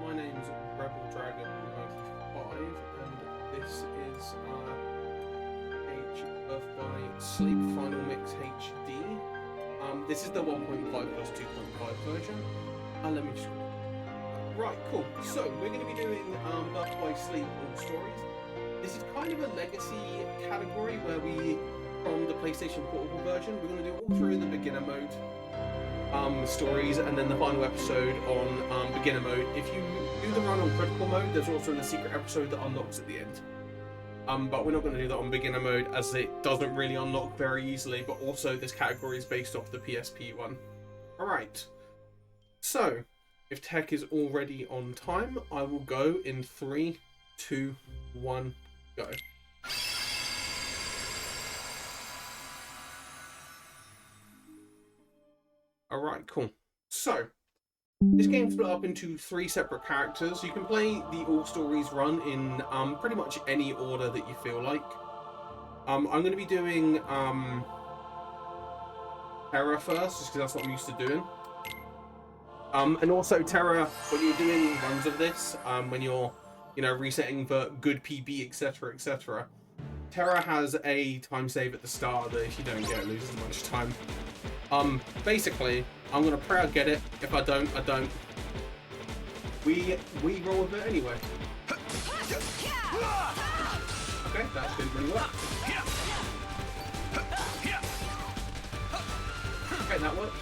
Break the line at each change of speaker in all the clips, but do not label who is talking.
My name's Rebeldragon85 and this is Age of by Sleep Final Mix HD. This is the 1.5 plus 2.5 version. Let me just... Right, cool. So, we're going to be doing Birth by Sleep all stories. This is kind of a legacy category where we, from the PlayStation Portable version, we're going to do all through the beginner mode stories and then the final episode on beginner mode. If you do the run on critical mode, there's also a secret episode that unlocks at the end. But we're not going to do that on beginner mode as it doesn't really unlock very easily, but also this category is based off the PSP one. Alright, so if tech is already on time, I will go in 3, 2, 1, go. Alright, cool. So, this game's split up into 3 separate characters. You can play the All Stories run in pretty much any order that you feel like. I'm going to be doing Terra first, just because that's what I'm used to doing. And also Terra, when you're doing runs of this, when you're, resetting for good PB, etc., etc., Terra has a time save at the start that if you don't get it, loses much time. Basically, I'm gonna pray I get it. If I don't, I don't. We roll with it anyway. Okay, that didn't really work. Okay, that worked.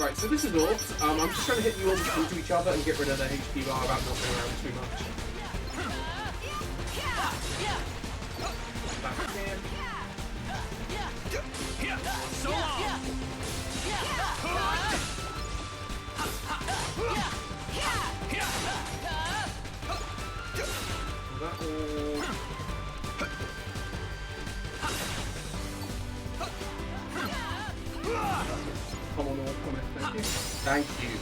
Right, so this is Orcs. I'm just trying to hit you all into each other and get rid of the HP bar without knocking around too much. Back here. So long. That all. Come on, come on, thank you. Thank you.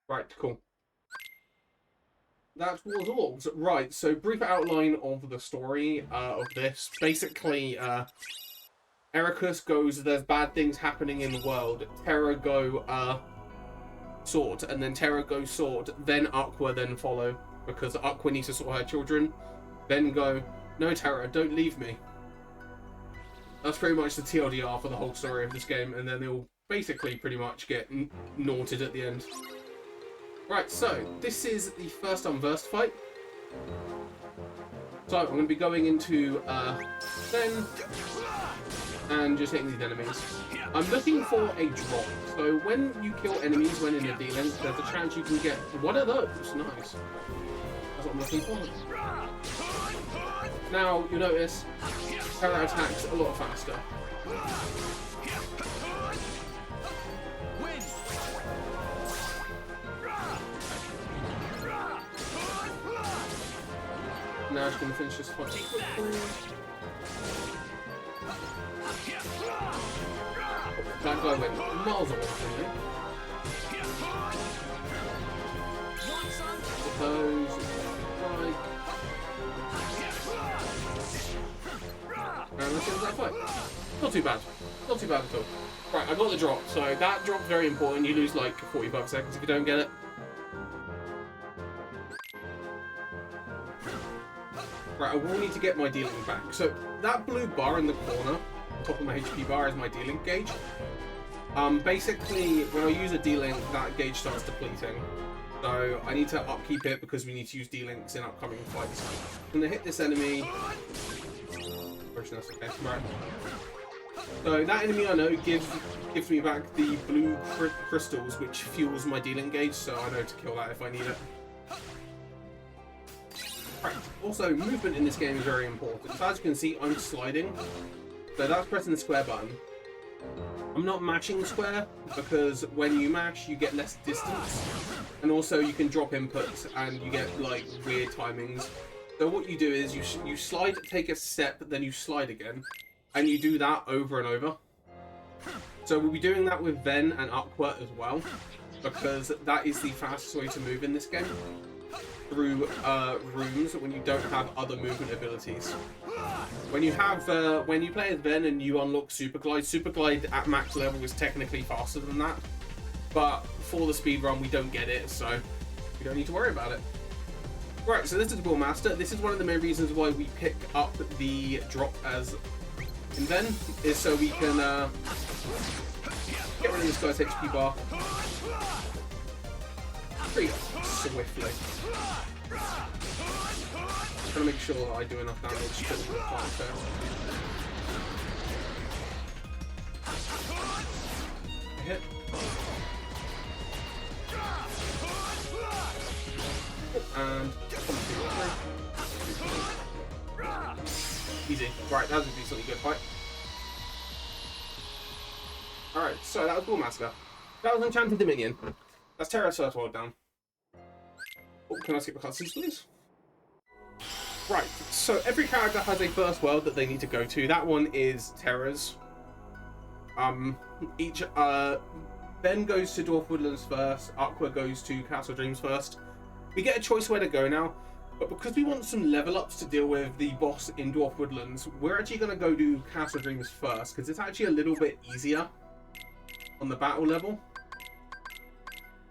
Right, cool. That was Orcs. Right, so brief outline of the story of this. Basically, Ericus goes, there's bad things happening in the world. Terra go, sword. And then Terra go sword. Then Aqua then follow. Because Aqua needs to sort her children. Then go, no Terra, don't leave me. That's pretty much the TLDR for the whole story of this game. And then they'll basically pretty much get naughted at the end. Right, so this is the first unversed fight. So I'm going to be going into Zen and just hitting these enemies. I'm looking for a drop. So when you kill enemies when in a D-Link, there's a chance you can get one of those. Nice. That's what I'm looking for. Now, you'll notice Terra attacks a lot faster. Now I'm just going to finish this fight quickly. That guy went miles away from me. Suppose right. And let's get that fight. Not too bad. Not too bad at all. Right, I got the drop. So that drop's very important. You lose like 45 seconds if you don't get it. Right, I will need to get my dealing back. So that blue bar in the corner, on top of my HP bar, is my dealing gauge. Basically, when I use a dealing, that gauge starts depleting. So I need to upkeep it because we need to use dealings in upcoming fights. I'm gonna hit this enemy. That's okay. Right. So that enemy I know gives me back the blue crystals, which fuels my dealing gauge. So I know to kill that if I need it. Right. Also, movement in this game is very important. So as you can see, I'm sliding. So that's pressing the square button. I'm not mashing square because when you mash, you get less distance, and also you can drop inputs and you get like weird timings. So what you do is you slide, take a step, then you slide again, and you do that over and over. So we'll be doing that with Ven and Aqua as well, because that is the fastest way to move in this game. Through rooms when you don't have other movement abilities. When you play as Ven and you unlock Super Glide at max level is technically faster than that. But for the speed run, we don't get it, so we don't need to worry about it. Right, so this is Duel Master. This is one of the main reasons why we pick up the drop as in Ven, is so we can get rid of this guy's HP bar pretty swiftly. I'm trying to make sure that I do enough damage to the fight first. Hit. And easy. Right, that was a decently good fight. Alright, so that was Duel Master. That was Enchanted Dominion. That's Terra's first world down. Oh, can I skip the cutscenes, please? Right, so every character has a first world that they need to go to. That one is Terra's. Ben goes to Dwarf Woodlands first. Aqua goes to Castle Dreams first. We get a choice where to go now, but because we want some level ups to deal with the boss in Dwarf Woodlands, we're actually going to go to Castle Dreams first, because it's actually a little bit easier on the battle level.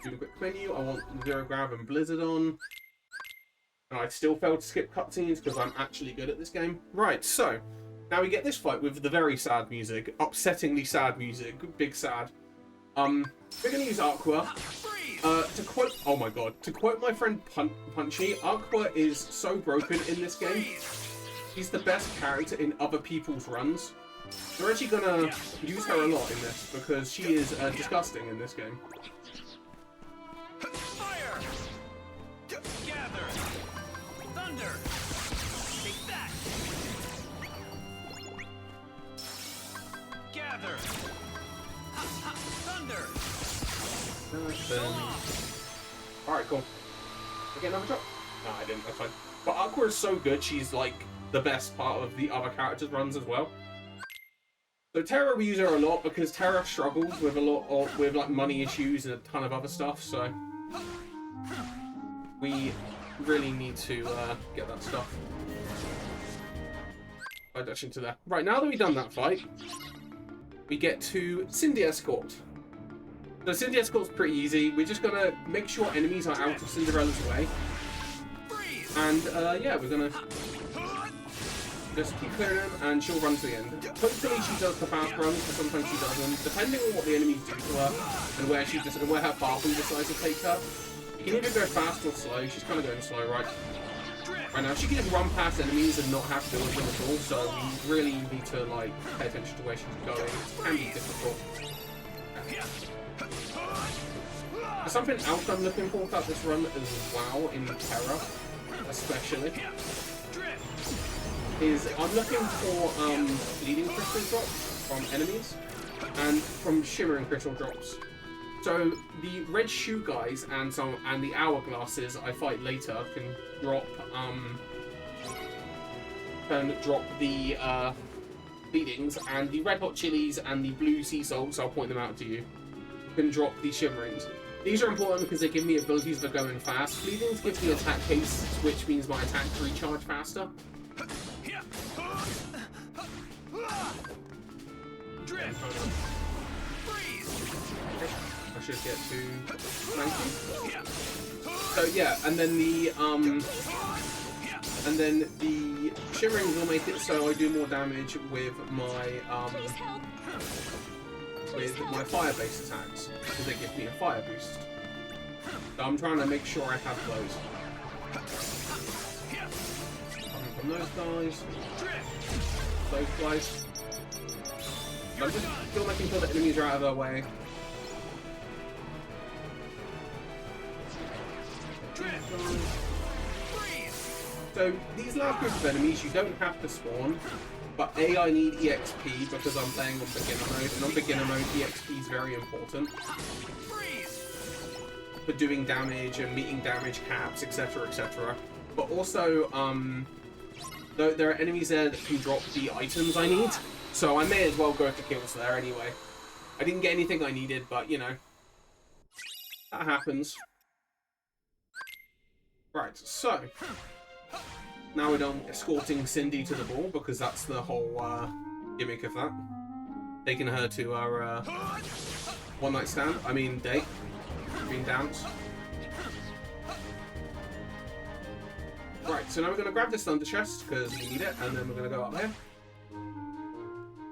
Do the quick menu. I want Zero Grab and Blizzard on. And I still failed to skip cutscenes because I'm actually good at this game. Right, so now we get this fight with the very sad music, upsettingly sad music, big sad. We're gonna use Aqua. To quote, oh my god, to quote my friend Punchy, Aqua is so broken in this game. He's the best character in other people's runs. We're actually gonna use her a lot in this because she is disgusting in this game.
Fire! Gather! Thunder! Take that! Gather! Thunder!
Alright, cool. I get another drop? No, I didn't, that's fine. But Aqua is so good, she's like the best part of the other characters' runs as well. So Terra, we use her a lot because Terra struggles with with like money issues and a ton of other stuff, so we really need to get that stuff. I dash into there. Right, now that we've done that fight, we get to Cindy Escort. So Cindy Escort's pretty easy. We're just gonna make sure enemies are out of Cinderella's way. And yeah, we're gonna just keep clearing them, and she'll run to the end. Hopefully she does the fast run, because sometimes she doesn't. Depending on what the enemies do to her, and where her Farfel decides to take her, you can either go fast or slow. She's kind of going slow right now. She can just run past enemies and not have to deal with them at all, so we really need to like pay attention to where she's going. It can be difficult. Something else I'm looking for about this run as well, in Terra, especially, is I'm looking for bleeding crystal drops from enemies and from shimmering crystal drops. So the red shoe guys and the hourglasses I fight later can drop the bleedings, and the red hot chilies and the blue sea salts, I'll point them out to you, can drop the shimmerings. These are important because they give me abilities that go in fast. Bleedings give me attack haste, which means my attacks recharge faster.
Drift.
I should get to 90. So yeah, and then the shimmering will make it so I do more damage with my fire-based attacks because they give me a fire boost. So I'm trying to make sure I have those. Coming from those guys. So I'm just still making sure that enemies are out of their way. So these last group of enemies you don't have to spawn, but I need EXP because I'm playing on beginner mode, and on beginner mode EXP is very important for doing damage and meeting damage caps, etc, etc. But also, there are enemies there that can drop the items I need, so I may as well go for kills there anyway. I didn't get anything I needed, but you know, that happens. Right, so now we're done escorting Cindy to the ball because that's the whole gimmick of that. Taking her to our one night stand, I mean date, being dance. Right, so now we're going to grab this thunder chest because we need it, and then we're going to go up here.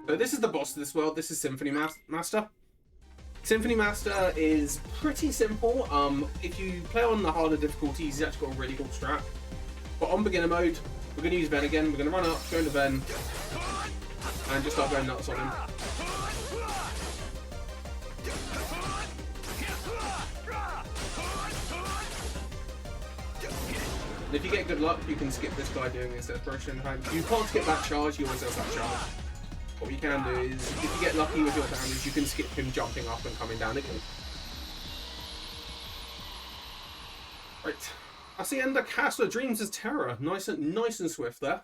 So this is the boss of this world. This is Symphony Master. Symphony Master is pretty simple. If you play on the harder difficulties, he's actually got a really cool strat. But on beginner mode, we're going to use Ben again. We're going to run up, go into Ben, and just start going nuts on him. And if you get good luck, you can skip this guy doing his desperation. You can't skip that charge, he always does that charge. What you can do is, if you get lucky with your damage, you can skip him jumping up and coming down again. Right. I see Ender Castle Dreams as Terror. Nice and swift there.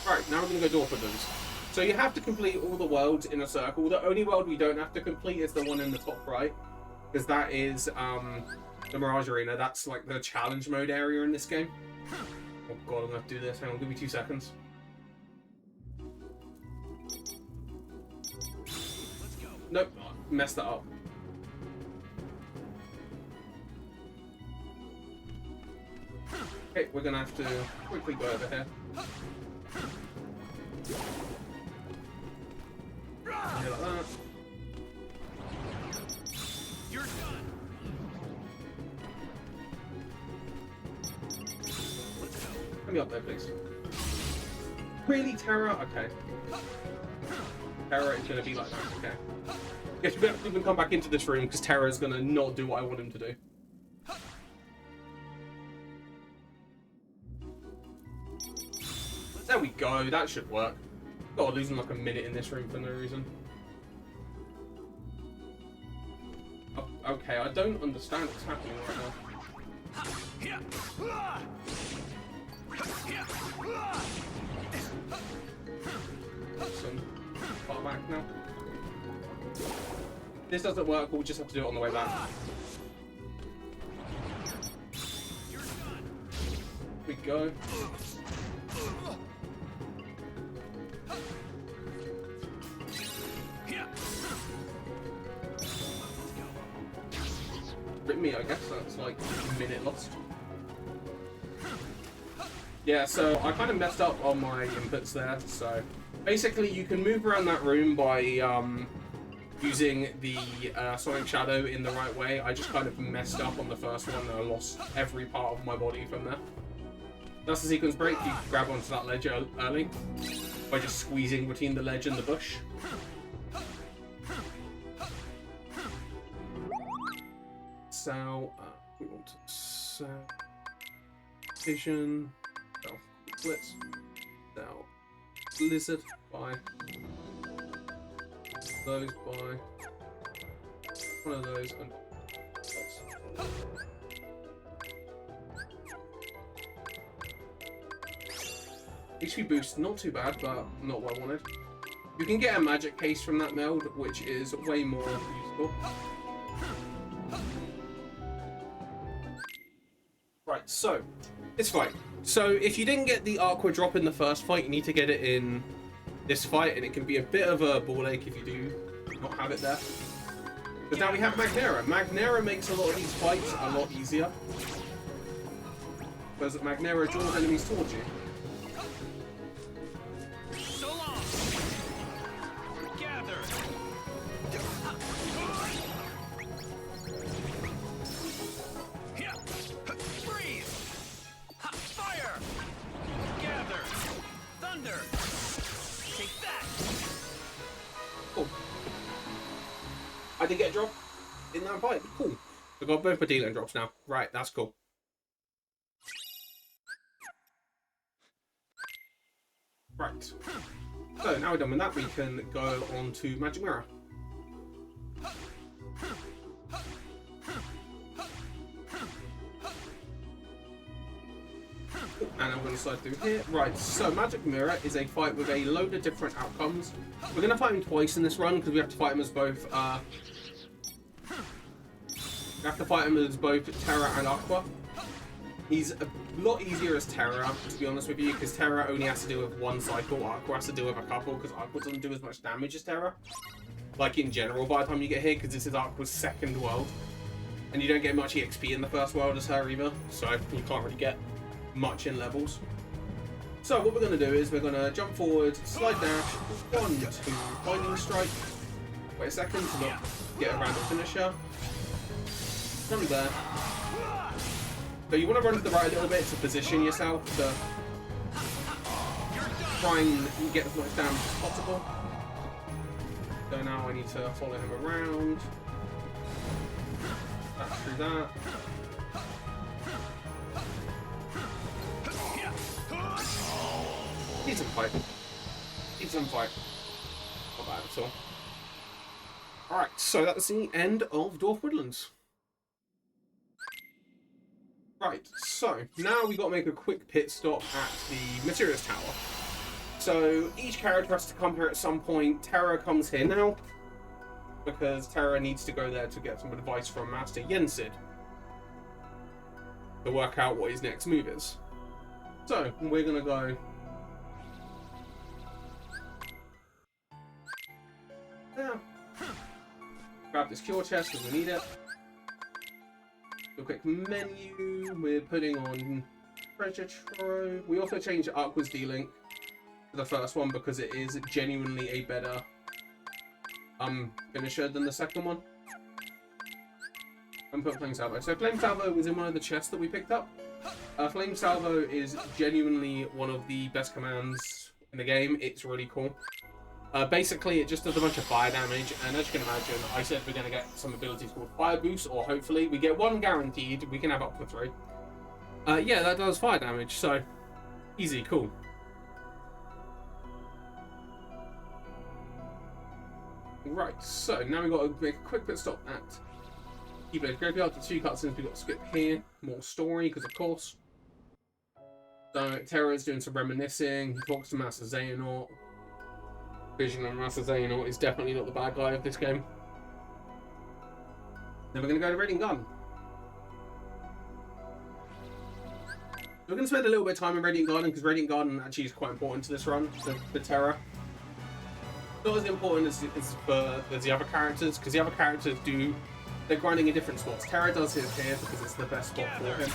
Right, now we're going to go door for those. So you have to complete all the worlds in a circle. The only world we don't have to complete is the one in the top right. Because that is the Mirage Arena. That's like the challenge mode area in this game. Oh god, I'm going to have to do this. Hang on, give me 2 seconds. Nope, messed that up. Okay, we're going to have to quickly go over here. Like that.
You're done.
Let me up there, please. Really, Terra? Okay. Terra is going to be like that, okay. Guess we don't even come back into this room because Terra is going to not do what I want him to do. There we go, that should work. God, losing like a minute in this room for no reason. Oh, okay, I don't understand what's happening right now. Some far back now. This doesn't work, we'll just have to do it on the way back. Here we go. Rip me, I guess that's like a minute lost. Yeah, so I kind of messed up on my inputs there. So basically, you can move around that room by using the Sonic Shadow in the right way. I just kind of messed up on the first one and I lost every part of my body from there. That's the sequence break. You grab onto that ledge early by just squeezing between the ledge and the bush. So we want vision. Blitz. Now, Lizard, bye. Those, bye. One of those, and HP boost, not too bad, but not what I wanted. You can get a magic case from that meld, which is way more useful. Right, so, this fight. So, if you didn't get the Aqua drop in the first fight, you need to get it in this fight, and it can be a bit of a ball ache if you do not have it there. Because now we have Magnera. Magnera makes a lot of these fights a lot easier. Because Magnera draws enemies towards you.
So long. Gather. Freeze. Fire. Gather. Thunder. Take that.
Cool. I did get a drop in that fight. Cool. We've got both Bedelia drops now. Right, that's cool. Right. So now we're done with that, we can go on to Magic Mirror. And I'm going to slide through here. Right, so Magic Mirror is a fight with a load of different outcomes. We're going to fight him twice in this run because we have to fight him as both Terra and Aqua. He's a lot easier as Terra, to be honest with you, because Terra only has to deal with one cycle, Aqua has to deal with a couple, because Aqua doesn't do as much damage as Terra. Like in general, by the time you get here, because this is Aqua's second world. And you don't get much EXP in the first world as her either, so you can't really get much in levels. So what we're going to do is we're going to jump forward, slide dash, 1, 2, Binding Strike. Wait a second to not get around the finisher. From there. So you want to run to the right a little bit to position yourself to try and get as much damage as possible. So now I need to follow him around. Back through that. Need some fight. Need some fight. Not bad at all. Alright, so that's the end of Dwarf Woodlands. Right, so now we got to make a quick pit stop at the Materials Tower. So each character has to come here at some point. Terra comes here now because Terra needs to go there to get some advice from Master Yensid to work out what his next move is. So we're gonna go there. Grab this cure chest because we need it. A quick menu, we're putting on Treasure Trove. We also changed Aqua's D-Link to the first one because it is genuinely a better finisher than the second one. And put Flame Salvo. So Flame Salvo was in one of the chests that we picked up. Flame Salvo is genuinely one of the best commands in the game. It's really cool. Basically, it just does a bunch of fire damage, and as you can imagine, I said we're going to get some abilities called Fire Boost, or hopefully we get one guaranteed. We can have up to 3. Yeah, that does fire damage, so easy, cool. Right, so now we've got to make a quick pit stop at Keyblade Graveyard. The 2 cutscenes we've got to skip here. More story, because of course. So Terra is doing some reminiscing. He talks to Master Xehanort. Vision and Master Xehanort is definitely not the bad guy of this game. Then we're going to go to Radiant Garden. We're going to spend a little bit of time in Radiant Garden because Radiant Garden actually is quite important to this run for Terra. Not as important as the other characters, because the other characters they're grinding in different spots. Terra does his here because it's the best spot for him.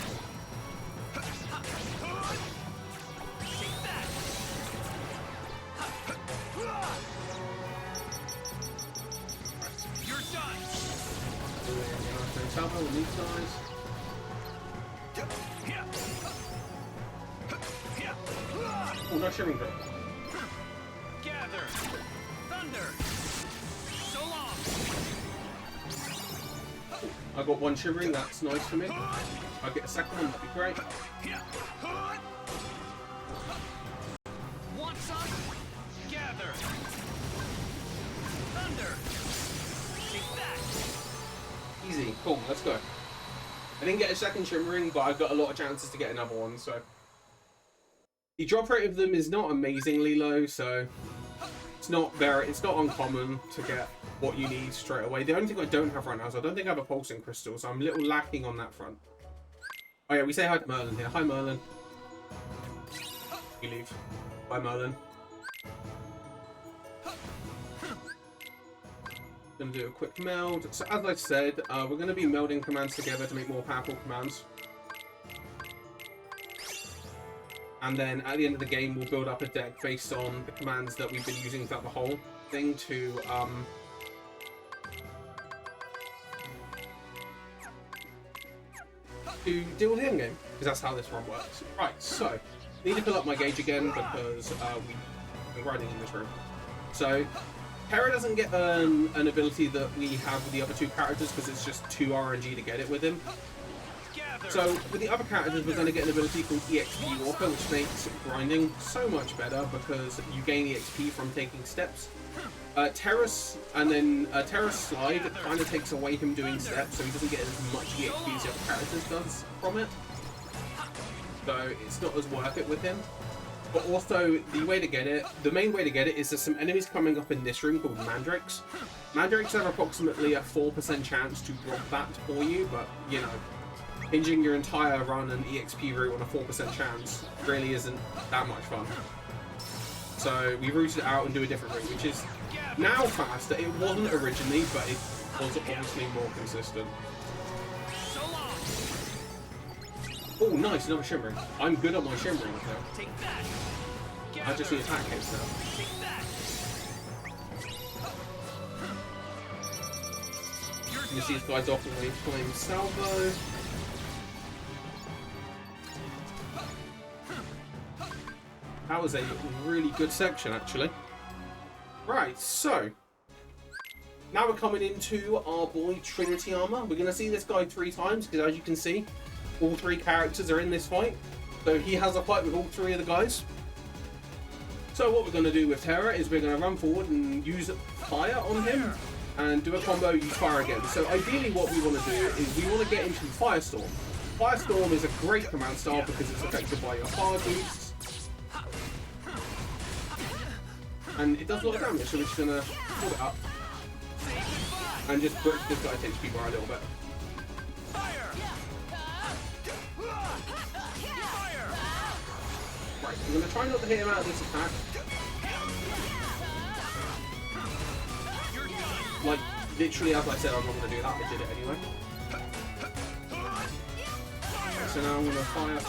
Salvo with these guys. Oh, no shivering grip.
Gather. Thunder. So long.
I got 1 shivering, that's nice for me. I'll get a second one, that'd be great.
Want some? Gather. Thunder. Take that.
Easy, cool, let's go. I didn't get a second shimmering, but I've got a lot of chances to get another one, so The drop rate of them is not amazingly low, so it's not uncommon to get what you need straight away. The only thing I don't have right now is I don't think I have a pulsing crystal, so I'm a little lacking on that front. Oh yeah, we say hi to Merlin here. Hi Merlin. You leave. Bye Merlin. Gonna do a quick meld. So as I said, we're gonna be melding commands together to make more powerful commands. And then at the end of the game, we'll build up a deck based on the commands that we've been using throughout the whole thing to deal with the end game, because that's how this run works. Right, so need to fill up my gauge again because we're riding in this room. So Terra doesn't get an ability that we have with the other two characters because it's just 2 RNG to get it with him. So with the other characters, we're going to get an ability called EXP Walker, which makes grinding so much better because you gain EXP from taking steps. Terra's slide kind of takes away him doing steps, so he doesn't get as much EXP as the other characters does from it. So it's not as worth it with him. But also, the main way to get it is there's some enemies coming up in this room called Mandrakes. Mandrakes have approximately a 4% chance to drop that for you, but you know, hinging your entire run and EXP route on a 4% chance really isn't that much fun. So we routed it out and do a different route, which is now faster. It wasn't originally, but it was obviously more consistent. Oh, nice, another shimmering. I'm good at my shimmering now. I just need attack hits now. You see these guys off with a flame salvo. That was a really good section, actually. Right, so now we're coming into our boy Trinity Armor. We're going to see this guy 3 times because, as you can see, all 3 characters are in this fight. So he has a fight with all 3 of the guys. So what we're going to do with Terra is we're going to run forward and use fire on him and do a combo, use fire again. So ideally what we want to do is we want to get into Firestorm. Firestorm is a great command style because it's affected by your fire boosts. And it does a lot of damage, so we're just going to pull it up and just push this guy's HP bar a little bit. Right, I'm going to try not to hit him out of this attack. Like, literally, as I said, I'm not going to do that. I did it anyway. Okay, so now I'm going to fire.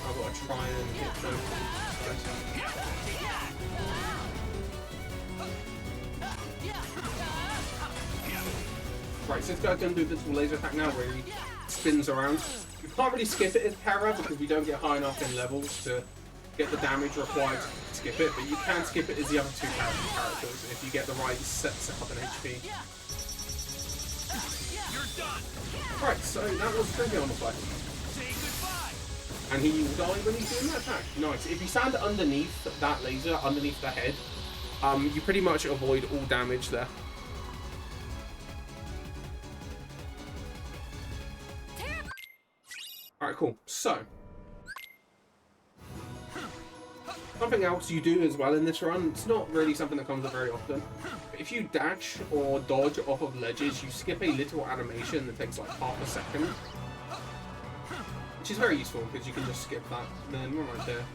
I've got to try and hit them. Right, so this guy's going to do this laser attack now where he spins around. You can't really skip it as Terra because we don't get high enough in levels to get the damage required to skip it, but you can skip it as the other 2 characters if you get the right set up in HP. Right, so that was Trinity on the fight. And he will die when he's doing that attack. Nice. If you stand underneath that laser, underneath the head, you pretty much avoid all damage there. Alright, cool. So, something else you do as well in this run, it's not really something that comes up very often. But if you dash or dodge off of ledges, you skip a little animation that takes like half a second. Which is very useful because you can just skip that. And then we're right there.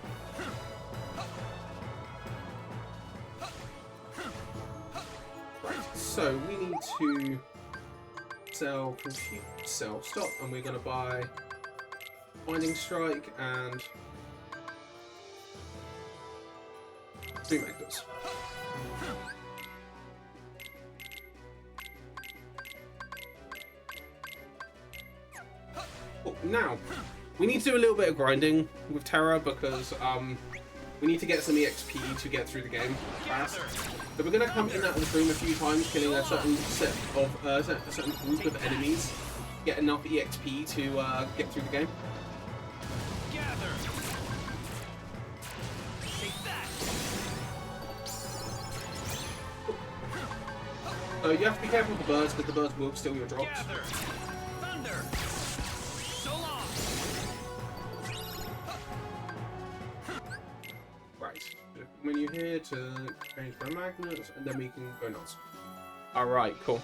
Right, so we need to sell stop, and we're going to buy Binding Strike and 3 Magnets. Oh, now, we need to do a little bit of grinding with Terra because we need to get some EXP to get through the game fast. So we're going to come in and out of this room a few times, killing a certain set of a certain group of enemies, get enough EXP to get through the game. So you have to be careful with the birds because the birds will steal your drops. menu here to change my magnets, and then we can go nuts. Alright, cool.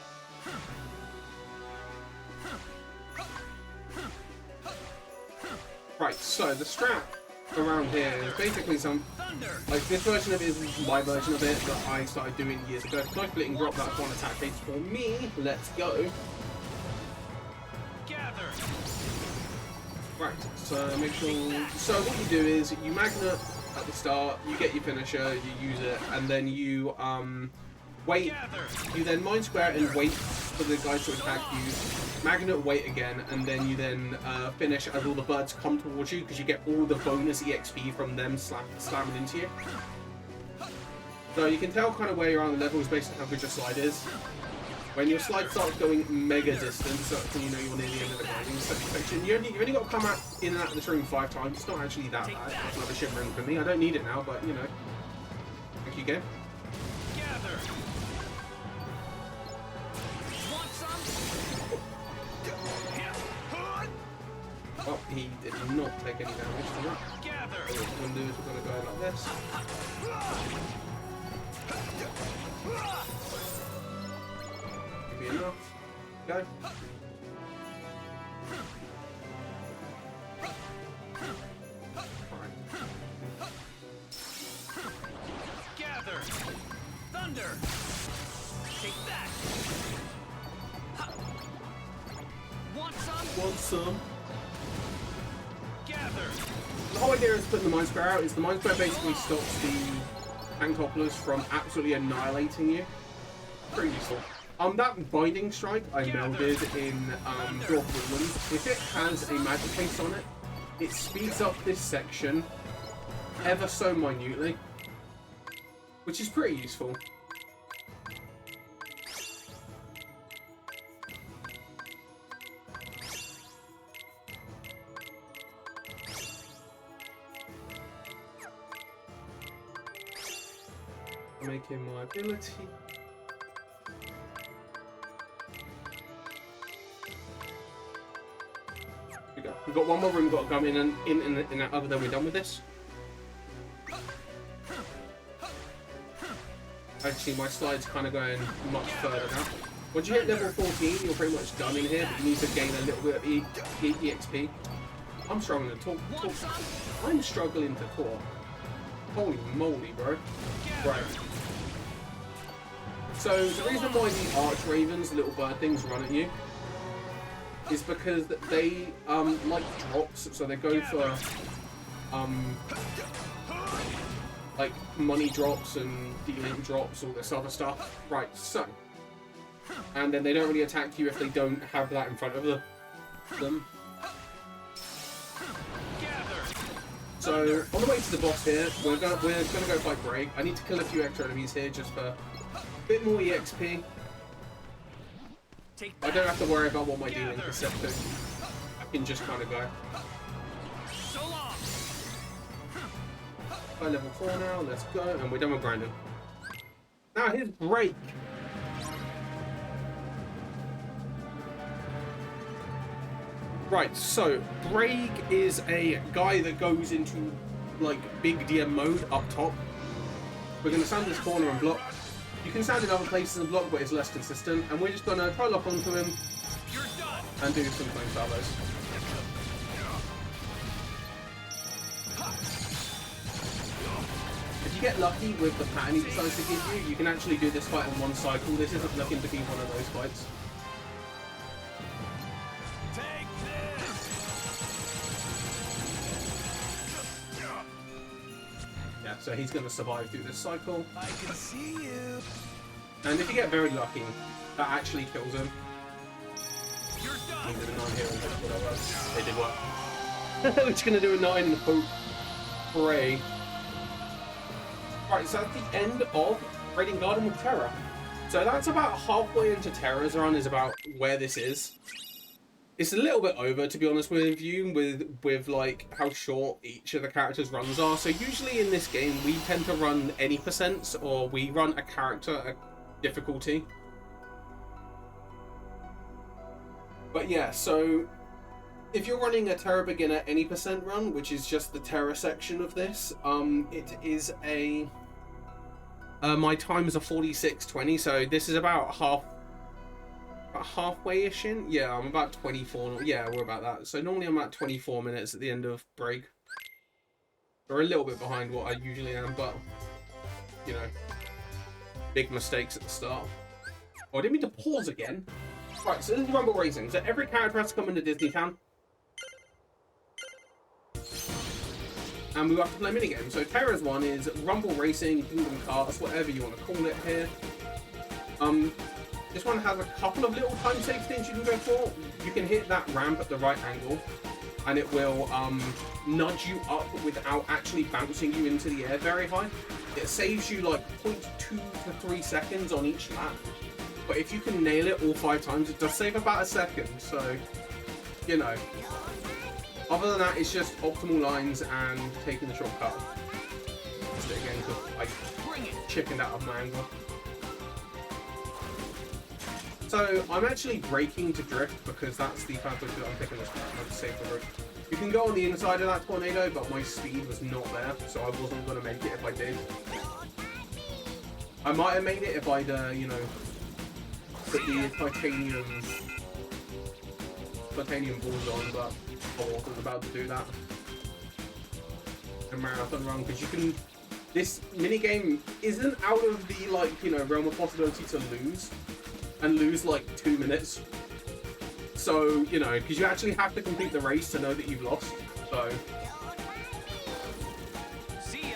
Right, so the strap around here is basically some, like this version of it is my version of it that I started doing years ago. Knife splitting drop, that's one attack base for me. Let's go.
Gather.
Right, so make sure, so what you do is you magnet at the start, you get your finisher, you use it, and then you wait, you then mind square and wait for the guys to attack you, magnet, wait again, and then you then finish as all the birds come towards you, because you get all the bonus EXP from them slamming into you. So you can tell kind of where you're on the levels based on how good your slide is. When your slide starts going mega distance, that's when you know you're near the end of the grinding section. You've only got to come out in and out of this room 5 times. It's not actually that bad. That's another shivering for me. I don't need it now, but you know. Thank you, game.
Gather. Want some?
Well, he did not take any damage from that.
Gather.
So what we're going to do is we're going to go like this. Give me enough. Go.
Gather. Thunder. Take that. Want some?
Want some?
Gather.
The whole idea is putting the Mind Square out is the Mind Square basically stops the tank topplers from absolutely annihilating you. Pretty useful. That Binding Strike I melded in Dwarf Woodlands. If it has a magic base on it, it speeds up this section ever so minutely, which is pretty useful. Making my ability. We've got one more room we've got to come in and out, other than we're done with this. Actually, my slide's kind of going much further now. Once you hit level 14, you're pretty much done in here, but you need to gain a little bit of EXP. I'm struggling to talk. I'm struggling to talk. Holy moly, bro. Right. So, the reason why the Arch Ravens, little bird things, run at you is because they like drops, so they go for like money drops and dealing drops, all this other stuff. Right, so, and then they don't really attack you if they don't have that in front of them. So on the way to the boss here, we're gonna go fight Break. I need to kill a few extra enemies here just for a bit more EXP. I don't have to worry about what my dealing is set to. I can just kind of go. By level 4 now, let's go, and we're done with grinding. Now here's Break. Right, so Break is a guy that goes into like big DM mode up top. We're going to stand this corner and block. You can stand in other places and block, but it's less consistent. And we're just going to try lock onto him and do some flame salvos. If you get lucky with the pattern he decides to give you, you can actually do this fight in one cycle. This isn't looking to be one of those fights. Yeah, so he's going to survive through this cycle.
I can see you.
And if you get very lucky, that actually kills him.
You're done.
He did a 9 here and whatever. They did what? We're just going to do a 9 and hope. Pray. Right, so that's the end of Raiding Garden with Terra. So that's about halfway into Terra's run is about where this is. It's a little bit over, to be honest with you, with like how short each of the characters' runs are. So usually in this game, we tend to run any percents, or we run a character a difficulty. But yeah, so if you're running a Terra Beginner any percent run, which is just the Terra section of this, it is a My time is a 46:20, so this is about halfway-ish in. Yeah, I'm about 24. Yeah, we're about that. So normally I'm at 24 minutes at the end of break. We're a little bit behind what I usually am, but you know, big mistakes at the start. Oh, I didn't mean to pause again. Right, so this is Rumble Racing. So every character has to come into Disney Town. And we have to play minigames. So Terra's one is Rumble Racing, Kingdom Carts, whatever you want to call it here. This one has a couple of little time save things you can go for. You can hit that ramp at the right angle, and it will nudge you up without actually bouncing you into the air very high. It saves you like 0.2 to 3 seconds on each lap. But if you can nail it all 5 times, it does save about a second. So, you know. Other than that, it's just optimal lines and taking the shortcut. Just again, because I chickened out of my angle. So I'm actually braking to drift because that's the purpose that I'm picking this to save the route. You can go on the inside of that tornado, but my speed was not there, so I wasn't going to make it if I did. I might have made it if I'd, you know, put the titanium balls on, but I wasn't about to do that. A marathon run, because you can. This minigame isn't out of the, like, you know, realm of possibility to lose. And lose like 2 minutes. So, you know, because you actually have to complete the race to know that you've lost. So.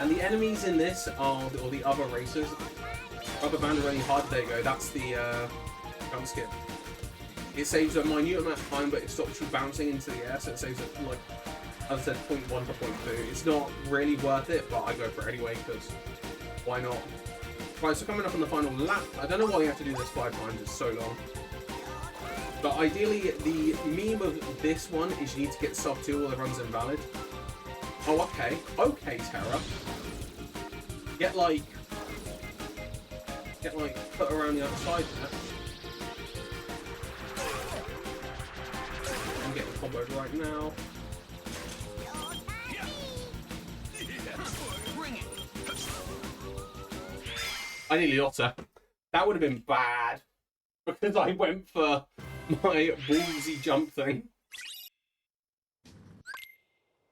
And the enemies in this are, or the other racers. Rebeldragon85, there you go, that's the jump skip. It saves a minute amount of time, but it stops you bouncing into the air, so it saves it, like, as I said, 0.1 to 0.2. It's not really worth it, but I go for it anyway, because why not? Right, so coming up on the final lap, I don't know why you have to do this 5 times, it's so long. But ideally, the meme of this one is you need to get sub 2 or the run's invalid. Oh, okay. Okay, Terra. Get like, put around the other side there. I'm getting comboed right now. I nearly lost her. That would have been bad. Because I went for my ballsy jump thing.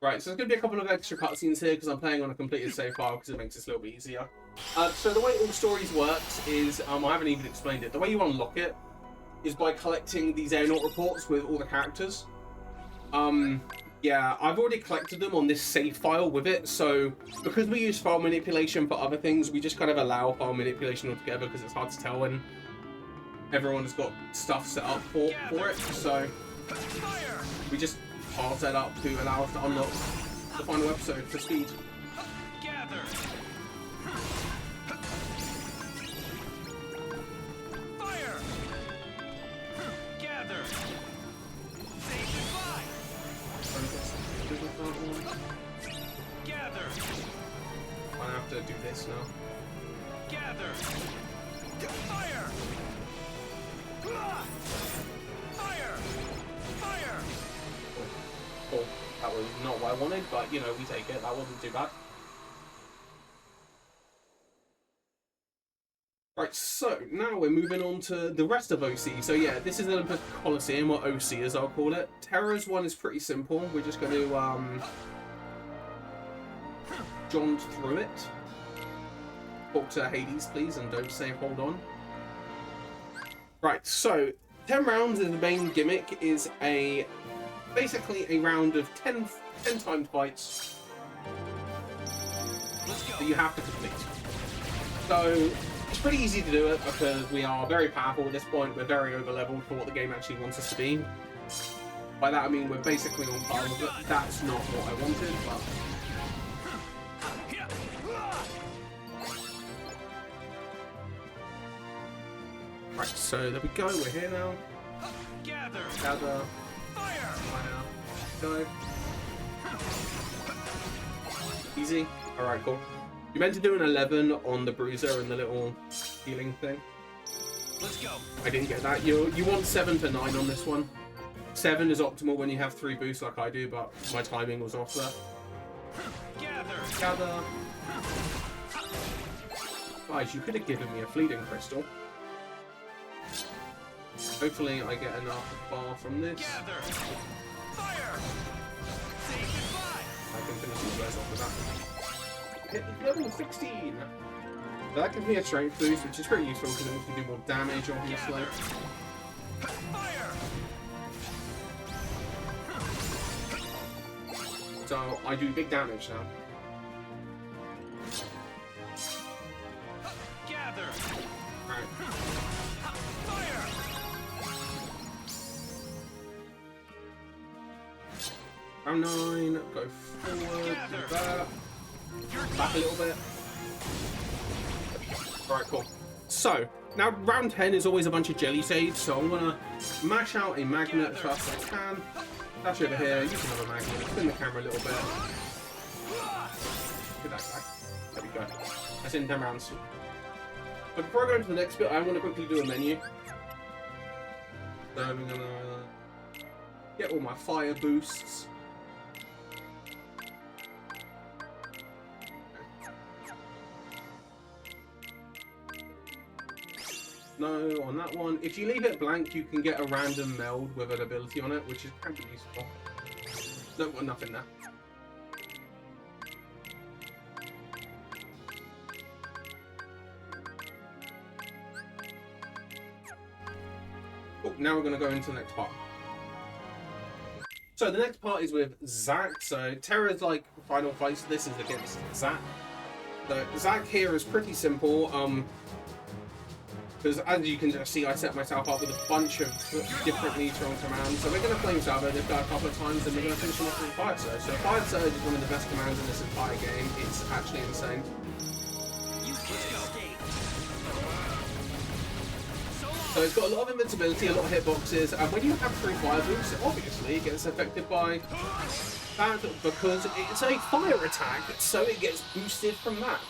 Right, so there's going to be a couple of extra cutscenes here because I'm playing on a completed save file because it makes this a little bit easier. So the way All Stories works is, I haven't even explained it. The way you unlock it is by collecting these aeronaut reports with all the characters. Yeah, I've already collected them on this save file with it, so because we use file manipulation for other things, we just kind of allow file manipulation altogether because it's hard to tell when everyone has got stuff set up for it, so we just pass that up to allow us to unlock the final episode for speed.
Gather. Fire. Gather. Say goodbye. Gather.
I have to do this now.
Gather. Fire. Fire. Fire.
Cool. That was not what I wanted, but you know, we take it. That wasn't too bad. Right, so now we're moving on to the rest of OC. So yeah, this is Olympus Coliseum, or OC as I'll call it. Terra's one is pretty simple. We're just going to jaunt through it. Talk to Hades, please, and don't say hold on. Right, so 10 rounds is the main gimmick, is basically a round of 10 timed fights that you have to complete. So it's pretty easy to do it because we are very powerful at this point. We're very over-leveled for what the game actually wants us to be. By that I mean we're basically on par with it. That's not what I wanted, but... Right, so there we go, we're here now.
Gather.
Gather.
Fire.
Go. Easy. Alright, cool. You meant to do an 11 on the bruiser and the little healing thing.
Let's go.
I didn't get that. You want 7 to 9 on this one. 7 is optimal when you have 3 boosts like I do, but my timing was off there.
Gather.
Gather. Guys, you could have given me a fleeting crystal. Hopefully I get enough bar from this.
Gather. Fire. Say goodbye.
I can finish these guys off with that. Hit level 16! So that gives me a strength boost, which is pretty useful because it makes me do more damage, obviously.
Fire.
So I do big damage now.
Gather.
Right.
Fire.
Round 9, go forward, do that. Back a little bit. Alright, cool. So, now round 10 is always a bunch of jelly saves, so I'm gonna mash out a magnet as fast as I can. Dash over here, use another magnet, spin the camera a little bit. Get that guy. There we go. That's in 10 rounds. But before I go into the next bit, I want to quickly do a menu. So I'm gonna get all my fire boosts. No, on that one. If you leave it blank, you can get a random meld with an ability on it, which is kind of useful. No, got nothing there. Oh, now we're going to go into the next part. So the next part is with Zack. So Terra's like final fight. So this is against Zack. So Zack here is pretty simple. Because as you can just see, I set myself up with a bunch of different neutron commands. So we're going to Flame Salvo this guy a couple of times, and we're going to finish him off with Fire Surge. So Fire Surge is one of the best commands in this entire game. It's actually insane. So it's got a lot of invincibility, a lot of hitboxes, and when you have 3 fire boosts, obviously it gets affected by that because it's a fire attack, so it gets boosted from that.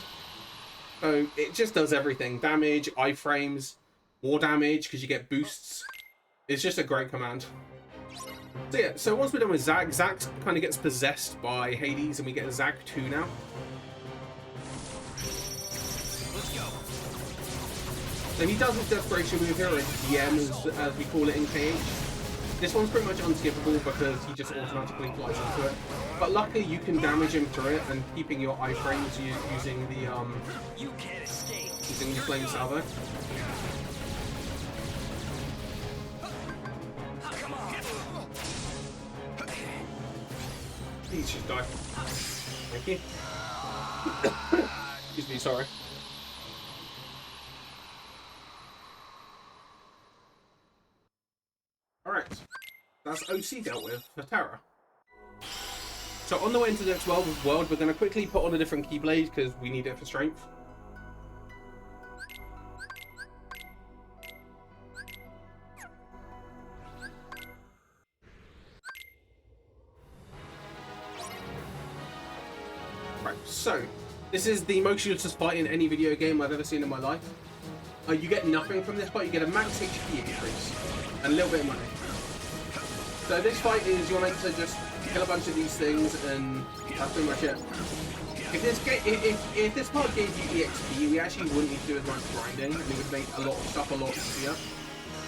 So it just does everything. Damage, iframes, more damage because you get boosts. It's just a great command. So yeah, so once we're done with Zack, Zack kind of gets possessed by Hades and we get Zack 2 now.
Let's go.
So he does his Desperation move here, or DM as we call it in KH. This one's pretty much unskippable because he just automatically flies into it. But luckily you can damage him through it and keeping your iframes using the
You can't escape.
using the Flame Salvo.
Come on.
Please just die. Thank you. Excuse me, sorry. Alright, that's OC dealt with for Terra. So on the way into the next world, we're going to quickly put on a different Keyblade because we need it for strength. Right, so this is the most useless fight in any video game I've ever seen in my life. You get nothing from this fight, you get a max HP increase and a little bit of money. So this fight is you're meant to just kill a bunch of these things, and that's pretty much it. If this part gave you EXP, we actually wouldn't need to do as much grinding, and it would make a lot of stuff a lot easier.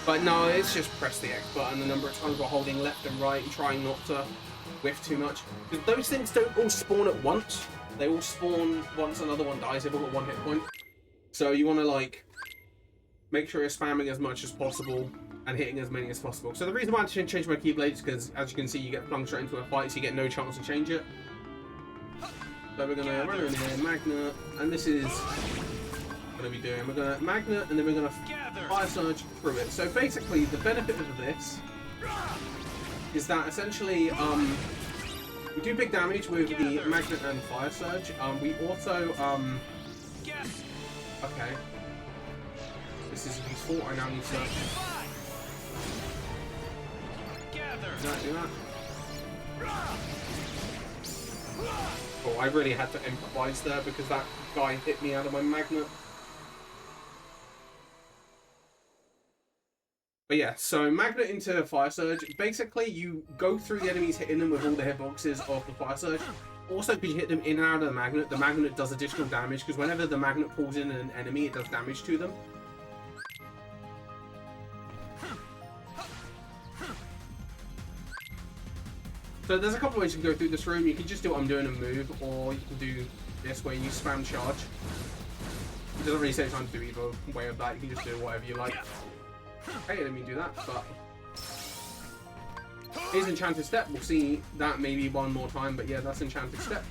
But no, it's just press the X button the number of times we're holding left and right, and trying not to whiff too much. Because those things don't all spawn at once. They all spawn once another one dies. They've all got 1 hit point. So you want to like make sure you're spamming as much as possible and hitting as many as possible. So the reason why I changed my Keyblade is because, as you can see, you get flung straight into a fight, so you get no chance to change it. So we're going to run in here, Magnet, and this is what are we doing? We're going to Magnet, and then we're going to Fire Surge through it. So basically, the benefit of this is that essentially we do big damage with the Magnet and Fire Surge. We also okay. This is useful. I now need to do that. Oh, I really had to improvise there because that guy hit me out of my magnet. But yeah, so magnet into Fire Surge. Basically, you go through the enemies hitting them with all the hitboxes of the Fire Surge. Also, because you hit them in and out of the magnet does additional damage, because whenever the magnet pulls in an enemy, it does damage to them. So there's a couple of ways you can go through this room. You can just do what I'm doing and move, or you can do this way and you spam charge. It doesn't really say time to do either way of that. You can just do whatever you like. Okay, I didn't mean to do that, but... Here's Enchanted Step. We'll see that maybe one more time, but yeah, that's Enchanted Step.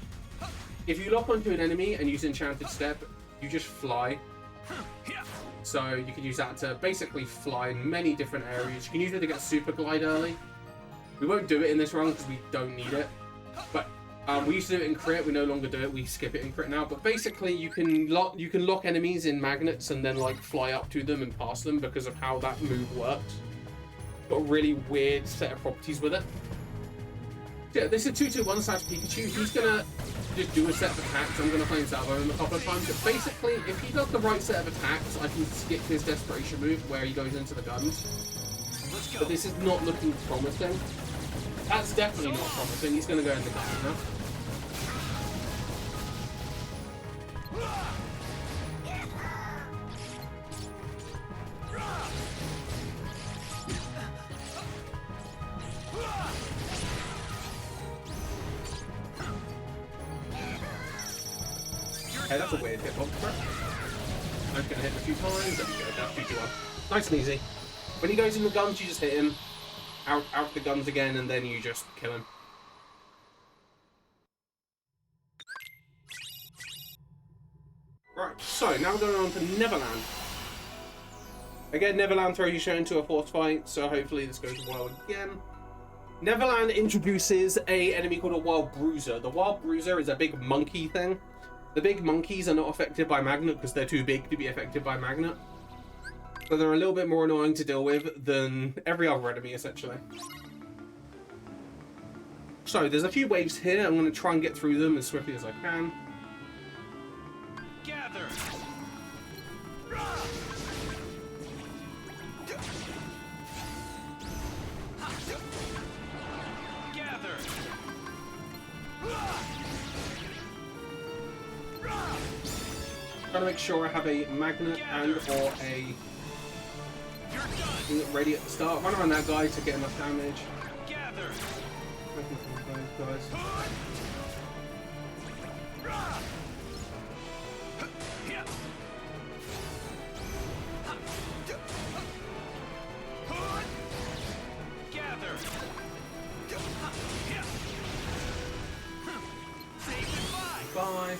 If you lock onto an enemy and use Enchanted Step, you just fly. So you can use that to basically fly in many different areas. You can use it to get Super Glide early. We won't do it in this run because we don't need it. But we used to do it in crit. We no longer do it. We skip it in crit now. But basically, you can lock enemies in magnets and then like fly up to them and pass them because of how that move works. Got a really weird set of properties with it. Yeah, this is 221/Pikachu. He's gonna just do a set of attacks. I'm gonna play Salvo him a couple of times. But basically, if he does the right set of attacks, I can skip his desperation move where he goes into the guns. But this is not looking promising. That's definitely not promising. He's gonna go in the guns now. Okay, that's a weird hitbox. I'm gonna hit him a few times. There we go. That's 2-2-1. Nice and easy. When he goes in the guns, you just hit him. Out the guns again, and then you just kill him. Right, so now we're going on to Neverland. Again, Neverland throws you straight into a force fight, so hopefully this goes well again. Neverland introduces an enemy called a Wild Bruiser. The Wild Bruiser is a big monkey thing. The big monkeys are not affected by magnet because they're too big to be affected by magnet. So they're a little bit more annoying to deal with than every other enemy, essentially. So there's a few waves here. I'm going to try and get through them as swiftly as I can.
Gather. Gather.
Trying to make sure I have a magnet and or a thing ready at the start. Run around that guy to get enough damage.
Gather.
Guys.
Gather. Say goodbye.
Bye.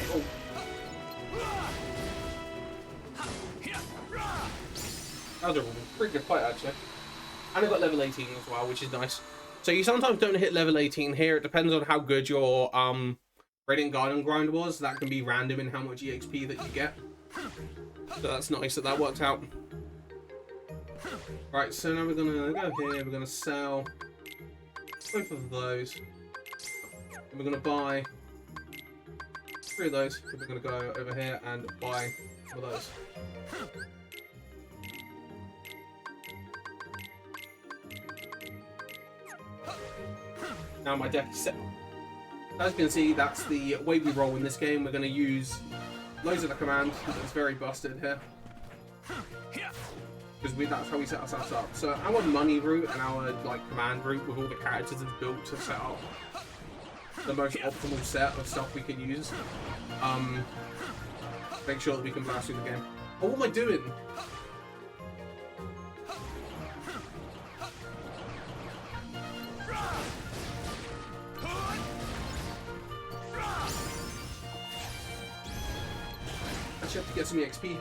Oh. That was a pretty good fight, actually. And I got level 18 as well, which is nice. So you sometimes don't hit level 18 here. It depends on how good your Radiant Guardian grind was. That can be random in how much EXP that you get. So that's nice that that worked out. Right, so now we're going to go here. We're going to sell both of those. And we're going to buy 3 of those. We're going to go over here and buy all of those. Now my deck is set. As you can see, that's the way we roll in this game. We're going to use loads of the command that's very busted here. Because that's how we set ourselves up. So our money route and our command route with all the characters is built to set up the most optimal set of stuff we can use. Make sure that we can blast through the game. Oh, what am I doing? Actually have to get some EXP here.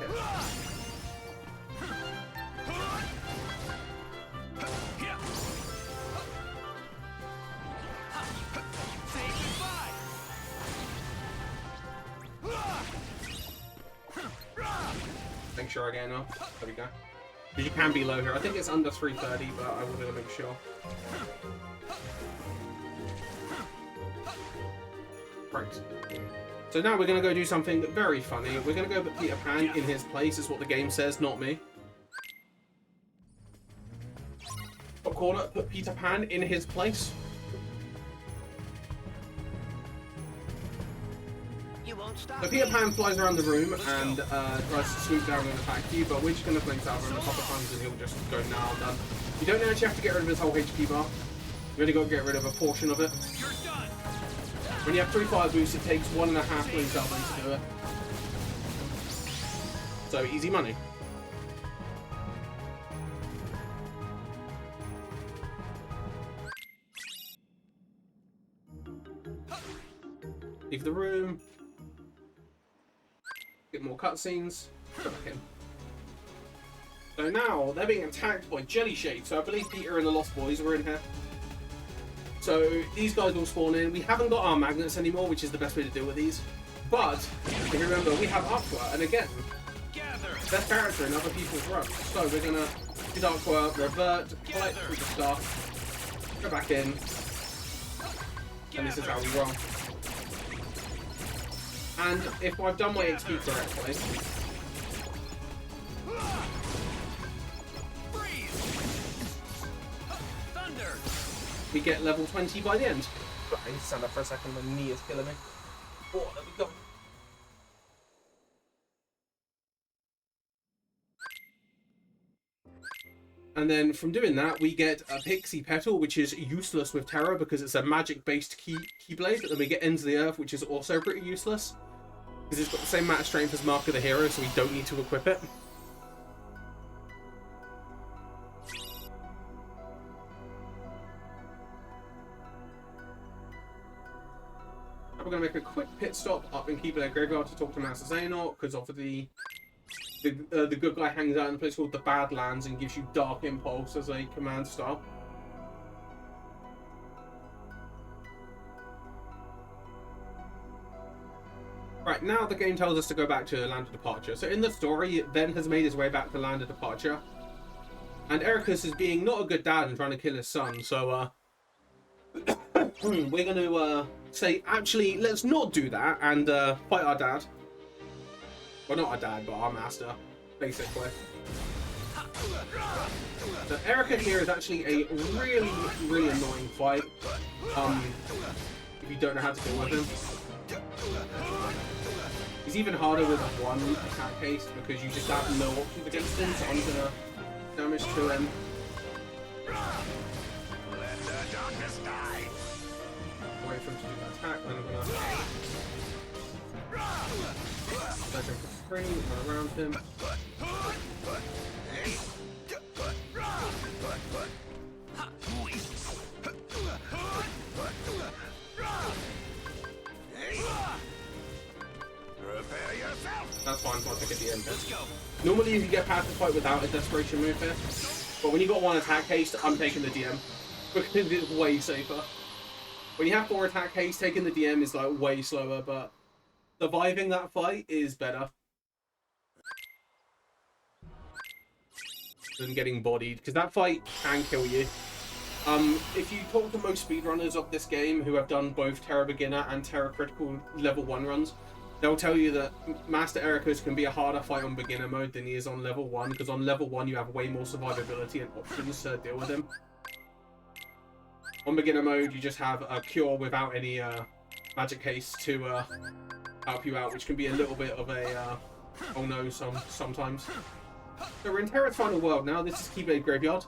Make sure I get enough. There we go. Because you can be low here. I think it's under 330, but I wanted to make sure. Right. So now we're going to go do something very funny. We're going to go put Peter Pan in his place, is what the game says, not me. top corner, put Peter Pan in his place. So Peter Pan flies around the room and tries to swoop down and attack you, but we're just going to flank out him a couple of times and he'll just go now and done. You don't actually have to get rid of his whole HP bar. You only got to get rid of a portion of it. When you have 3 fire boosts, it takes 1.5 flames out to do it. So easy money. Leave the room. Get more cutscenes. Go back in. So now they're being attacked by jelly shapes. So I believe Peter and the Lost Boys were in here. So these guys will spawn in. We haven't got our magnets anymore, which is the best way to deal with these. But if you remember, we have Aqua, and again, best character in other people's runs. So we're gonna use Aqua, revert, collect through the stuff, go back in, and this is how we roll. And if I've done my XP correctly, we get level 20 by the end. I need to stand up for a second, my knee is killing me. Oh, there we go. And then from doing that, we get a Pixie Petal, which is useless with Terra because it's a magic-based Keyblade. But then we get Into the Earth, which is also pretty useless because it's got the same amount of strength as Mark of the Hero, so we don't need to equip it. We're going to make a quick pit stop up in Keyblade Graveyard to talk to Master Xehanort, because obviously the good guy hangs out in a place called the Badlands and gives you Dark Impulse as a command style. Right, now the game tells us to go back to Land of Departure. So in the story, Ben has made his way back to Land of Departure. And Ericus is being not a good dad and trying to kill his son, so we're going to say, actually, let's not do that and fight our dad. Well, not our dad, but our master, basically. So Erica here is actually a really, really annoying fight. If you don't know how to deal with him. He's even harder with one attack haste because you just have no options against him, so I'm gonna damage to him. Wait for him to do that attack, then I'm gonna let him for free, run around him. That's fine, once I get the end hit. Normally you can get past the fight without a desperation move here, but when you got one attack haste, I'm taking the DM because it's way safer. When you have 4 attack haste, taking the DM is like way slower, but surviving that fight is better than getting bodied, because that fight can kill you. If you talk to most speedrunners of this game who have done both Terra Beginner and Terra Critical level 1 runs, they'll tell you that Master Ericus can be a harder fight on beginner mode than he is on level 1, because on level 1 you have way more survivability and options to deal with him. On beginner mode you just have a cure without any magic haste to help you out, which can be a little bit of a oh no sometimes. So we're in Terra's final world now. This is Keyblade Graveyard.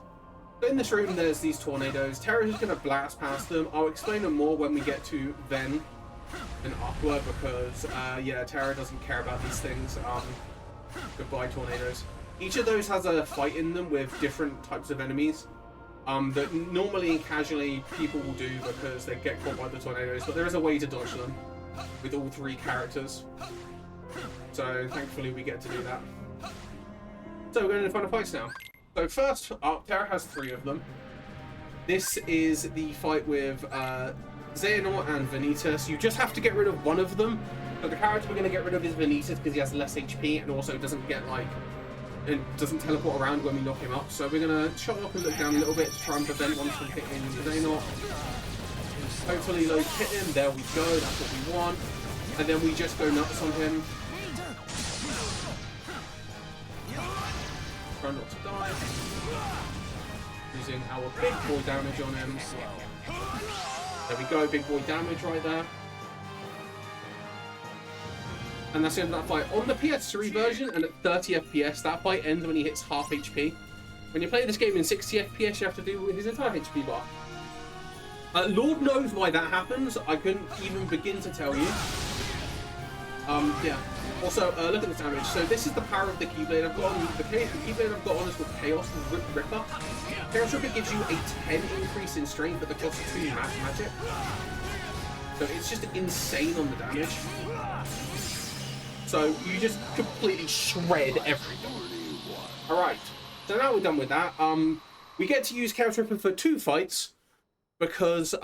So in this room there's these tornadoes. Terra's just going to blast past them. I'll explain them more when we get to Ven and Aqua, because yeah, Terra doesn't care about these things. Goodbye tornadoes. Each of those has a fight in them with different types of enemies that normally casually people will do because they get caught by the tornadoes, but there is a way to dodge them with all 3 characters. So thankfully we get to do that. So we're going to the final fights now. So first up, Terra has 3 of them. This is the fight with Xehanort and Vanitas. You just have to get rid of one of them. So the character we're going to get rid of is Vanitas because he has less HP and also doesn't get it doesn't teleport around when we knock him up. So we're going to shut up and look down a little bit to try and prevent one from hitting Xehanort. Hopefully those hit him. There we go. That's what we want. And then we just go nuts on him. Try not to die. using our big boy damage on him. There we go, big boy damage right there. And that's the end of that fight. On the PS3 version and at 30 FPS, that fight ends when he hits half HP. When you play this game in 60 FPS, you have to do his entire HP bar. Lord knows why that happens. I couldn't even begin to tell you. Yeah. Also, look at the damage. So this is the power of the Keyblade I've got on. The Keyblade I've got on is called Chaos Ripper. Chaos Ripper gives you a 10 increase in strength at the cost of 2 magic. So it's just insane on the damage. So you just completely shred everything. Alright, so now we're done with that. We get to use Chaos Ripper for 2 fights because,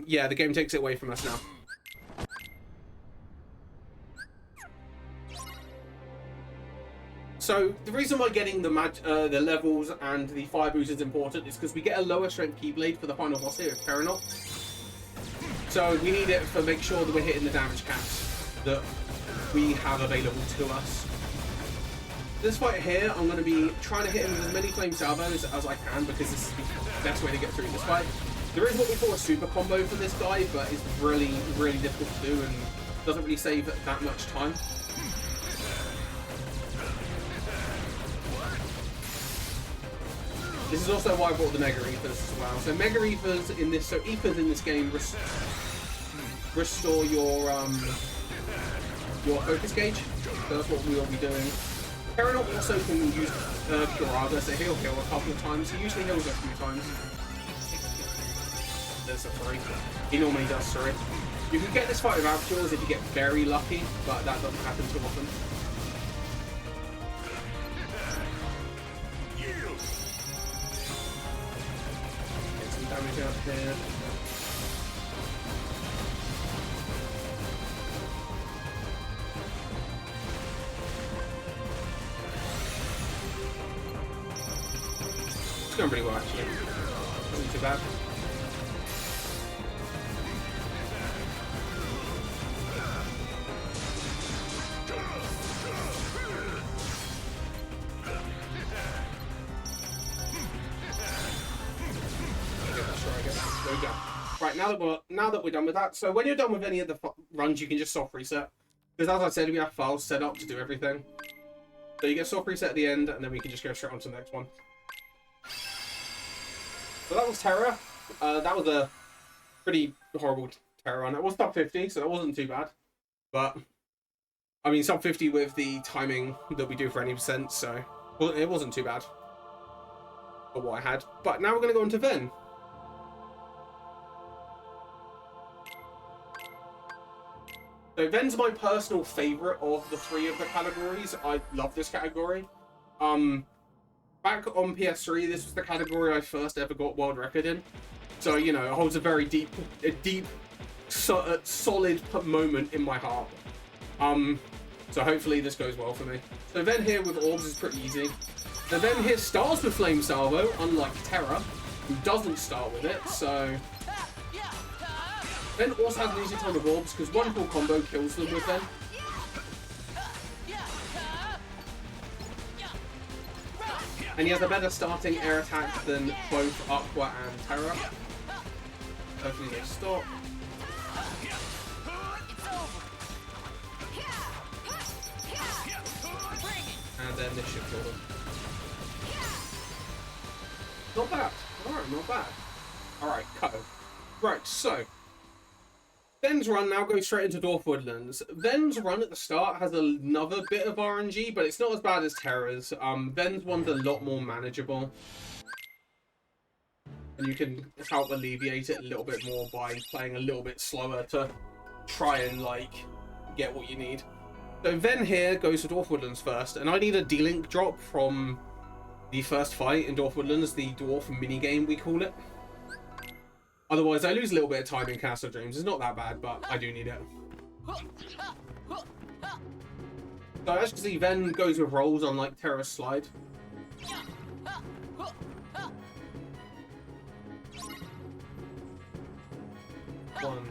yeah, the game takes it away from us now. So the reason why getting the levels and the fire boost is important is because we get a lower strength Keyblade for the final boss here, Terranot. So we need it to make sure that we're hitting the damage caps that we have available to us. This fight here, I'm going to be trying to hit him with as many flame salvos as I can because this is the best way to get through this fight. There is what we call a super combo for this guy, but it's really, really difficult to do and doesn't really save that much time. This is also why I brought the Mega Ethers as well. So Mega Ethers in this, so Ethers in this game restore your focus gauge. So that's what we will be doing. Terranot also can use Curaga, so he'll heal a couple of times. He usually heals a few times. There's a 3. He normally does 3. You can get this fight without cures if you get very lucky, but that doesn't happen too often. Get some damage out here. It's going pretty well actually. Wasn't too bad. There we go. Right, now that we're done with that, so when you're done with any of the runs, you can just soft reset. Because as I said, we have files set up to do everything. So you get soft reset at the end, and then we can just go straight on to the next one. So that was Terra. That was a pretty horrible Terra run. It was top 50, so that wasn't too bad. But, I mean, sub 50 with the timing that we do for any percent, so well, it wasn't too bad for what I had. But now we're going to go on to Ven. So Ven's my personal favourite of the 3 of the categories. I love this category. Back on PS3, this was the category I first ever got world record in. So, you know, it holds a very deep, solid moment in my heart. So hopefully this goes well for me. So Ven here with Orbs is pretty easy. The Ven here starts with Flame Salvo, unlike Terra, who doesn't start with it, so... Ven also has an easy time with Orbs, because one full combo kills them with Ven. And he has a better starting air attack than both Aqua and Terra. Hopefully they stop. And then this should kill them. Not bad. Alright, not bad. Alright, cut. Right, so Ven's run now goes straight into Dwarf Woodlands. Ven's run at the start has another bit of RNG, but it's not as bad as Terra's. Ven's one's a lot more manageable. And you can help alleviate it a little bit more by playing a little bit slower to try and, like, get what you need. So Ven here goes to Dwarf Woodlands first, and I need a D-Link drop from the first fight in Dwarf Woodlands, the Dwarf minigame we call it. Otherwise, I lose a little bit of time in Castle Dreams. It's not that bad, but I do need it. So as you can see, Ven goes with rolls on like Terra's slide. One.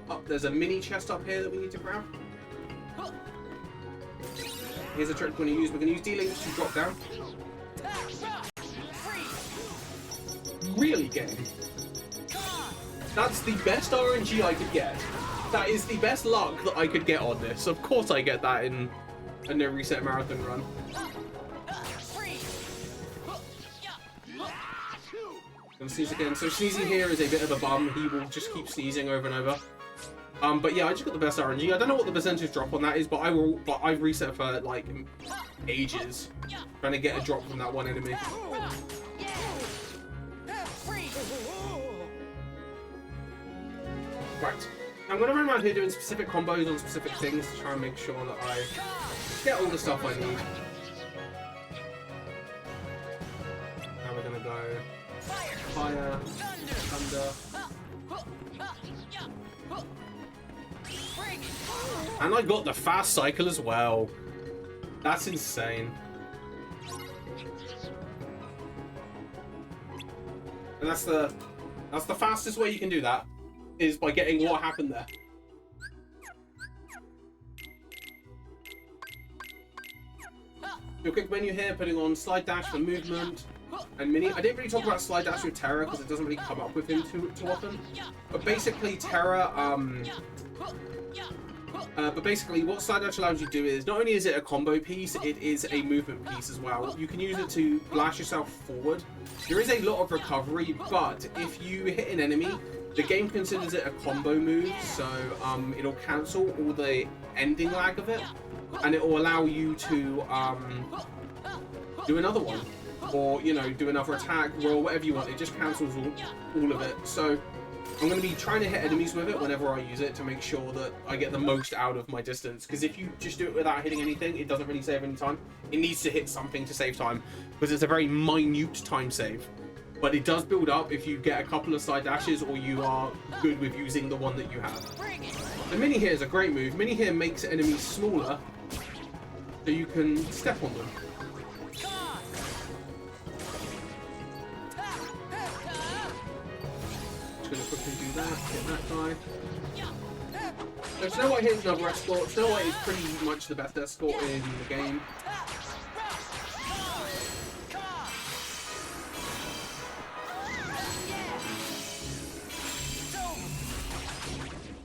Oh, there's a mini chest up here that we need to grab. Here's a trick we're going to use. We're going to use D-Links to drop down. Really, game? That's the best RNG I could get. That is the best luck that I could get on this. Of course I get that in a no reset marathon run. Gonna sneeze again. So sneezing here is a bit of a bum. He will just keep sneezing over and over. But yeah, I just got the best RNG. I don't know what the percentage drop on that is, but I've reset for like ages, trying to get a drop from that one enemy. Right. I'm gonna run around here doing specific combos on specific things to try and make sure that I get all the stuff I need. Now we're gonna go fire, thunder. And I got the fast cycle as well. That's insane. And that's the fastest way you can do that, is by getting what happened there. Your quick menu here, putting on slide dash for movement and mini. I didn't really talk about slide dash with Terra because it doesn't really come up with him too often. But basically, Terra, what slide dash allows you to do is, not only is it a combo piece, it is a movement piece as well. You can use it to blast yourself forward. There is a lot of recovery, but if you hit an enemy, the game considers it a combo move, so it'll cancel all the ending lag of it, and it will allow you to do another one, or, you know, do another attack, roll, whatever you want. It just cancels all of it. So I'm going to be trying to hit enemies with it whenever I use it to make sure that I get the most out of my distance. Because if you just do it without hitting anything, it doesn't really save any time. It needs to hit something to save time, because it's a very minute time save. But it does build up if you get a couple of side dashes, or you are good with using the one that you have. The mini here is a great move. Mini here makes enemies smaller, so you can step on them. Just gonna quickly do that, hit that guy. So Snow White here is another escort. Snow White is pretty much the best escort in the game.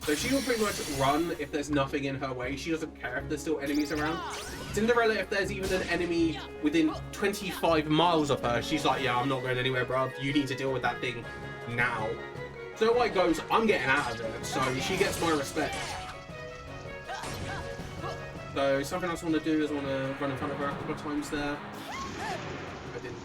So she will pretty much run if there's nothing in her way. She doesn't care if there's still enemies around. Cinderella, if there's even an enemy within 25 miles of her, she's like, yeah, I'm not going anywhere, bruv. You need to deal with that thing now. Snow White goes, I'm getting out of it. So she gets my respect. So something else I want to do is I want to run in front of her a couple of times there. I didn't.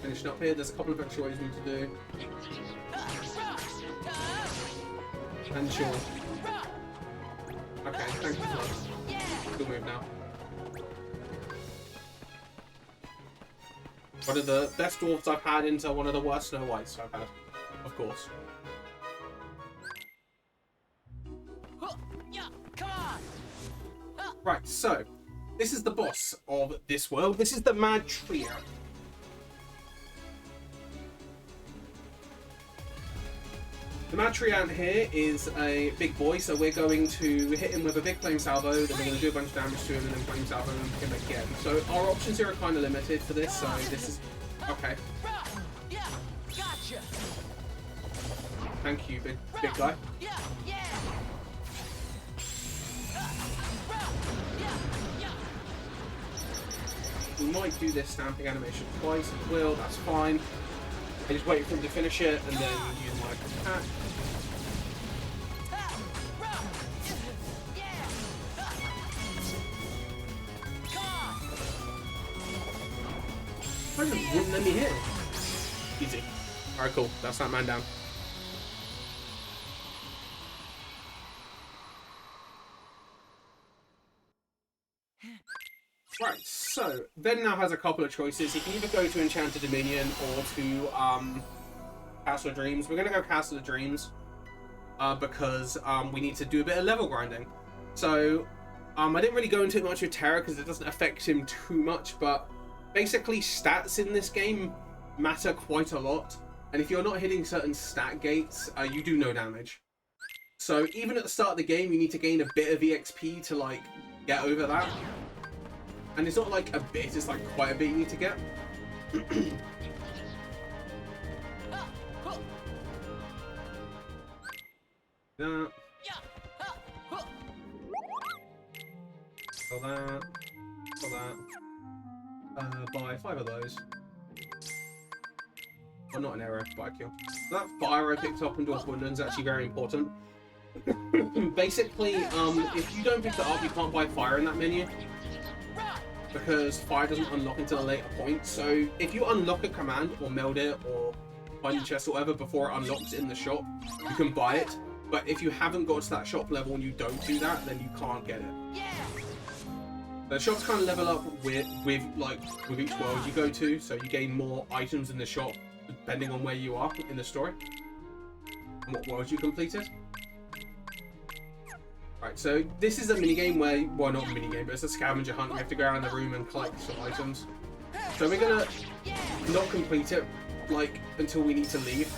Finishing up here, there's a couple of extra ways we need to do. And sure. Okay, thank you for that. Good move now. One of the best dwarves I've had into one of the worst Snow Whites I've had, of course. Right, so this is the boss of this world. This is the Mad Trio. The Mad Trio here is a big boy, so we're going to hit him with a big flame salvo, then we're going to do a bunch of damage to him, and then flame salvo him again. So our options here are kind of limited for this, so this is... okay. Thank you, big guy. We might do this stamping animation twice, it will, that's fine. I just wait for him to finish it, and then use my attack. I just wouldn't let me hit. Easy. Alright, cool. That's that man down. Right, so Ben now has a couple of choices. He can either go to Enchanted Dominion or to Castle of Dreams. We're going to go Castle of Dreams because we need to do a bit of level grinding. So I didn't really go into it much with Terra because it doesn't affect him too much, but basically stats in this game matter quite a lot. And if you're not hitting certain stat gates, you do no damage. So even at the start of the game, you need to gain a bit of EXP to like get over that. And it's not like a bit, it's like quite a bit you need to get. That. Kill that. Kill that. Buy 5 of those. Well, not an arrow, but a kill. So that fire I picked up in Dorfwunden's actually very important. Basically, if you don't pick that up, you can't buy fire in that menu. Because fire doesn't unlock until a later point. So if you unlock a command, or meld it, or find the chest or whatever before it unlocks in the shop, you can buy it. But if you haven't got to that shop level and you don't do that, then you can't get it. The shops kind of level up with each world you go to, so you gain more items in the shop depending on where you are in the story and what worlds you completed. Right, so this is a minigame where, well, not a minigame, but it's a scavenger hunt. We have to go around the room and collect some items. So we're gonna not complete it like until we need to leave.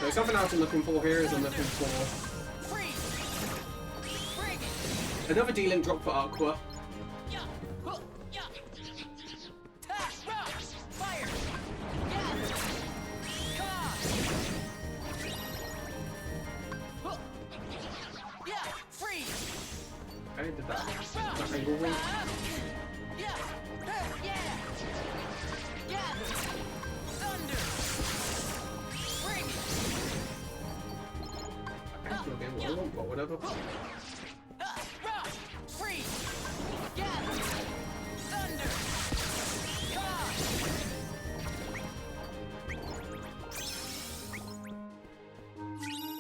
So something else I'm looking for here is I'm looking for another D-Link drop for Aqua. I did that. That angle ring. But whatever.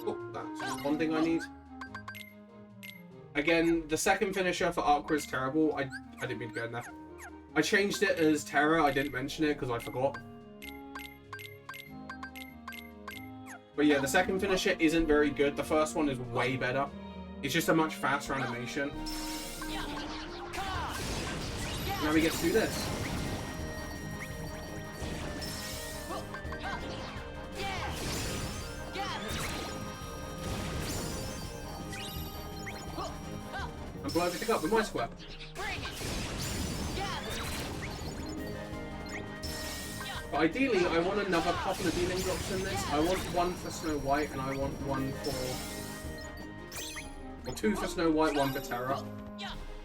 Oh, that's one thing I need. Again, the second finisher for Aqua is terrible. I didn't mean to go in there. I changed it as Terra. I didn't mention it because I forgot. But yeah, the second finisher isn't very good. The first one is way better. It's just a much faster animation. Now we get to do this. And blow everything up with my square. But ideally, I want another couple of dealing drops in this. I want one for Snow White, and I want one for... Or 2 for Snow White, 1 for Terra.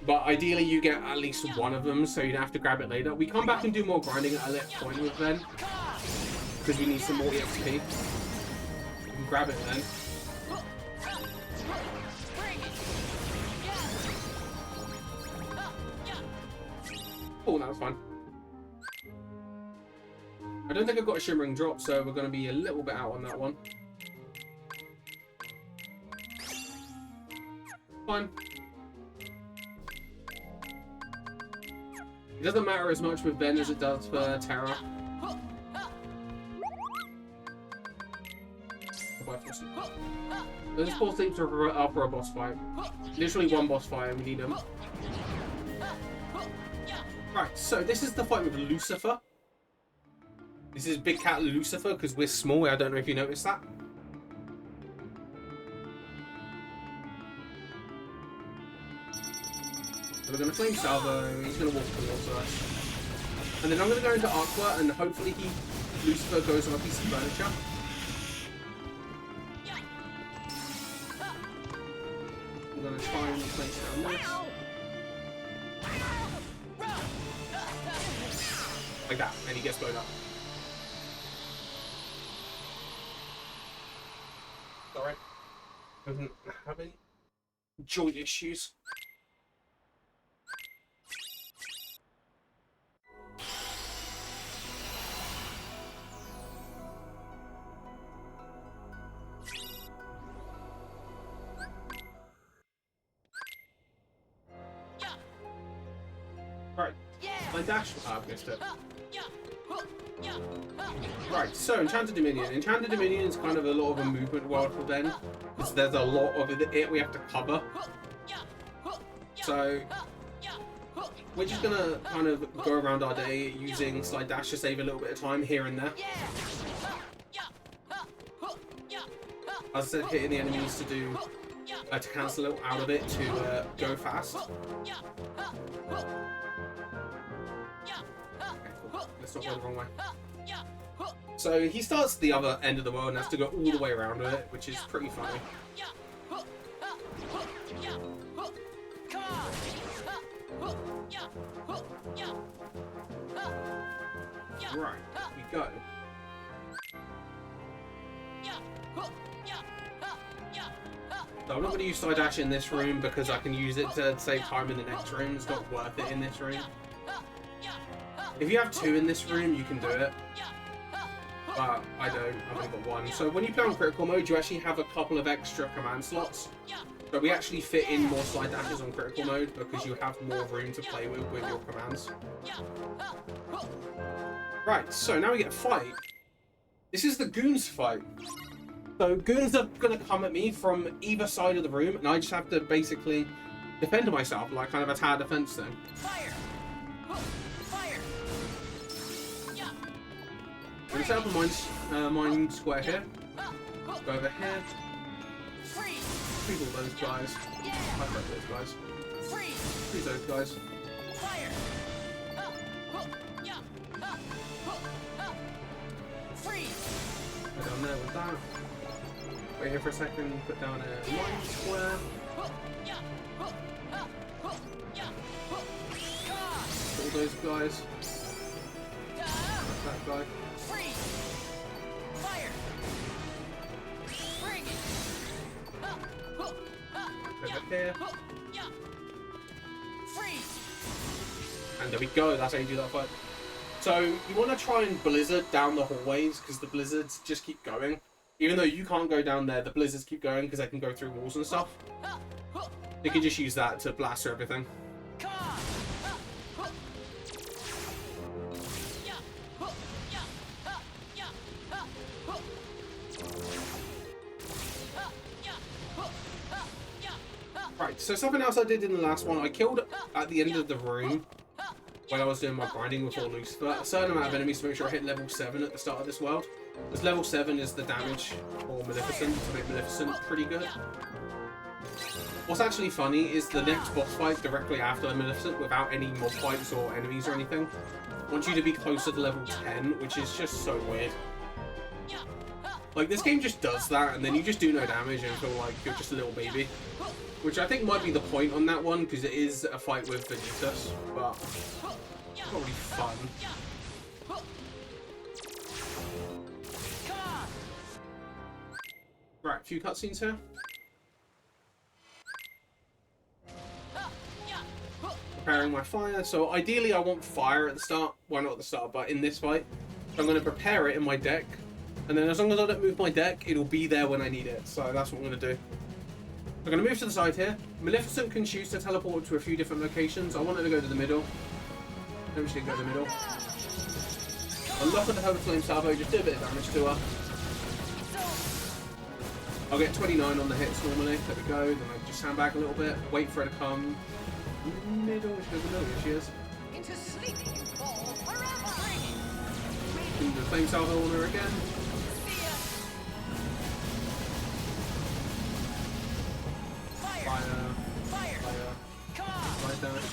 But ideally, you get at least one of them, so you don't have to grab it later. We come back and do more grinding at a later point with Ben. Because we need some more EXP. We can grab it then. Oh, that was fun. I don't think I've got a shimmering drop, so we're going to be a little bit out on that one. Fine. It doesn't matter as much with Ben as it does for Terra. Those 4 sleeps are up for a boss fight. Literally one boss fight and we need them. Right, so this is the fight with Lucifer. This is Big Cat Lucifer because we're small. I don't know if you noticed that. So we're going to flame salvo. He's going to walk towards us. And then I'm going to go into Aqua and hopefully Lucifer goes on a piece of furniture. I'm going to try and place down this. Like that, and he gets blown up. Sorry. Doesn't have any joint issues. Right. My dash. Ah, I've missed it. Right, so Enchanted Dominion. Enchanted Dominion is kind of a lot of a movement world for Ben, because there's a lot of it we have to cover. So we're just gonna kind of go around our day using slide dash to save a little bit of time here and there. As I said, hitting the enemies to do to cancel it out of it to go fast. Okay, cool. Let's not go the wrong way. So he starts at the other end of the world and has to go all the way around with it, which is pretty funny. Right, we go. So I'm not going to use side dash in this room because I can use it to save time in the next room. It's not worth it in this room. If you have 2 in this room, you can do it. But I don't. I've only got 1. So when you play on critical mode, you actually have a couple of extra command slots. But we actually fit in more side dashes on critical mode because you have more room to play with your commands. Right, so now we get a fight. This is the goons fight. So goons are going to come at me from either side of the room, and I just have to basically defend myself, like kind of a tower defense thing.
Fire! Fire!
I'm going to set up a mine square here. Go over here. Freeze all those guys. I break those guys. Freeze those guys.
Fire! Freeze!
Go down there with that. Wait here for a second, put down a mine square. All those guys. That guy.
Fire! Bring it!
Over here.
Freeze!
And there we go, that's how you do that fight. So you want to try and blizzard down the hallways because the blizzards just keep going. Even though you can't go down there, the blizzards keep going because they can go through walls and stuff. You can just use that to blast through everything. Right, so something else I did in the last one, I killed at the end of the room when I was doing my grinding with all Lucifer a certain amount of enemies to make sure I hit level 7 at the start of this world. Because level 7 is the damage for Maleficent, to make Maleficent pretty good. What's actually funny is the next boss fight directly after Maleficent, without any mob fights or enemies or anything, wants you to be closer to level 10, which is just so weird. Like, this game just does that, and then you just do no damage and feel like you're just a little baby. Which I think might be the point on that one, because it is a fight with Vanitas, but it's not really fun. Right, a few cutscenes here. Preparing my fire. So ideally I want fire at the start. Well, not at the start, but in this fight. So I'm going to prepare it in my deck. And then as long as I don't move my deck, it'll be there when I need it. So that's what I'm going to do. I'm going to move to the side here. Maleficent can choose to teleport to a few different locations. I want her to go to the middle. Maybe she can go to the middle. Unlock the Herbal Flame Salvo, just do a bit of damage to her. I'll get 29 on the hits normally. There we go. Then I just stand back a little bit, wait for her to come. Middle, she goes the middle. Here she is.
Into sleep you fall forever.
Do the Flame Salvo on her again. Fire.
Fire!
Fire.
Come on!
Fire dash.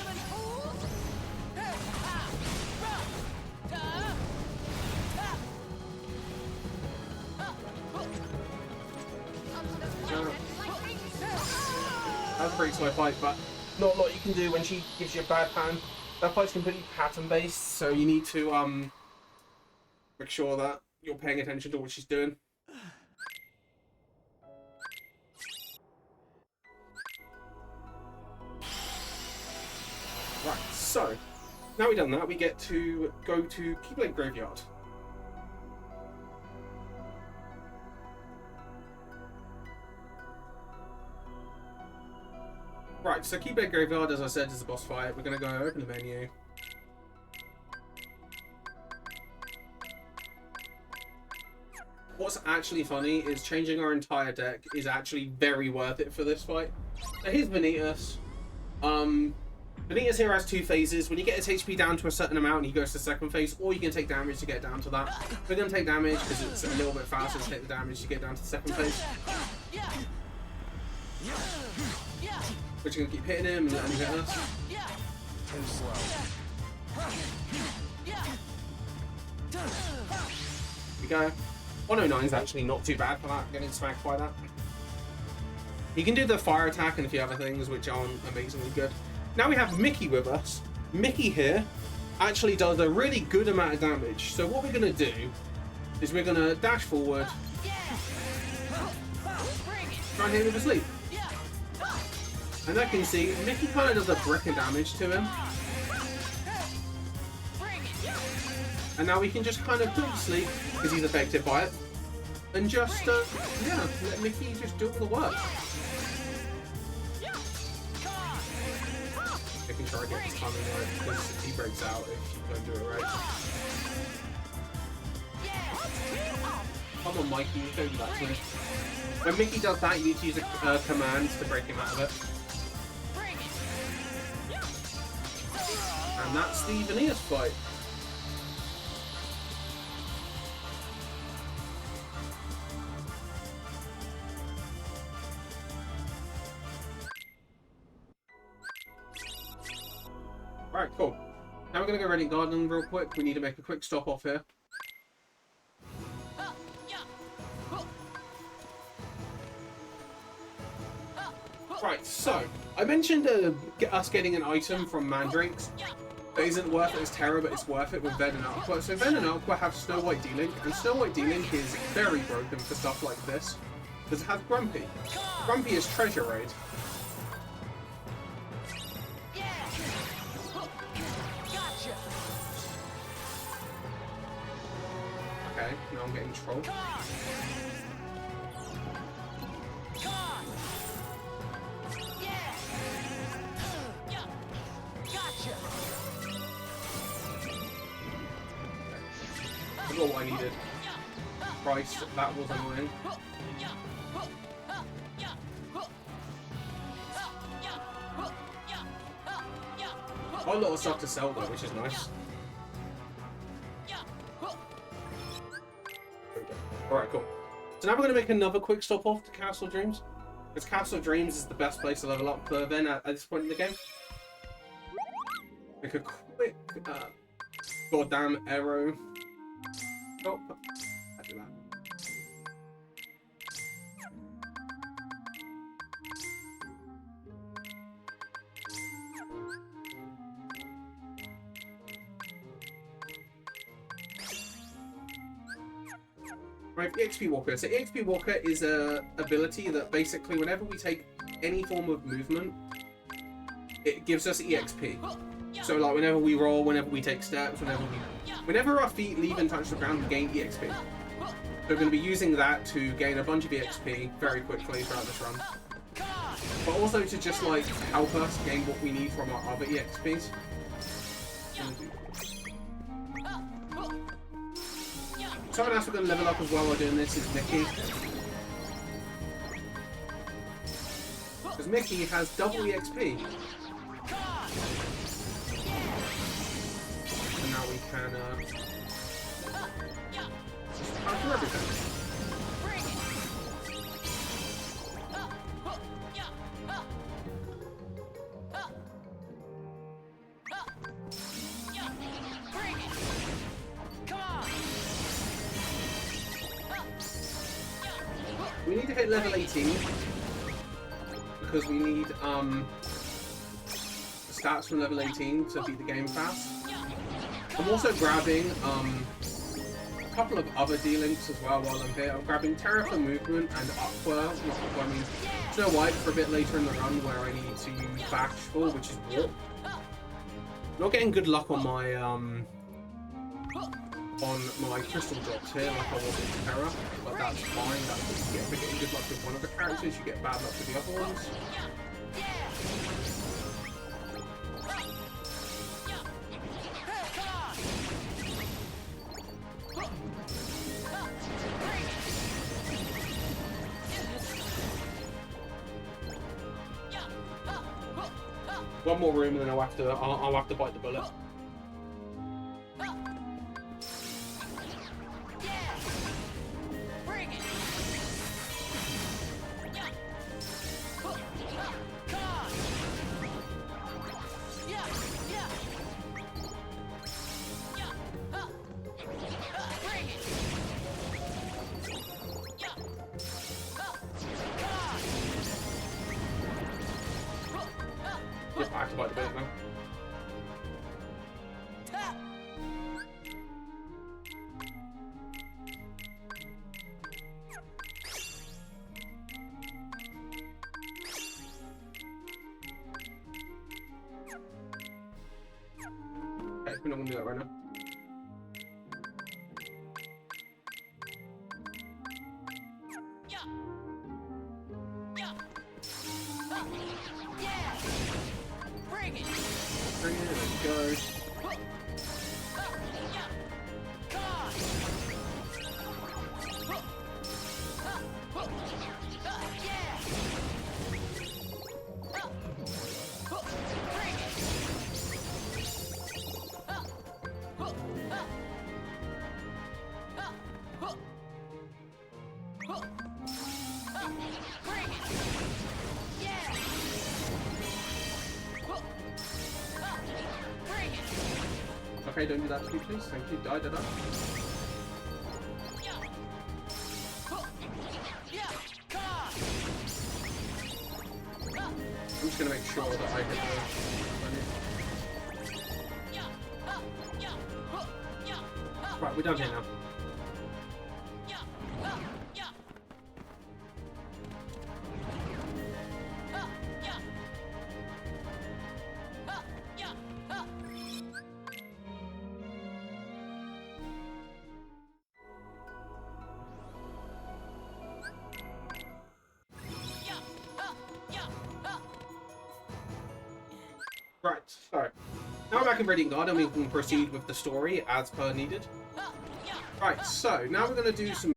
That breaks my fight, but not a lot you can do when she gives you a bad pan. That fight's completely pattern based, so you need to make sure that you're paying attention to what she's doing. Right, so now we've done that, we get to go to Keyblade Graveyard. Right, so Keyblade Graveyard, as I said, is the boss fight. We're going to go open the menu. What's actually funny is changing our entire deck is actually very worth it for this fight. Now here's Vanitas. Vanitas here has 2 phases. When you get his HP down to a certain amount, he goes to second phase, or you can take damage to get down to that. We're going to take damage because it's a little bit faster to take the damage to get down to the second phase. We're just going to keep hitting him and letting him hit us.
Too slow.
Here we go. 109 is actually not too bad for that, getting smacked by that. You can do the fire attack and a few other things which aren't amazingly good. Now we have Mickey with us. Mickey here actually does a really good amount of damage. So what we're going to do is we're going to dash forward, try and hit him with a sleep. And I can see Mickey kind of does a brick of damage to him. And now we can just kind of put him to sleep because he's affected by it. And just, yeah, let Mickey just do all the work. Making sure I get his timing right because he breaks out if you don't do it right. Come on, Mikey, don't do that to me. When Mickey does that, you need to use a command to break him out of it. And that's the Vanitas fight. Right, cool. Now we're going to go Radiant Garden real quick. We need to make a quick stop off here. Right, so I mentioned us getting an item from Mandrakes. That isn't worth it as Terra, but it's worth it with Ven and Aqua. So Ven and Aqua have Snow White D-Link, and Snow White D-Link is very broken for stuff like this. Because it has Grumpy. Grumpy is Treasure Raid. Okay, now I'm getting trolled. I got what I needed. Christ, that was annoying. Got a lot of stuff to sell though, which is nice. Alright, cool. So now we're going to make another quick stop off to Castle Dreams. Because Castle Dreams is the best place to level up for Ven at this point in the game. Make a quick goddamn arrow. Oh, I do that. Right, EXP Walker. So EXP Walker is a ability that basically whenever we take any form of movement, it gives us EXP. So like whenever we roll, whenever we take steps, whenever our feet leave and touch the ground, we gain EXP. So we're going to be using that to gain a bunch of EXP very quickly throughout this run. But also to just like help us gain what we need from our other EXPs. Someone else we're going to level up as well while doing this is Mickey. Because Mickey has double EXP. And now we can just counter everything. We need to hit level 18 because we need stats from level 18 to beat the game fast. I'm also grabbing a couple of other D-Links as well while I'm here. I'm grabbing Terra for movement and Aqua, I mean Snow White for a bit later in the run where I need to use Bashful, which is Warp. Not getting good luck on my crystal drops here like I was in Terra, but that's fine. That's what you get for getting good luck with one of the characters, you get bad luck with the other ones. One more room, and then I'll have to bite the bullet.
Yeah! Bring it! Yeah! Come on! Yeah! Yeah! Yeah! Bring it! Yeah! Come on!
Yep, I have to bite the bullet now.
Ha!
Okay, we're not gonna do that right now.
Yeah! Yeah! Yeah! Bring it!
Bring it, there we go.
Yeah! Come on! Yeah! Bring it! Bring it! Yeah! Bring it!
Okay, don't do that to me, please. Thank you. Die.
Yeah! Yeah! Come on!
I'm just gonna make sure that I hit
Yeah! Yeah! Yeah!
the... Right, we're done here now.
Yeah! Yeah! Yeah! Yeah!
Right, so now we're back in Radiant Guard and we can proceed with the story as per needed. Right, so now we're going to do some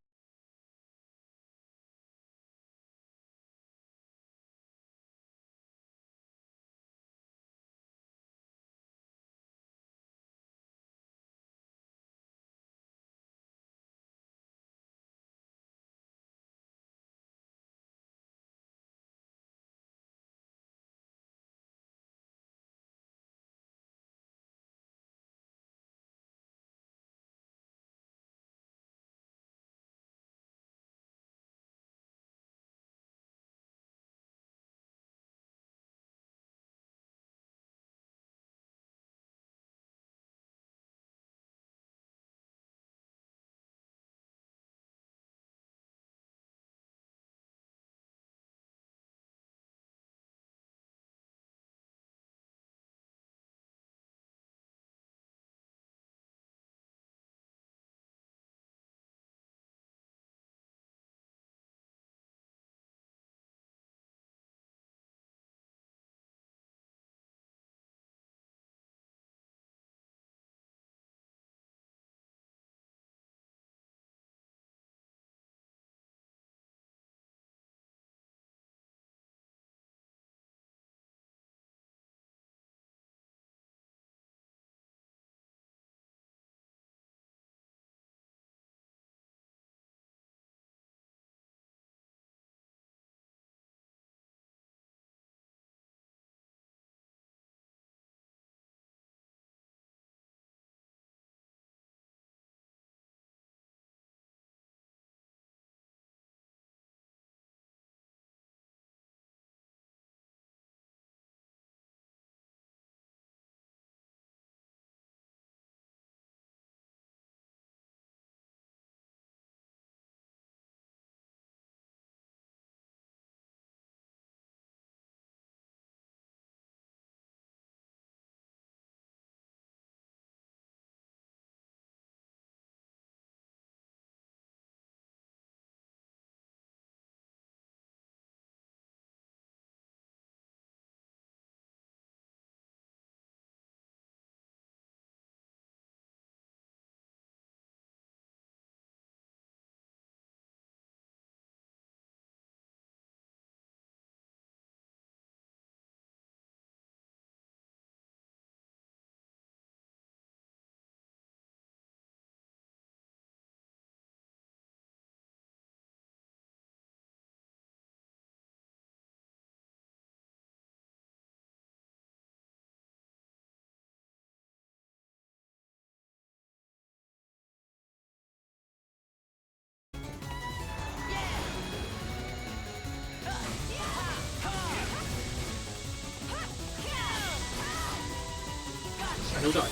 he'll die.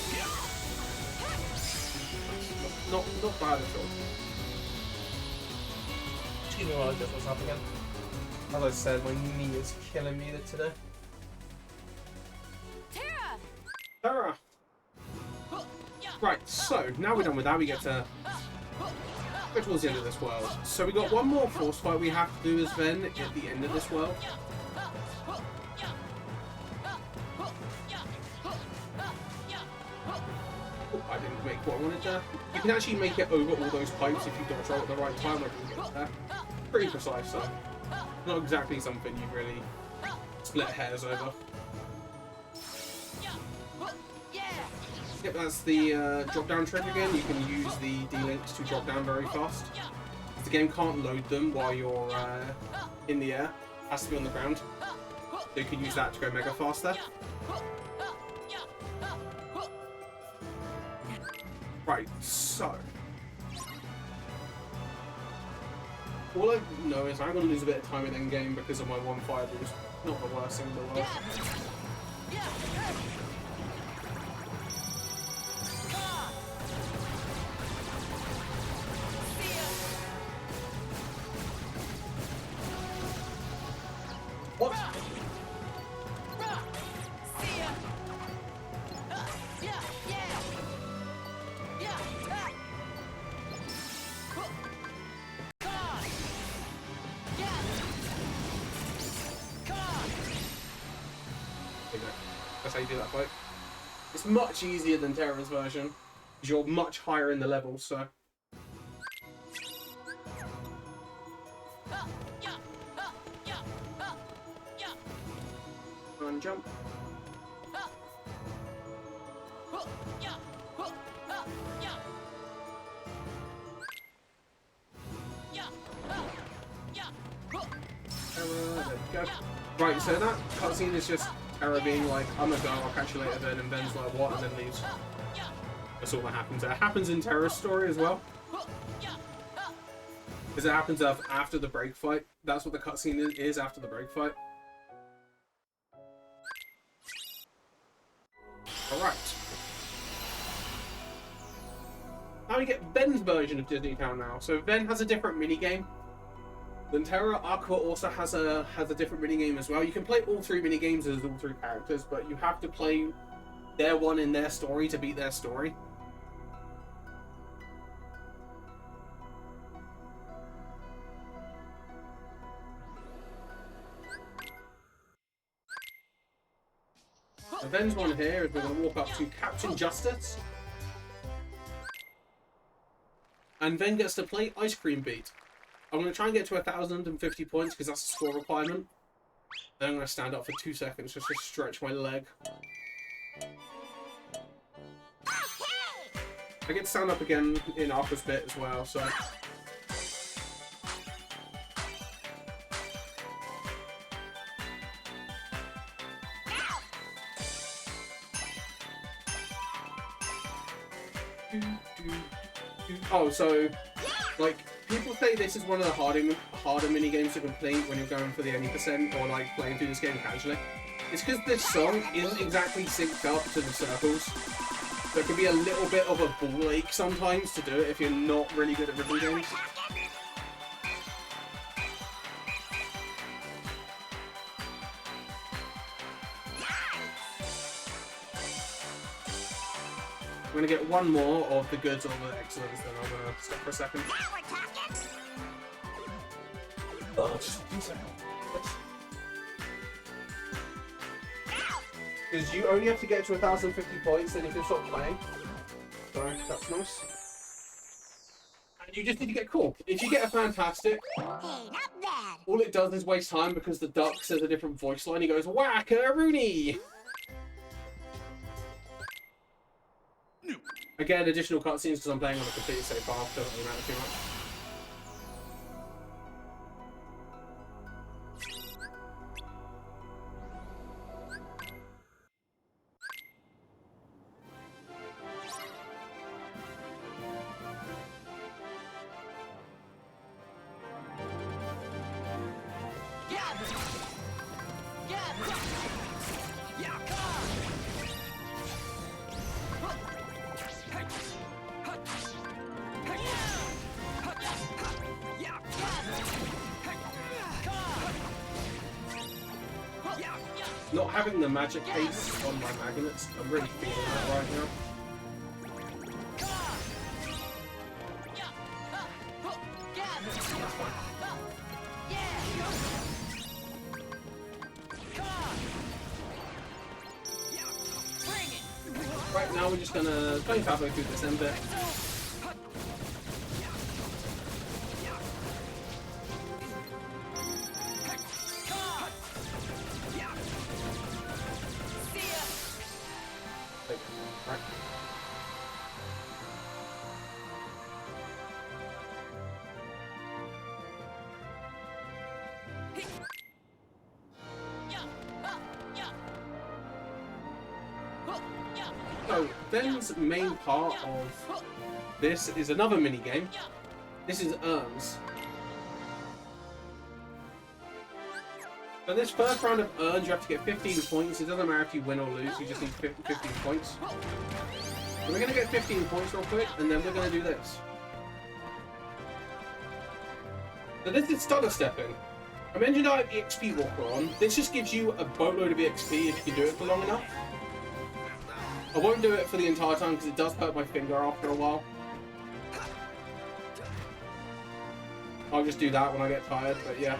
Not bad at all. Excuse me while I get what's up again. As I said, my knee is killing me today.
Terra!
Terra! Right, so now we're done with that, we get to go towards the end of this world. So we got one more force fight we have to do as Ven at the end of this world. Oh, I didn't make what I wanted there. You can actually make it over all those pipes if you dodge roll at the right time when you get there. Pretty precise though. Not exactly something you really split hairs over. Yep, that's the drop down trick again. You can use the D-links to drop down very fast. The game can't load them while you're in the air. It has to be on the ground. So you can use that to go mega fast there. Right, so all I know is I'm going to lose a bit of time in endgame because of my one fireballs. Not the worst thing in the world. What? That's how you do that fight. It's much easier than Terra's version, because you're much higher in the level, so. And jump. Terra, there we go. Right, so that cutscene is just Terra being like, I'm gonna go, I'll catch you later then, and Ben's like, what? And then leaves. That's all that happens. It happens in Terra's story as well. Because it happens after the break fight. That's what the cutscene is after the break fight. Alright. Now we get Ben's version of Disney Town now. So Ben has a different minigame than Terra. Aqua also has a different minigame as well. You can play all three minigames as all three characters, but you have to play their one in their story to beat their story. So Ben's one here is we're going to walk up to Captain Justice. And Ben gets to play Ice Cream Beat. I'm going to try and get to 1,050 points because that's a score requirement. Then I'm going to stand up for 2 seconds just to stretch my leg. I get to stand up again in Aqua's bit as well, so... Oh, so, like, people say this is one of the harder minigames to complete when you're going for the any percent or, like, playing through this game casually. It's because this song isn't exactly synced up to the circles. So it can be a little bit of a ball ache sometimes to do it if you're not really good at rhythm games. I'm going to get one more of the goods on the excellence, then I'm going to stop for a second. Oh, just a second. Because you only have to get to 1,050 points, then you can stop playing. So that's nice. And you just need to get cool. If you get a fantastic, all it does is waste time because the duck says a different voice line. He goes, Whack-a-rooney! Again, additional cutscenes because I'm playing on a completely safe path, doesn't really matter too much. Not having the magic haste on my magnets, I'm really feeling that right now. That's fine. Right now we're just gonna play halfway through this end bit. Right. So, Ben's main part of this is another mini game. This is Urns. For this first round of Urns, you have to get 15 points. It doesn't matter if you win or lose, you just need 15 points. So we're going to get 15 points real quick, and then we're going to do this. So this is Stutter Stepping. I mentioned I have EXP Walker on. This just gives you a boatload of EXP if you can do it for long enough. I won't do it for the entire time because it does hurt my finger after a while. I'll just do that when I get tired, but yeah.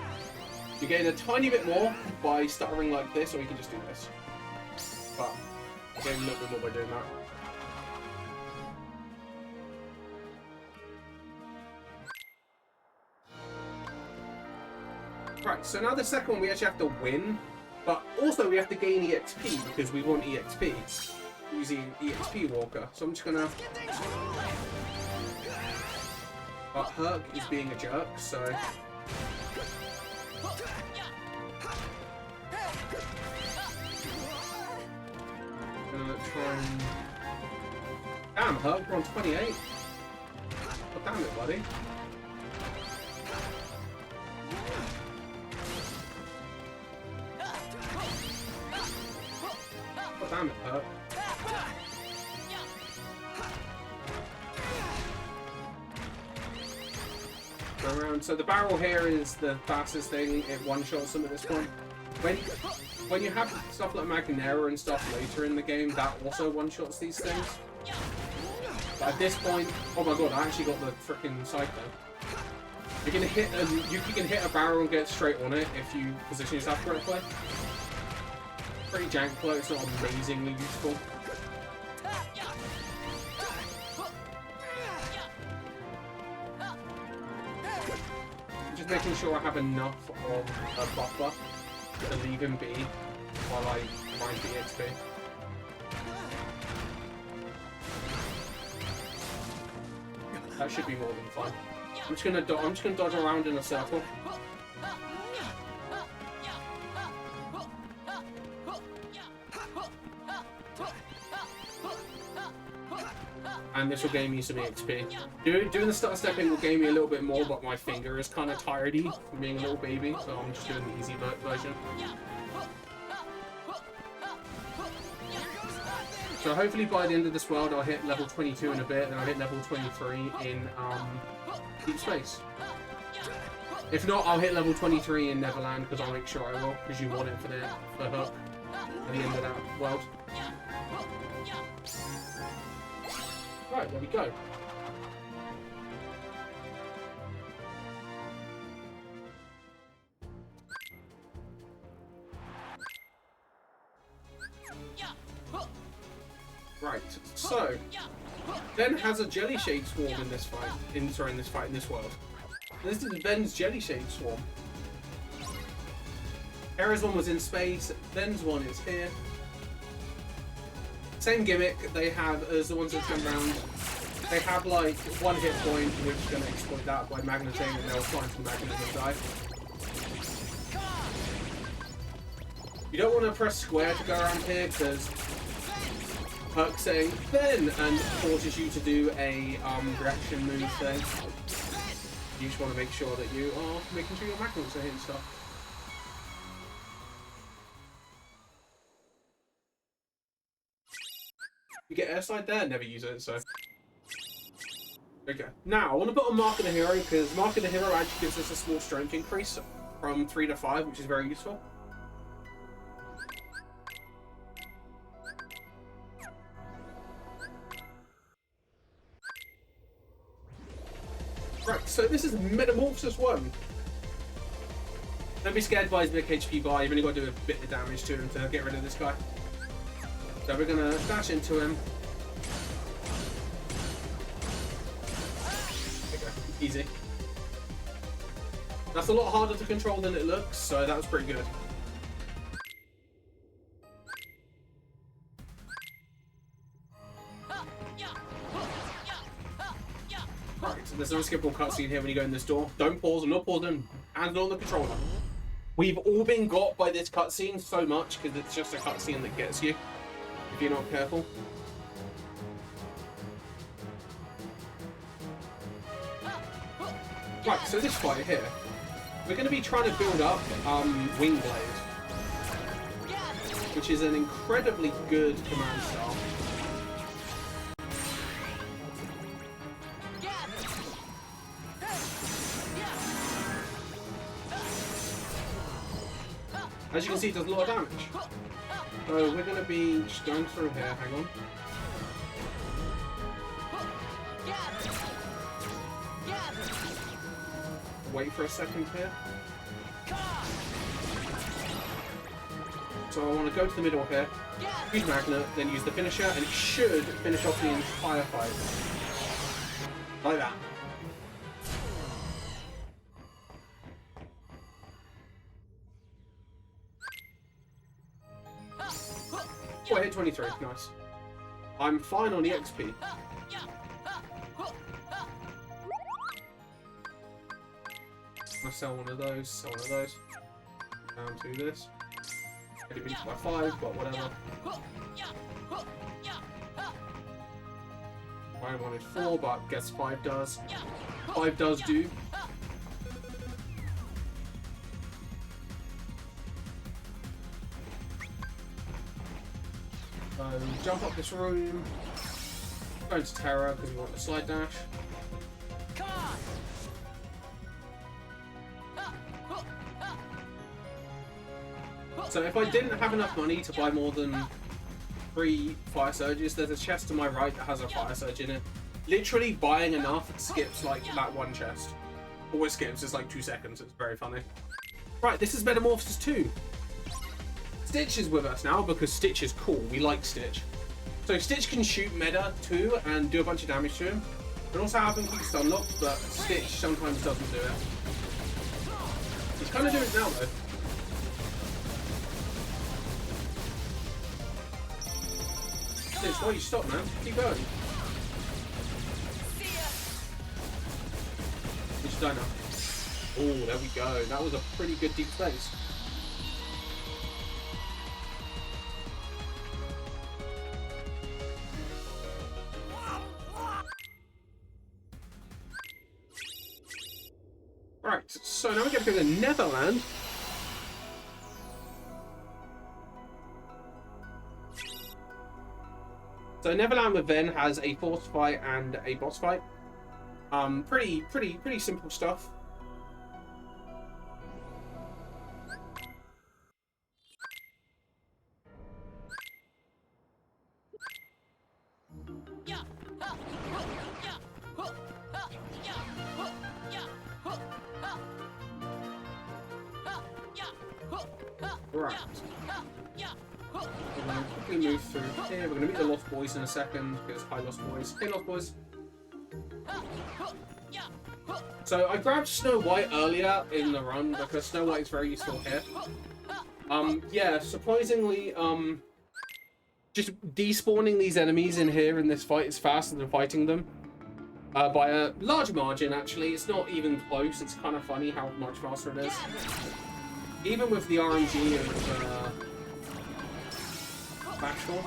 You gain a tiny bit more by stuttering like this, or you can just do this. But I gain a little bit more by doing that. Right, so now the second one we actually have to win, but also we have to gain EXP because we want EXP using EXP Walker. So I'm just gonna... But Herc is being a jerk, so... Gonna try and... Damn, Herc, we're on 28. Oh, damn it, buddy. Oh, damn it, Herc. Go around. So the barrel here is the fastest thing. It one-shots them at this point. When you have stuff like Magnera and stuff later in the game, that also one-shots these things. But at this point, oh my god, I actually got the freaking side thing. You can hit a barrel and get straight on it if you position yourself correctly. Pretty jank though, it's not amazingly useful. Just making sure I have enough of a buffer to leave him be while I grind the XP. That should be more than fine. I'm just gonna dodge around in a circle. And this will gain me some EXP. Doing the stutter stepping will gain me a little bit more, but my finger is kind of tiredy from being a little baby, so I'm just doing the easy version. So hopefully by the end of this world I'll hit level 22 in a bit, and I'll hit level 23 in Deep Space. If not, I'll hit level 23 in Neverland, because I'll make sure I will, because you want it for Hook at the end of that world. Right, there we go. Right, so Ben has a Jelly Shade Swarm in this fight. In this world. This is Ben's Jelly Shade Swarm. Hera's one was in space. Ben's one is here. Same gimmick they have as the ones that come around. They have like one hit point, which is going to exploit that by magneting, and they'll find some magnet and die. You don't want to press square to go around here because Herc's saying Ben and forces you to do a reaction move thing. You just want to make sure that you are making sure your magnets are hitting stuff. You get airside there, never use it, so. Okay. Now, I want to put on Mark of the Hero, because Mark of the Hero actually gives us a small strength increase from 3 to 5, which is very useful. so this is Metamorphosis 1. Don't be scared by his big HP bar, you've only got to do a bit of damage to him to get rid of this guy. So we're gonna dash into him. There you go, easy. That's a lot harder to control than it looks, so that was pretty good. Right, so there's no skippable cutscene here when you go in this door. Don't pause, I'm not pausing. Hands on the controller. We've all been got by this cutscene so much because it's just a cutscene that gets you if you're not careful. Right, so this fight here, we're going to be trying to build up Wing Blade, which is an incredibly good command style. As you can see, it does a lot of damage. So we're going to be just going through here, hang on. Wait for a second here. So I want to go to the middle here, use Magnet, then use the finisher, and it should finish off the entire fight. Like that. Oh, I hit 23, nice. I'm fine on the XP. I sell one of those, sell one of those. Down to this. Get it beat by 5, but whatever. I wanted 4, but guess 5 does. 5 does do. Jump up this room. Go into Terror because we want the slide dash. So if I didn't have enough money to buy more than 3 fire surges, there's a chest to my right that has a fire surge in it. Literally buying enough skips like that one chest. Always skips, it's like 2 seconds, it's very funny. Right, this is Metamorphosis 2. Stitch is with us now because Stitch is cool, we like Stitch. So Stitch can shoot Meta too and do a bunch of damage to him. And also have him keep stun locked, but Stitch sometimes doesn't do it. He's kind of doing it now though. Stitch, why don't you stop, man? Keep going. You just die now. Oh, there we go. That was a pretty good deep space. Right, so now we're going to go to Netherland. So Neverland with Ven has a force fight and a boss fight. Pretty simple stuff. Right. We're going to quickly move through here. We're going to meet the Lost Boys in a second, because hi Lost Boys. Hey Lost Boys. So I grabbed Snow White earlier in the run because Snow White is very useful here. Yeah, surprisingly, just despawning these enemies in here in this fight is faster than fighting them. By a large margin, actually. It's not even close. It's kind of funny how much faster it is. Even with the RNG and Backstore.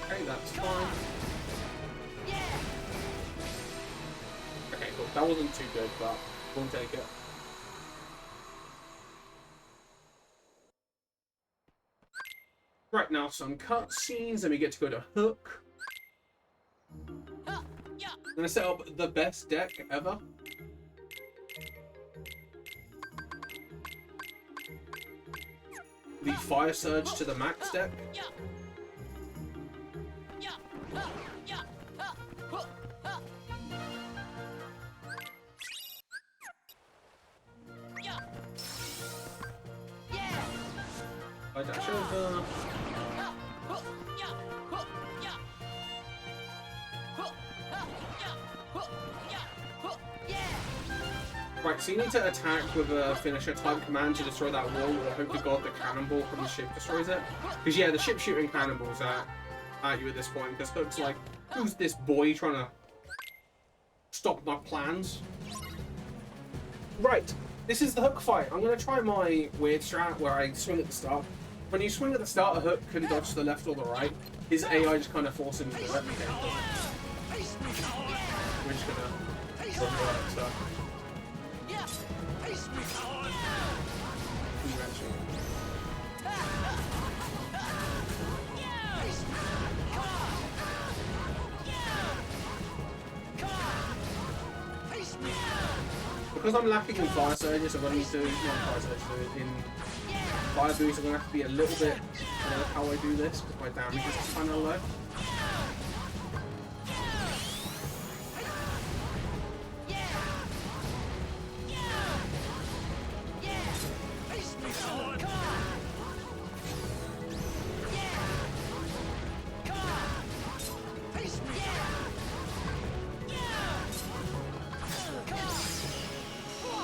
Okay, that's fine. Okay, cool. That wasn't too good, but we'll take it. Right, now some cutscenes, and we get to go to Hook.
Ha! Yeah!
I'm gonna set up the best deck ever. The Fire Surge to the max deck.
Yeah! Yeah! Ha! Yeah! Ha! Huh! Ha! Yeah! Yeah!
I dash over.
Ha! Huh! Yeah! Huh! Yeah! Huh! Ha! Yeah! Huh! Yeah! Huh! Yeah!
Right, so you need to attack with a finisher type command to destroy that wall, or hope to god the cannonball from the ship destroys it. Because yeah, the ship shooting cannonballs at you at this point, because Hook's like, who's this boy trying to stop my plans? Right, this is the Hook fight. I'm going to try my weird strat where I swing at the start. When you swing at the start, a Hook can dodge to the left or the right. His AI just kind of forces him to do it. We're just going to revert, so. Because I'm lacking in fire surges, I'm going to need to, not fire surges, in fire boost, I'm going to have to be a little bit how I do this, because my damage is kind of low.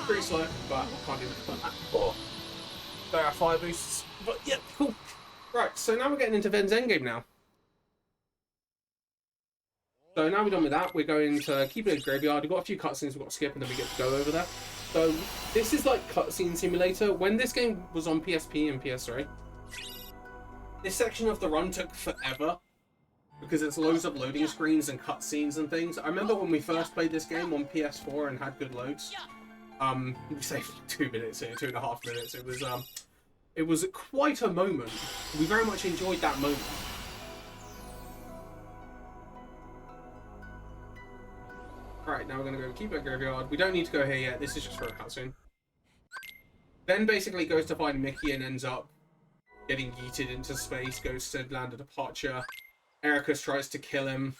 Pretty slow, but I can't do that. Oh. There are fire boosts, but yeah, cool. Right, so now we're getting into Ven's endgame now. So now we're done with that, we're going to Keyblade Graveyard. We've got a few cutscenes we've got to skip and then we get to go over there. So this is like cutscene simulator. When this game was on PSP and PS3, this section of the run took forever because it's loads of loading screens and cutscenes and things. I remember when we first played this game on PS4 and had good loads. We saved 2 minutes here, 2.5 minutes. It was quite a moment. We very much enjoyed that moment. Alright, now we're going to go to Keyblade Graveyard. We don't need to go here yet. This is just for a cutscene. Ben basically goes to find Mickey and ends up getting yeeted into space, goes to land a departure. Ericus tries to kill him.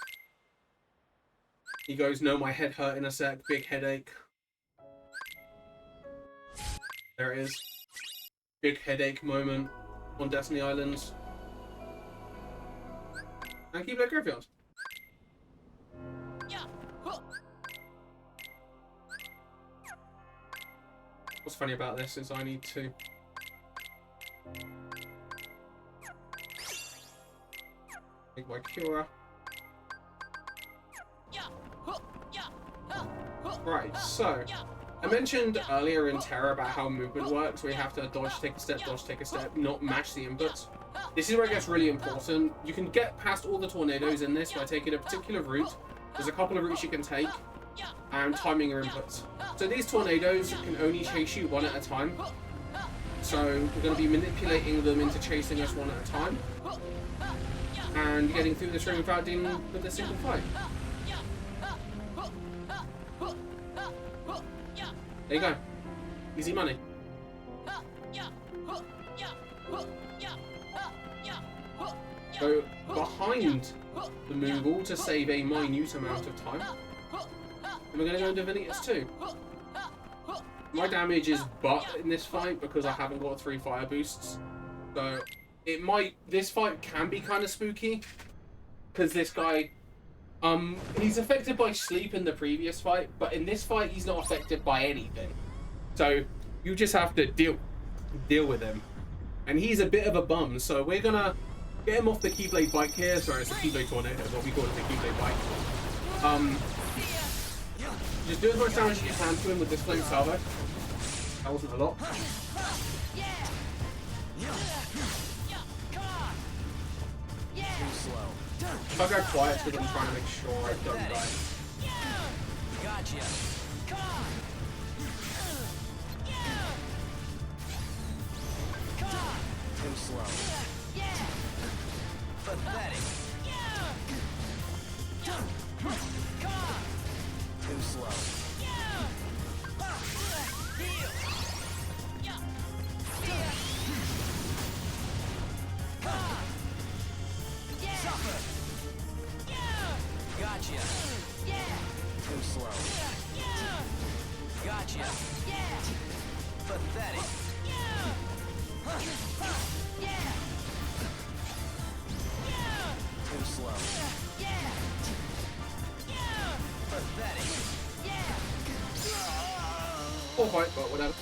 He goes, no, my head hurt in a sec, big headache. There it is. Big headache moment on Destiny Islands. And Keyblade Graveyard.
Yeah.
What's funny about this is I need to make my Cura.
Yeah. Yeah. Huh.
Right, so I mentioned earlier in Terra about how movement works, where you have to dodge, take a step, not match the inputs. This is where it gets really important. You can get past all the tornadoes in this by taking a particular route. There's a couple of routes you can take, and timing your inputs. So these tornadoes can only chase you one at a time. So we're going to be manipulating them into chasing us one at a time, and getting through this ring without dealing with a single fight. There you go. Easy money. Go behind the Moogle to save a minute amount of time. And we're going to go into Vanitas too. My damage is butt in this fight because I haven't got 3 fire boosts. So this fight can be kind of spooky. Because this guy, he's affected by sleep in the previous fight, but in this fight he's not affected by anything. So you just have to deal with him. And he's a bit of a bum, so we're gonna get him off the Keyblade bike here. Sorry, it's a Keyblade Tornado, what we call it, the Keyblade bike. Just do as much damage as you can to him with this Flame Salvo. That wasn't a lot.
Too slow.
If I go quiet, it's because I'm trying to make sure I don't die.
Gotcha. Too slow. Pathetic. Too slow. Suffer. Gotcha. Too slow. Gotcha. Pathetic. Too slow. Pathetic.
Or fight, but whatever.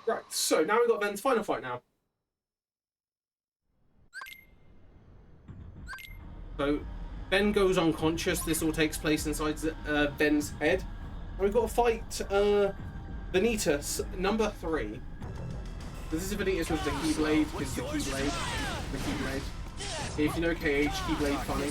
Right, so now we've got Ben's final fight now. So Ben goes unconscious. This all takes place inside Ben's head. And we've got to fight Vanitas number 3. This is Vanitas with the Keyblade, because the Keyblade. If you know KH, Keyblade funny.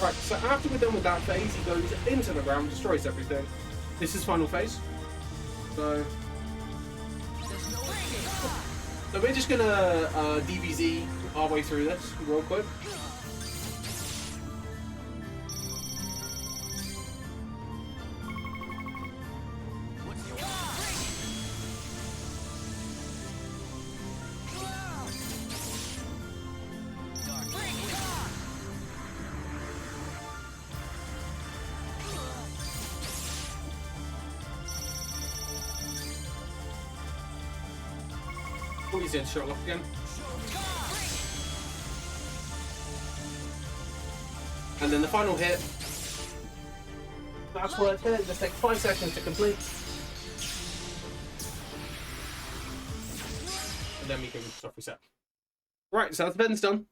Right, so after we're done with that phase, he goes into the ground, destroys everything. This is final phase. So we're just gonna DBZ our way through this real quick. He's in Sherlock again. And then the final hit. That's worth it. Just take 5 seconds to complete. And then we can stop reset. Right, so that's Ben's done.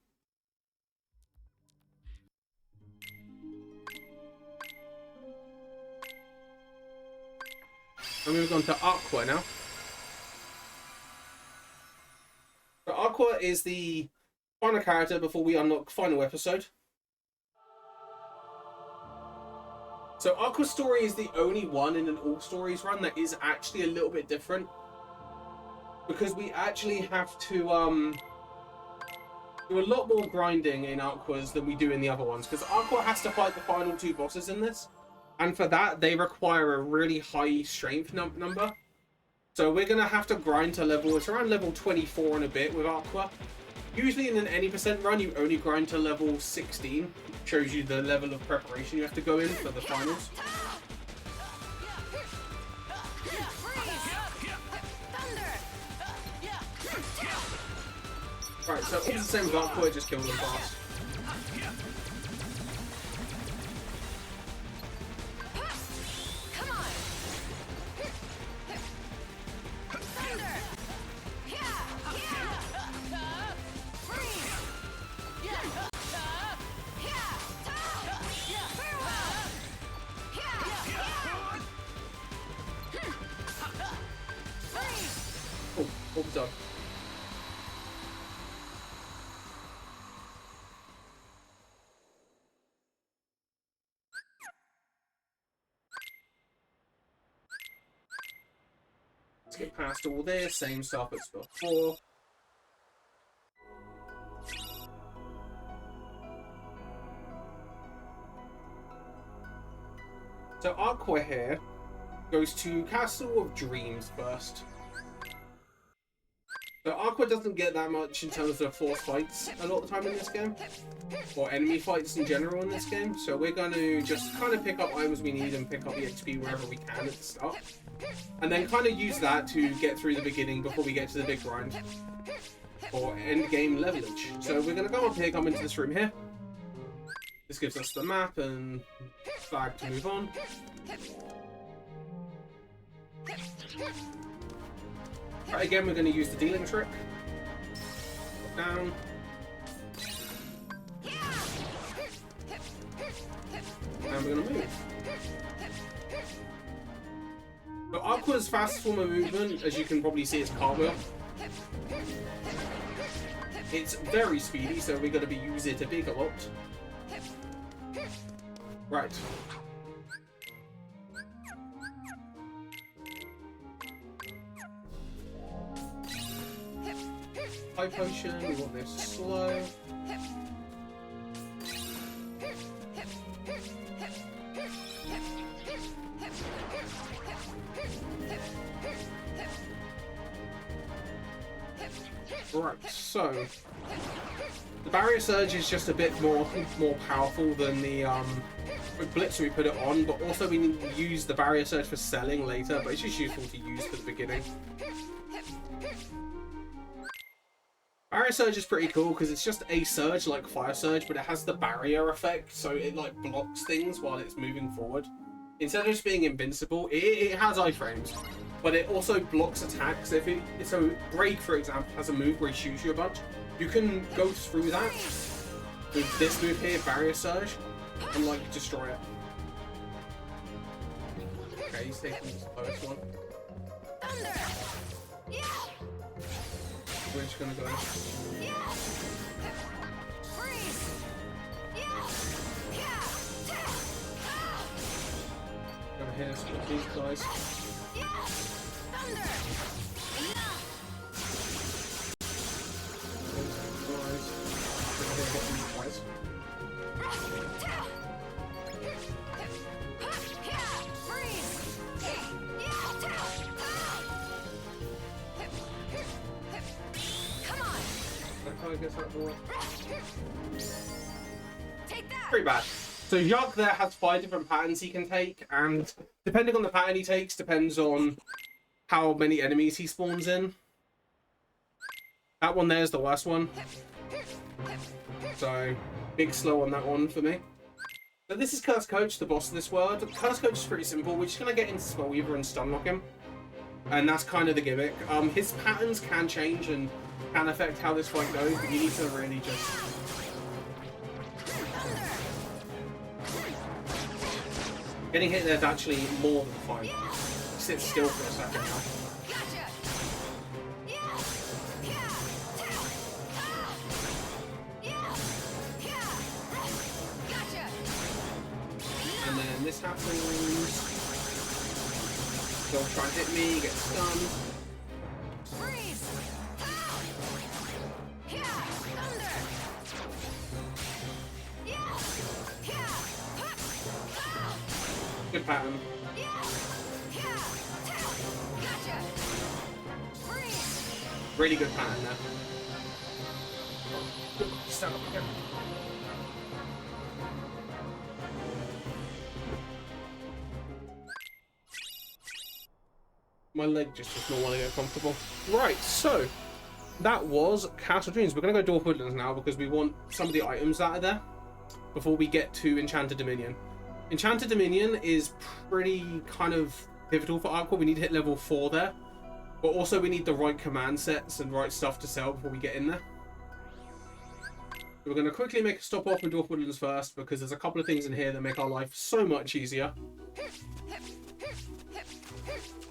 I'm moving on to Aqua now. So Aqua is the final character before we unlock final episode. So Aqua's story is the only one in an All Stories run that is actually a little bit different. Because we actually have to do a lot more grinding in Aqua's than we do in the other ones. Because Aqua has to fight the final 2 bosses in this. And for that, they require a really high strength number. So we're going to have to grind to level, it's around level 24 and a bit with Aqua. Usually in an any % run, you only grind to level 16. Shows you the level of preparation you have to go in for the finals. Right, so it's the same with Aqua, just kill them fast. All done. Let's get past all this, same stuff as before. So Aqua here goes to Castle of Dreams first. So Aqua doesn't get that much in terms of force fights a lot of the time in this game. Or enemy fights in general in this game. So we're going to just kind of pick up items we need and pick up the XP wherever we can at the start. And then kind of use that to get through the beginning before we get to the big grind. Or end game levelage. So we're going to go up here, come into this room here. This gives us the map and flag to move on. Right, again, we're going to use the dealing trick. Down. And we're going to move. But Aqua's fastest form of movement, as you can probably see, is cartwheel. It's very speedy, so we're going to be using it a big lot. Right. High potion, we want this slow. Right, so the barrier surge is just a bit more powerful than the blitz we put it on, but also we need to use the barrier surge for selling later, but it's just useful to use for the beginning. Barrier surge is pretty cool because it's just a surge like fire surge, but it has the barrier effect, so it like blocks things while it's moving forward. Instead of just being invincible, it has iframes, but it also blocks attacks. So Break, for example, has a move where he shoots you a bunch. You can go through that with this move here, barrier surge, and like destroy it. Okay, he's taking the slowest one.
Thunder! Yeah!
We're just gonna go.
Yeah! Freeze! Yeah!
Gonna hit us with these guys.
Yeah! Thunder! Yeah! Take that!
Pretty bad. So Jacques there has 5 different patterns he can take, and depending on the pattern he takes, depends on how many enemies he spawns in. That one there is the worst one. So, big slow on that one for me. So this is Curse Coach, the boss of this world. Curse Coach is pretty simple. We're just going to get into Spellweaver and stunlock him. And that's kind of the gimmick. His patterns can change and can affect how this fight goes, but you need to really just... Getting hit there's actually more than fine. Sit still for a second now. And then this happens. They'll try and hit me, get stunned. Good pattern. Really good pattern there. Stand up again. My leg just does not want to get comfortable. Right, so that was Castle Dreams. We're going to go Dwarf Woodlands now because we want some of the items that are there before we get to Enchanted Dominion. Enchanted Dominion is pretty kind of pivotal for Aqua. We need to hit level 4 there. But also we need the right command sets and right stuff to sell before we get in there. So we're going to quickly make a stop off with Dwarf Woodlands first because there's a couple of things in here that make our life so much easier.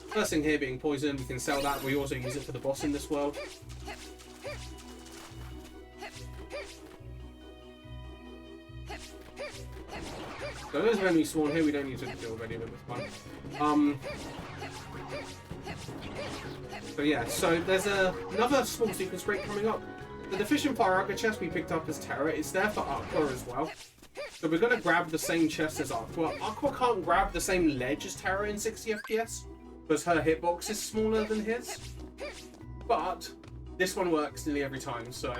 First thing here being poison, we can sell that. We also use it for the boss in this world. So those enemies spawn here, we don't need to deal with any of them, it's fine. So yeah, so there's another small sequence break coming up. The Deficient Fire Aqua chest we picked up as Terra is there for Aqua as well. So we're going to grab the same chest as Aqua. Aqua can't grab the same ledge as Terra in 60 FPS. Because her hitbox is smaller than his. But this one works nearly every time, so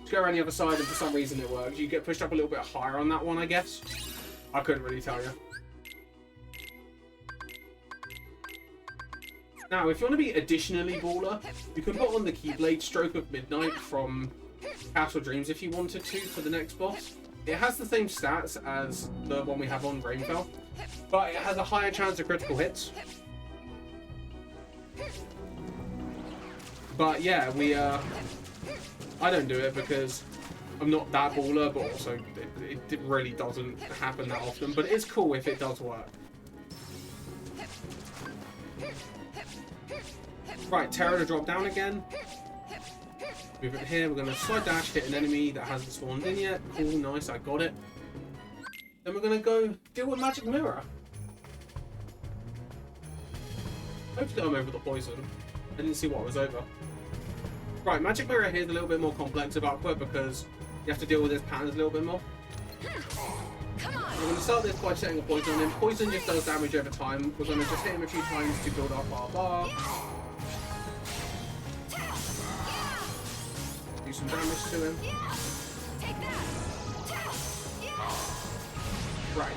just go around the other side and for some reason it works. You get pushed up a little bit higher on that one, I guess. I couldn't really tell you. Now, if you want to be additionally baller, you can put on the Keyblade Stroke of Midnight from Castle Dreams if you wanted to for the next boss. It has the same stats as the one we have on Rainfell, but it has a higher chance of critical hits. But yeah, I don't do it because I'm not that baller, but also it really doesn't happen that often. But it's cool if it does work. Right, Terra to drop down again. Move it here, we're going to slide dash, hit an enemy that hasn't spawned in yet. Cool, nice, I got it. Then we're going to go deal with Magic Mirror. Hopefully I'm over the poison. I didn't see what was over. Right, Magic Mirror here is a little bit more complex of output because you have to deal with his patterns a little bit more. We're going to start this by setting a poison on him. Poison just does damage over time. We're going to just hit him a few times to build up our bar. Do some damage to him. Right.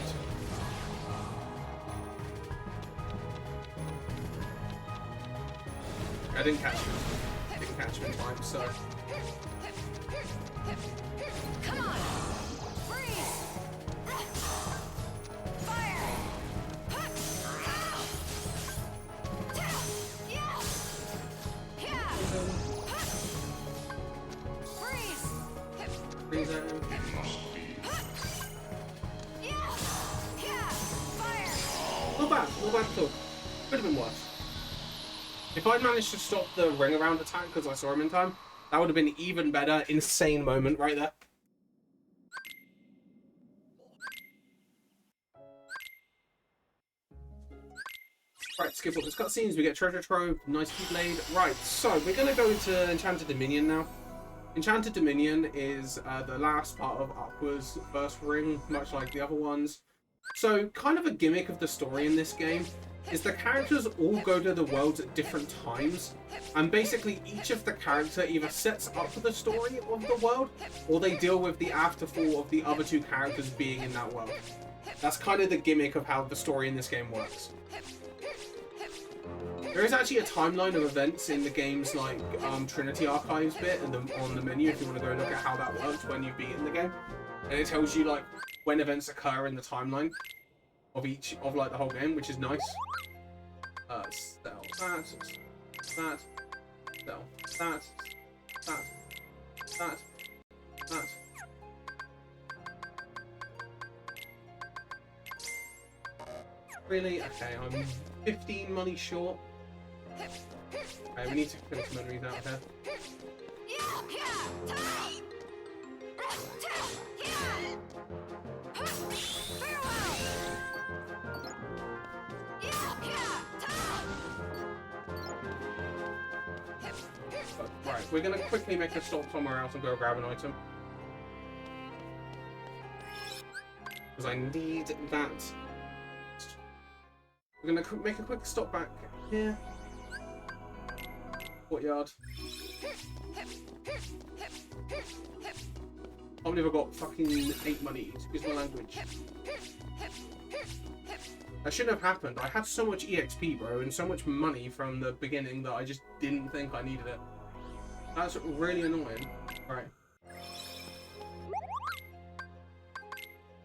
I didn't catch him. Didn't catch him in time, so.
Come on! Freeze! Fire! Freeze!
Freeze at him. Not bad at all. Could have been worse. If I'd managed to stop the ring around attack because I saw him in time, that would have been even better. Insane moment right there. Right, skip all those cutscenes, we get Treasure Trove, nice Keyblade. Right, so we're going to go into Enchanted Dominion now. Enchanted Dominion is the last part of Aqua's first ring, much like the other ones. So, kind of a gimmick of the story in this game is the characters all go to the worlds at different times, and basically each of the character either sets up the story of the world, or they deal with the afterfall of the other two characters being in that world. That's kind of the gimmick of how the story in this game works. There is actually a timeline of events in the game's like Trinity Archives bit and on the menu if you want to go look at how that works when you've beaten the game, and it tells you like when events occur in the timeline of each of like the whole game, which is nice. Sell that, that, sell that, that. Really? Okay, I'm 15 money short. Okay, we need to kill some enemies out there. Right, we're going to quickly make a stop somewhere else and go grab an item. Because I need that. We're going to make a quick stop back here. Courtyard. How many have I got? Fucking 8 money. Excuse my language. That shouldn't have happened. I had so much EXP, bro, and so much money from the beginning that I just didn't think I needed it. That's really annoying. Right.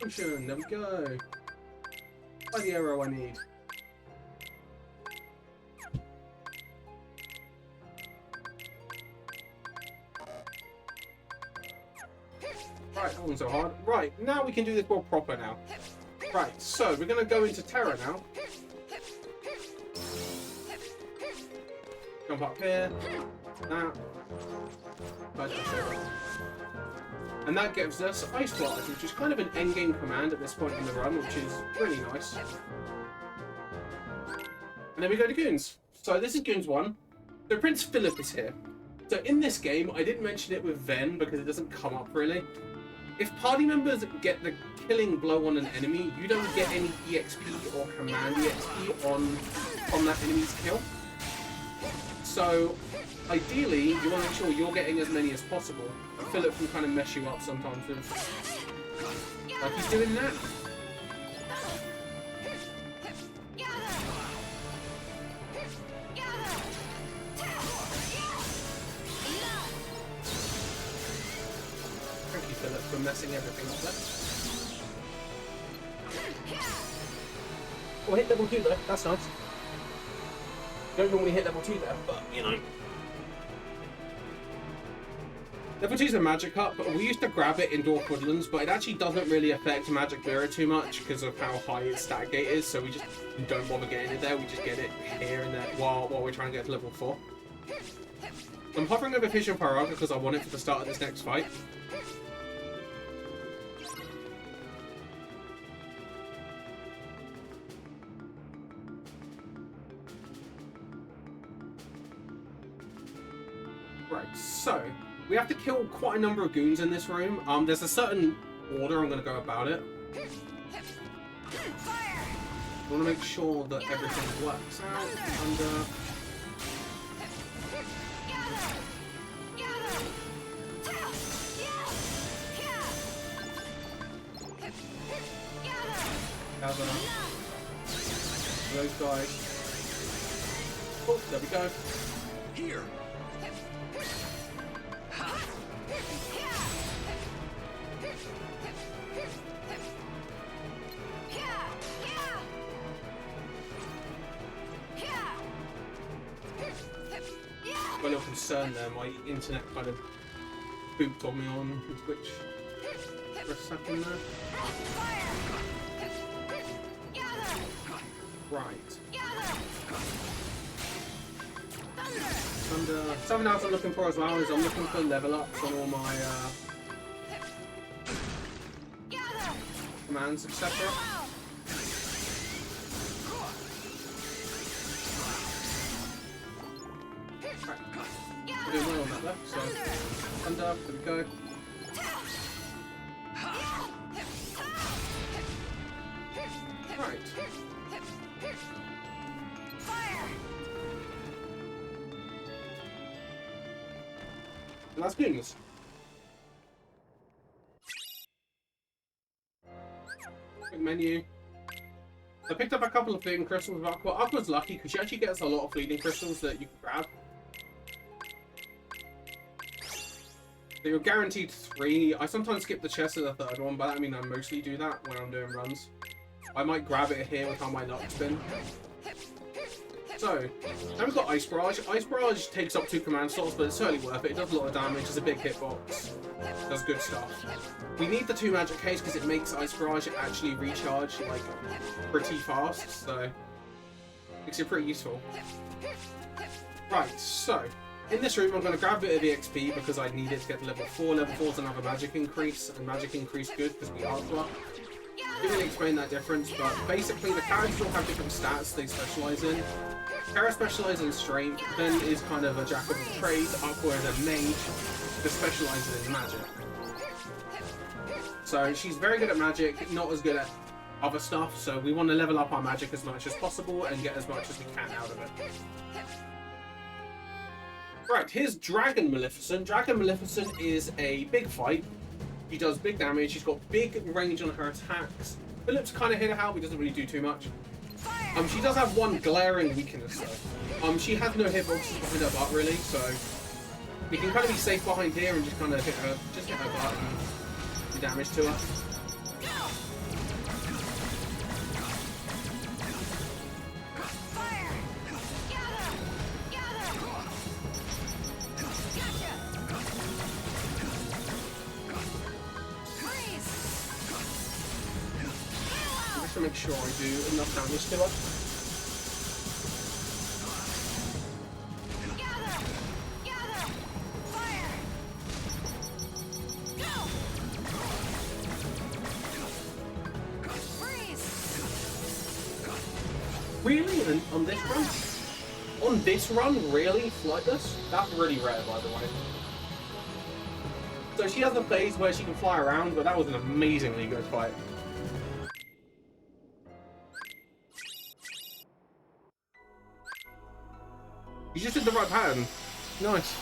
Potion, there we go. By the arrow I need. Right, that wasn't so hard. Right, now we can do this more proper now. Right, so we're going to go into Terra now. Jump up here. That. And that gives us Ice Barrage, which is kind of an endgame command at this point in the run, which is really nice. And then we go to Goons. So this is Goons 1. So Prince Philip is here. So in this game, I didn't mention it with Ven because it doesn't come up really. If party members get the killing blow on an enemy, you don't get any EXP or command EXP on that enemy's kill. So ideally, you want to make sure you're getting as many as possible. And Philip can kind of mess you up sometimes with, like he's doing that. Thank you, Philip, for messing everything up there. Oh, hit level 2 though, that's nice. Don't normally hit level 2 there, but you know. Level 2 is a magic up. We used to grab it in Dwarf Woodlands, but it actually doesn't really affect Magic Mirror too much because of how high its stat gate is, so we just don't bother getting it there. We just get it here and there while we're trying to get to level 4. I'm hovering over Fission Pyraga because I want it for the start of this next fight. Right, so we have to kill quite a number of goons in this room. There's a certain order I'm going to go about it. I want to make sure that everything works out under... Those guys. Oh, there we go.
Here.
I'm a little concerned there. My internet kind of booped on me on Twitch for a second there. Right. And something else I'm looking for as well is I'm looking for level ups on all my commands, etc. Right. We're doing well on that there, so thunder, there we go. Right. And that's goodness. Quick menu. I picked up a couple of fleeting crystals with Aqua. Aqua's lucky because she actually gets a lot of fleeting crystals that you can grab. So you're guaranteed 3. I sometimes skip the chest of the 3rd one, but I mean I mostly do that when I'm doing runs. I might grab it here with how my luck's been. So, now we've got Ice Barrage. Ice Barrage takes up 2 command slots, but it's certainly worth it. It does a lot of damage, it's a big hitbox. Does good stuff. We need the 2 magic case because it makes Ice Barrage actually recharge, like, pretty fast, so makes it pretty useful. Right, so, in this room I'm going to grab a bit of EXP because I need it to get to level 4. Level 4 is another magic increase, and magic increase good because we are Aqua. Didn't really explain that difference, but basically the characters all have different stats they specialise in. Kara specialises in strength, Ben is kind of a jack of all trades, Aqua is a mage that specialises in magic. So she's very good at magic, not as good at other stuff, so we want to level up our magic as much as possible and get as much as we can out of it. Right, here's Dragon Maleficent. Dragon Maleficent is a big fight. He does big damage, he's got big range on her attacks. Philip's kind of hit her out, he doesn't really do too much. She does have one glaring weakness though. She has no hitboxes behind her butt really, so we can kind of be safe behind here and just kind of hit her butt and do damage to her. To make sure I do enough damage to her. Really? And on this run? On this run? Really? Flightless? That's really rare, by the way. So she has a phase where she can fly around, but that was an amazingly good fight. You just did the right pattern. Nice.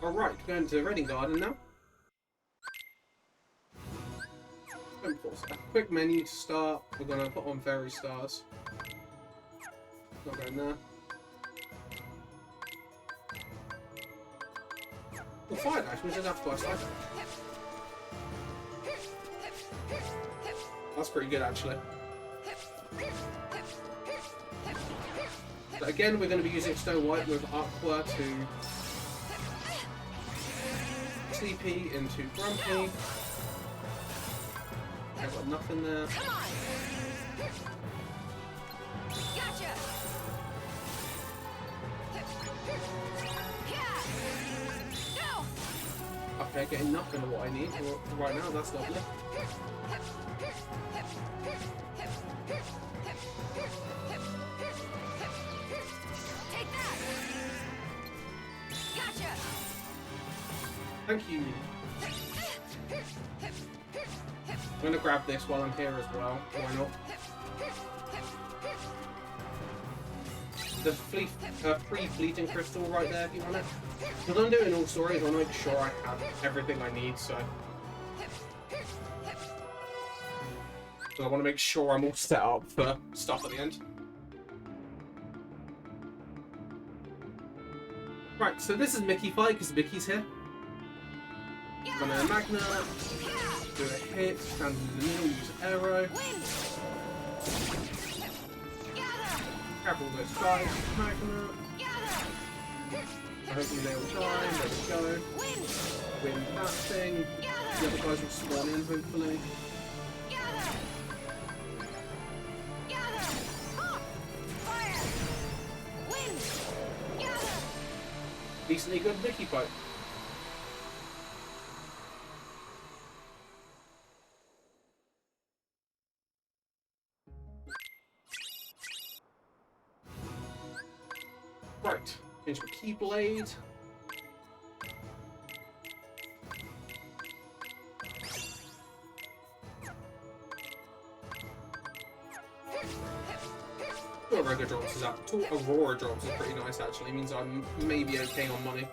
Alright, going to the Reading Garden now. quick menu to start. We're gonna put on fairy stars. Not going there. Well, fire dash, we just have to buy fire dash. That's pretty good, actually. So again, we're going to be using Snow White with Aqua to Sleepy into Grumpy. I've got nothing there.
Come on. Gotcha. Yeah. No.
Okay, getting nothing of what I need right now. That's lovely.
Take that. Gotcha.
Thank you. I'm going to grab this while I'm here as well. Why not? The free fleeting crystal right there if you want it. Because I'm doing all stories, I want to make sure I have everything I need, so I want to make sure I'm all set up for stuff at the end. Right, so this is Mickey fight because Mickey's here. Banana Magnet, do a hit, stand in the middle, use arrow. Grab all those guys, Magnet. Hopefully they all die, there we go. Win that thing. The other guys will spawn in, hopefully. Decently good Mickey fight. Right, into a Keyblade. Aurora drops is up. Aurora drops is pretty nice actually. It means I'm maybe okay on money.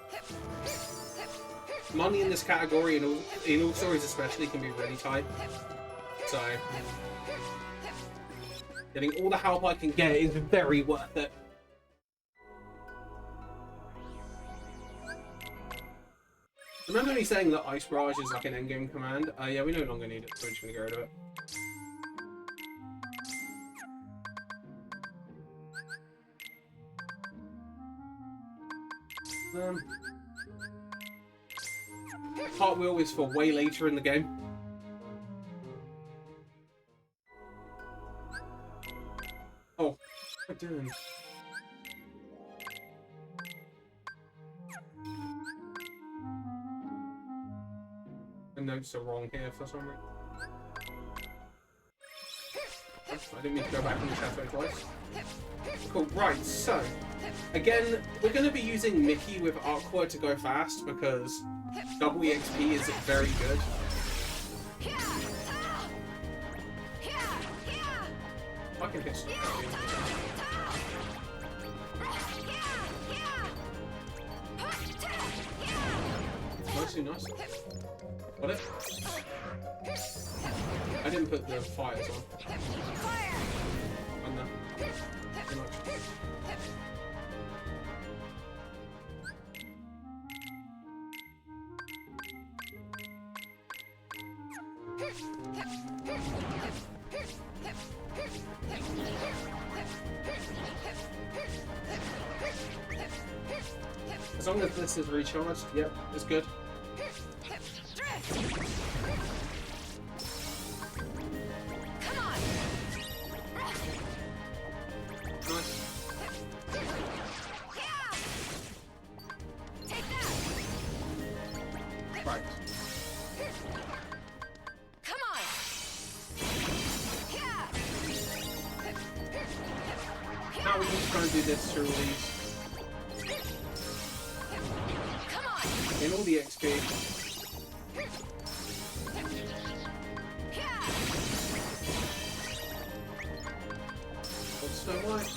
Money in this category, in all stories especially, can be really tight. So getting all the help I can get is very worth it. Remember me saying that Ice Barrage is like an endgame command? Yeah, we no longer need it, so we're just gonna get rid of it. Cartwheel is for way later in the game. Oh, what am I doing? The notes are wrong here for some reason. I didn't mean to go back in the chateau twice. Cool, right, so again, we're going to be using Mickey with Aqua to go fast because double EXP is very good. I can hit stuff. Nicely nice. Got it? I didn't put the fires on. No. Too much. As long as this is recharged, yep, it's good. Now we can try and do this to release in all the XP. What's Snow White?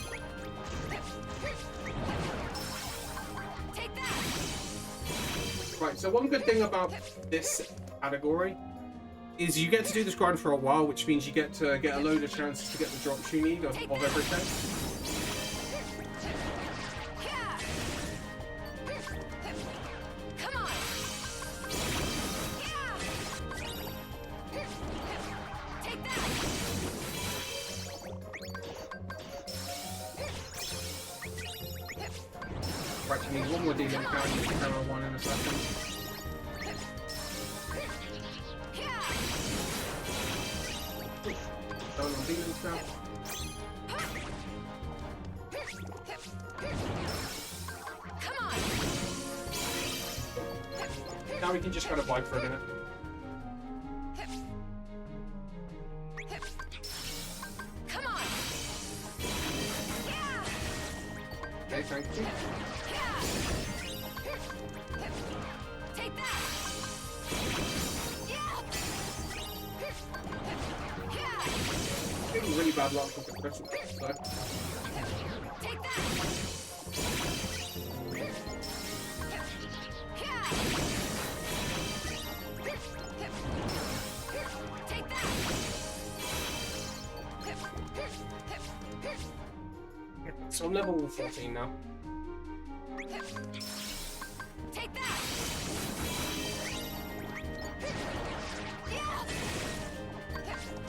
Right, so one good thing about this category is you get to do this grind for a while, which means you get to get a load of chances to get the drops you need of everything.
Come on. Take that.
Right, you need one more demon power, you can power one in a second. Going on demons now.
Come on.
Now we can just kind of vibe for a minute.
Come on.
Okay, thank you.
Take that.
Getting really bad luck with the crystal though.
Take that. Take that.
So I'm level 14 now.
Take that.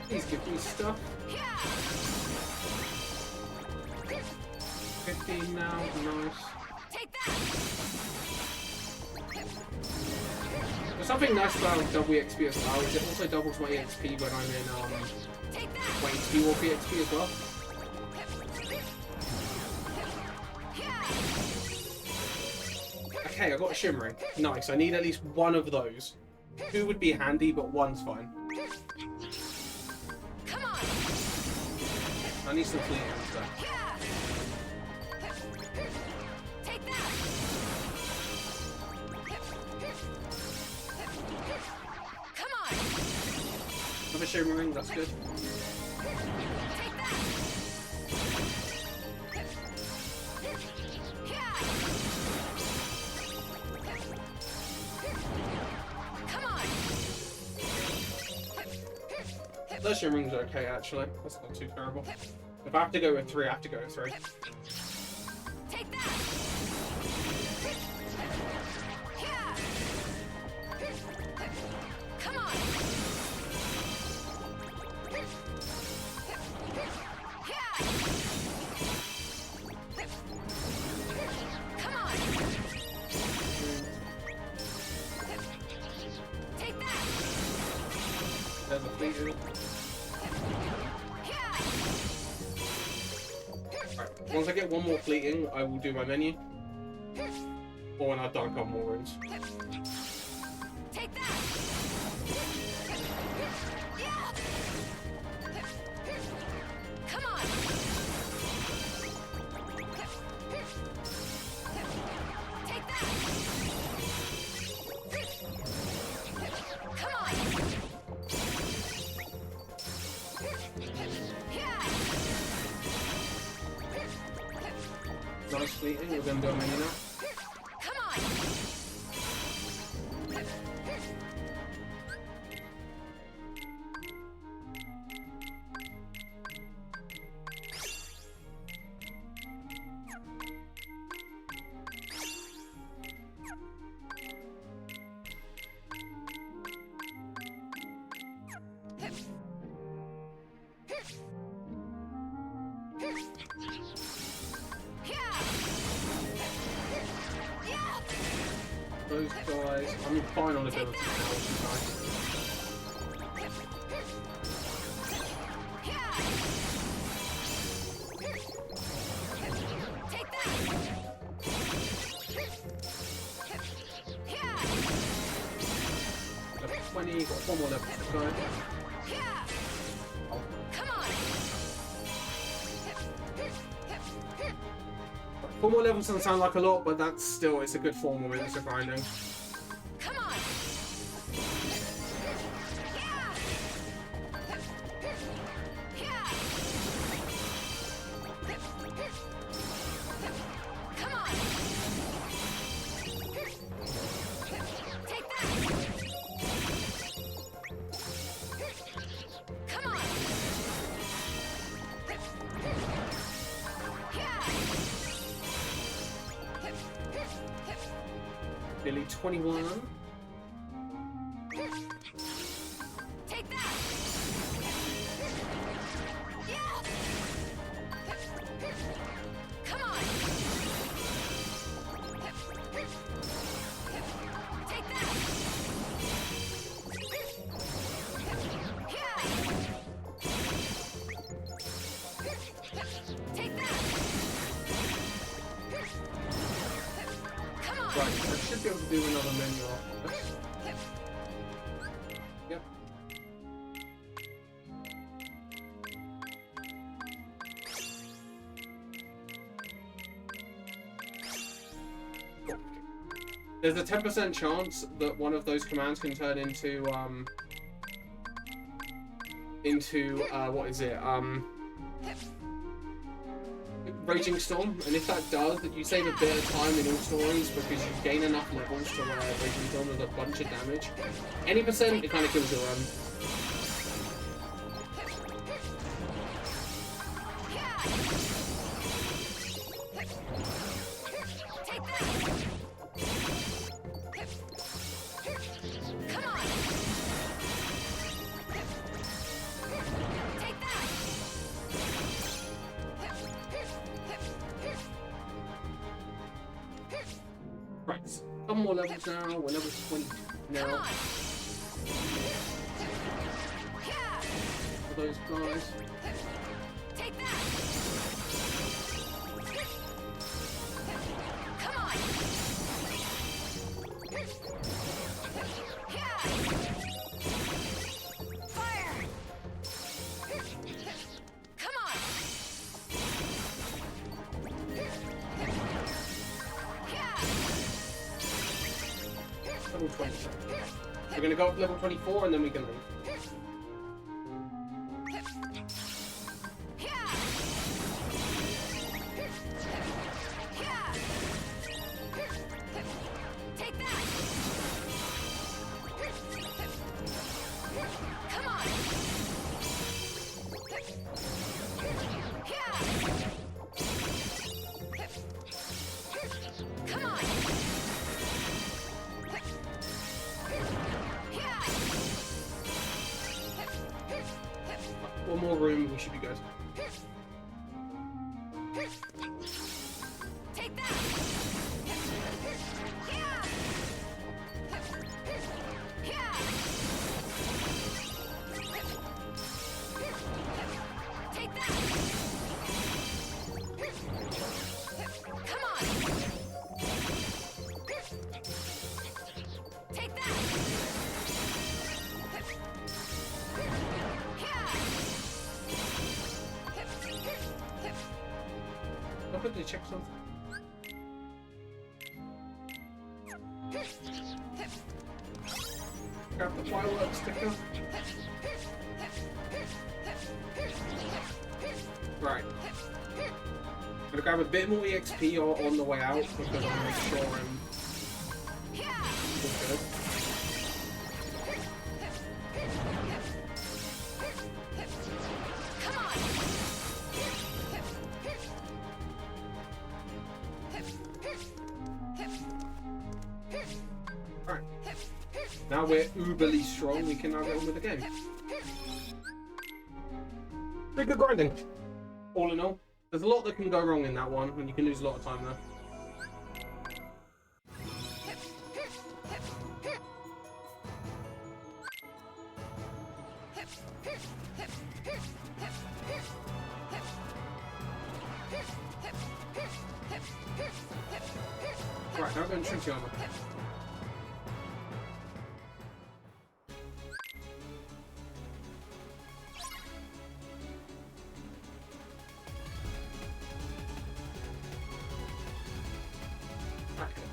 Please give me stuff. 15 now, nice.
Take that.
There's something nice about double EXP as well, is it also doubles my EXP when I'm in
Take that.
my XP Warp EXP as well. Okay, I got a shimmering. Nice, I need at least one of those. Two would be handy, but one's fine.
Come on.
I need some fleet though.
Take that. Come on.
Another shimmering, that's good.
Take that. Come on.
Those shimmerings are okay actually. That's not too terrible. If I have to go with 3, I have to go with 3.
Take that. Come on. Come on. Take that.
There's a fleet. Right. Once I get one more fleeting, I will do my menu. Or when I've done a couple more runes.
Take that. Come on. Take that. Come on.
Nice fleeting, we're going to do a menu now.
Come on.
Those guys, I'm fine on ability now, which is nice.
Take that.
Level 20, got one more level to go.
Come on.
4 more levels doesn't sound like a lot, but that's still, it's a good 4 more minutes of grinding.
Come on. Come on. Take that.
do 21.
Take that! Yeah! Come on! Take that! Yeah! Take that! Come on!
Right, I should be able to do another menu after this. Yep. There's a 10% chance that one of those commands can turn into what is it? Raging Storm, and if that does, that you save a bit of time in all stories because you gain enough levels to where Raging Storm does a bunch of damage. Any percent, it kind of kills your run.
Take that! Come on! Take that!
Right, some more levels now. We're level 20
Come
now
on! Yeah!
for those guys.
Take that! Come on! Yeah! Fire! Come on! Yeah!
Level 20. We're gonna go up to level 24 and then we can leave.
Yeah! Yeah! Take that! Come on! Yeah! Come on! Yeah!
One more room, we should be good.
Take that! Yeah! Yeah! Take that! Come on! Take that! Yeah!
I'll quickly check something. Grab the fireworks sticker. Right. I'm gonna grab a bit more EXP on the way out because I want to make sure I'm
Yeah!
good.
Come on!
Alright. Now we're uberly strong, we can now get on with the game. Pretty good grinding. All in all. There's a lot that can go wrong in that one, and you can lose a lot of time there. Right, now we're going to Trinity Armor.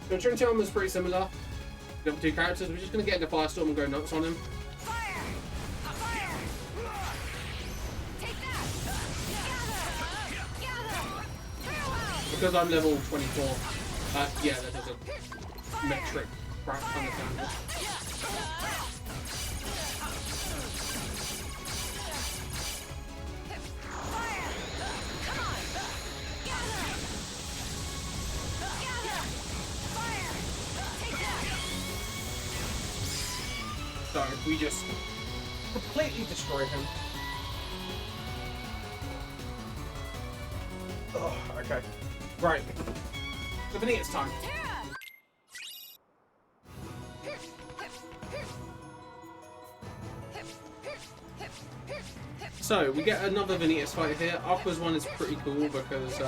So Trinity Armor is pretty similar. We've got two characters, we're just going to get into Firestorm and go nuts on him.
Fire! Fire! Take that! Gather! Farewell!
Because I'm level 24, yeah, that is a metric crap understandable.
Fire! Come on! Gather! Gather! Fire! Take that!
So we just completely destroy him. Oh, okay. Right. I think it's time. So, we get another Vanitas fight here. Aqua's one is pretty cool because,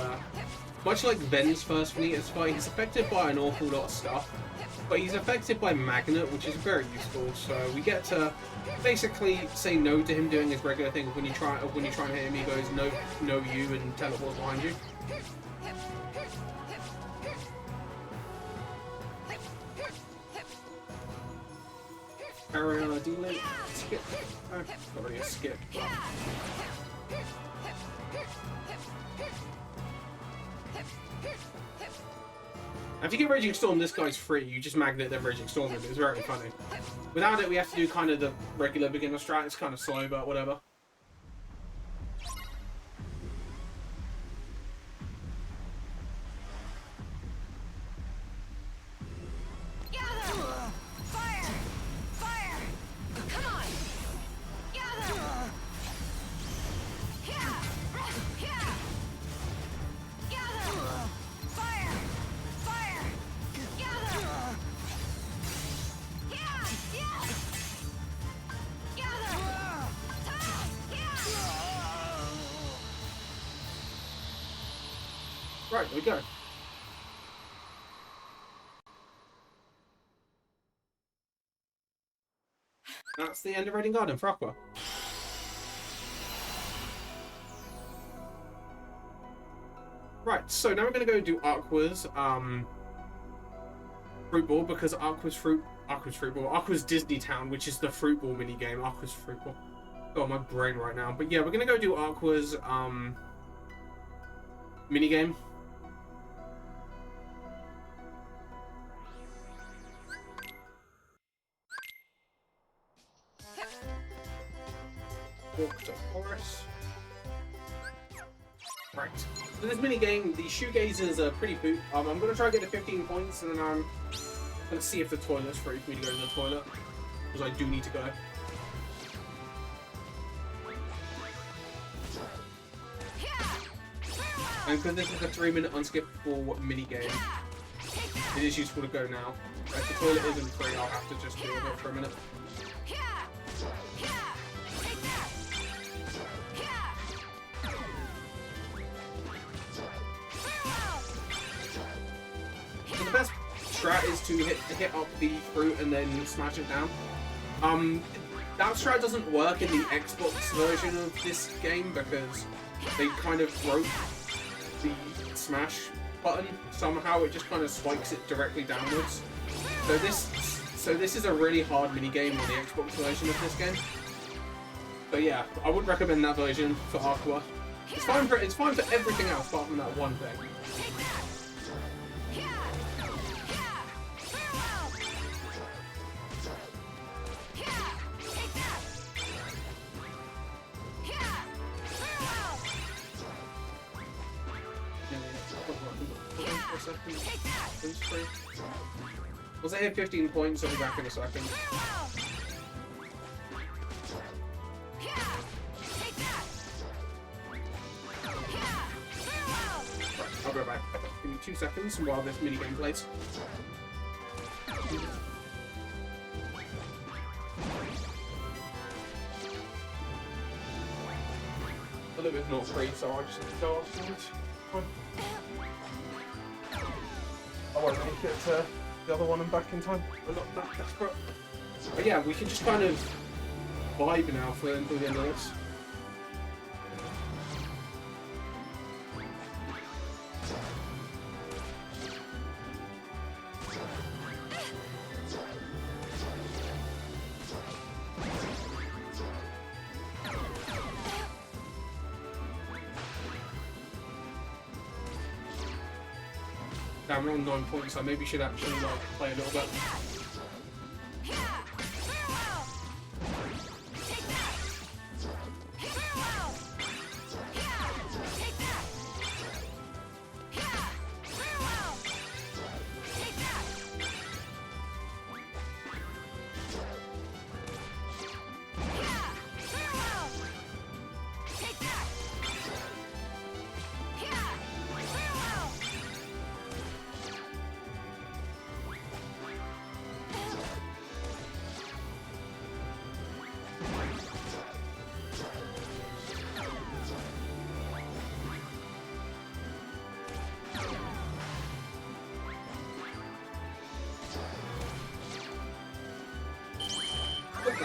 much like Ven's first Vanitas fight, he's affected by an awful lot of stuff. But he's affected by Magnet, which is very useful. So we get to basically say no to him doing his regular thing. When you try and hit him, he goes no, no you, and teleports behind you. RRLAT8 skip. Not really a skip. If you get Raging Storm, this guy's free. You just magnet then Raging Storm him. It's very funny. Without it, we have to do kind of the regular beginner strat. It's kind of slow, but whatever. Right, there we go. That's the end of Raiding Garden for Aqua. Right, so now we're going to go do Aqua's Fruit Ball, because Aqua's Disney Town, which is the Fruit Ball minigame. Aqua's Fruit Ball. Oh, my brain right now. But yeah, we're going to go do Aqua's minigame. Walk to Forest. Right. So this minigame, the shoegazers are pretty poop. I'm going to try and get to 15 points, and then I'm going to see if the toilet's free for me to go to the toilet. Because I do need to go. And because this is a 3-minute unskippable minigame, it is useful to go now. If the toilet isn't free, I'll have to just deal with it for a minute. So the best strat is to hit up the fruit and then smash it down. That strat doesn't work in the Xbox version of this game because they kind of broke the smash button. Somehow it just kind of spikes it directly downwards. So this is a really hard minigame on the Xbox version of this game. But yeah, I would recommend that version for Aqua. It's fine for everything else apart from that one thing. Once I hit 15 points, I'll be back in a second. I'll go back. Give me 2 seconds while this minigame plays. A little bit not free, so I just have to go afterwards. I won't really get to the other one and back in time. I'm not that desperate. But yeah, we can just kind of vibe now for until the end of this. I'm on 9 points, so I maybe should actually like play a little bit.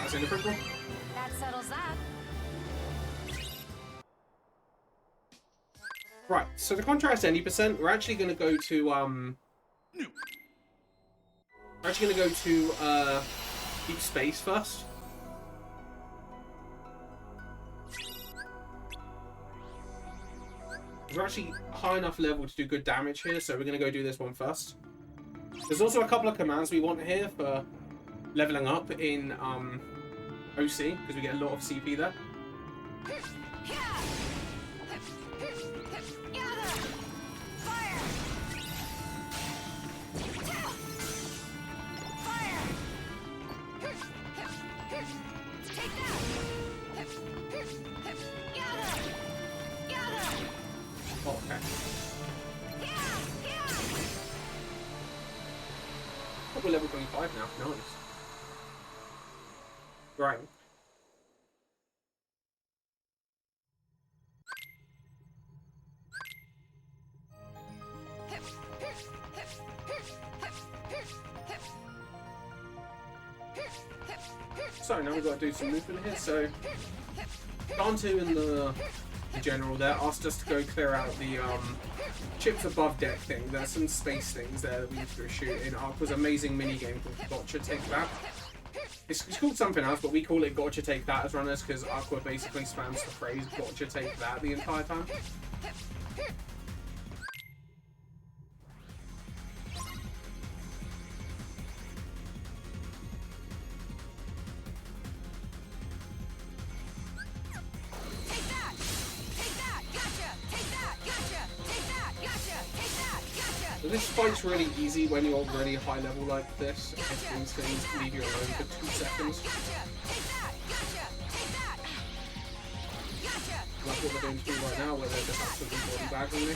That's inappropriate.
That settles that.
Right, so to contrast any percent, we're actually going to go to, deep space first. We're actually high enough level to do good damage here, so we're going to go do this one first. There's also a couple of commands we want here for leveling up in OC, because we get a lot of CP there. Okay. Oh, we're level 25 now. Nice. Right. So now we've got to do some movement here. So Gantu and the general there asked us to go clear out the chips above deck thing. There's some space things there that we need to go shoot in Aqua's amazing mini game called Gotcha Take That. It's called something else, but we call it Gotcha Take That as runners because Aqua basically spams the phrase Gotcha Take That the entire time. This fight's really easy when you're really high level like this. If these things leave you alone for 2 seconds. Like what they're going to do right now, where they're just absolutely body bagging me.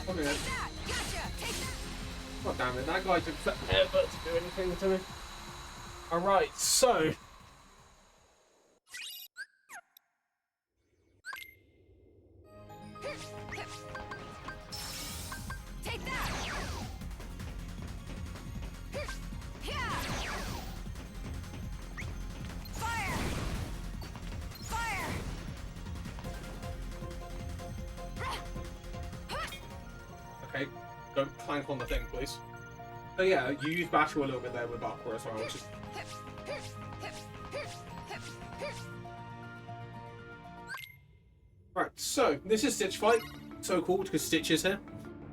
Okay. God damn it, that guy took forever to do anything to me. Alright, so...
Take that! Fire! Fire!
Okay, don't clank on the thing, please. So yeah, you use Battle a little bit there with Aqua as well, which is... Right, so this is Stitch Fight, so called because Stitch is here.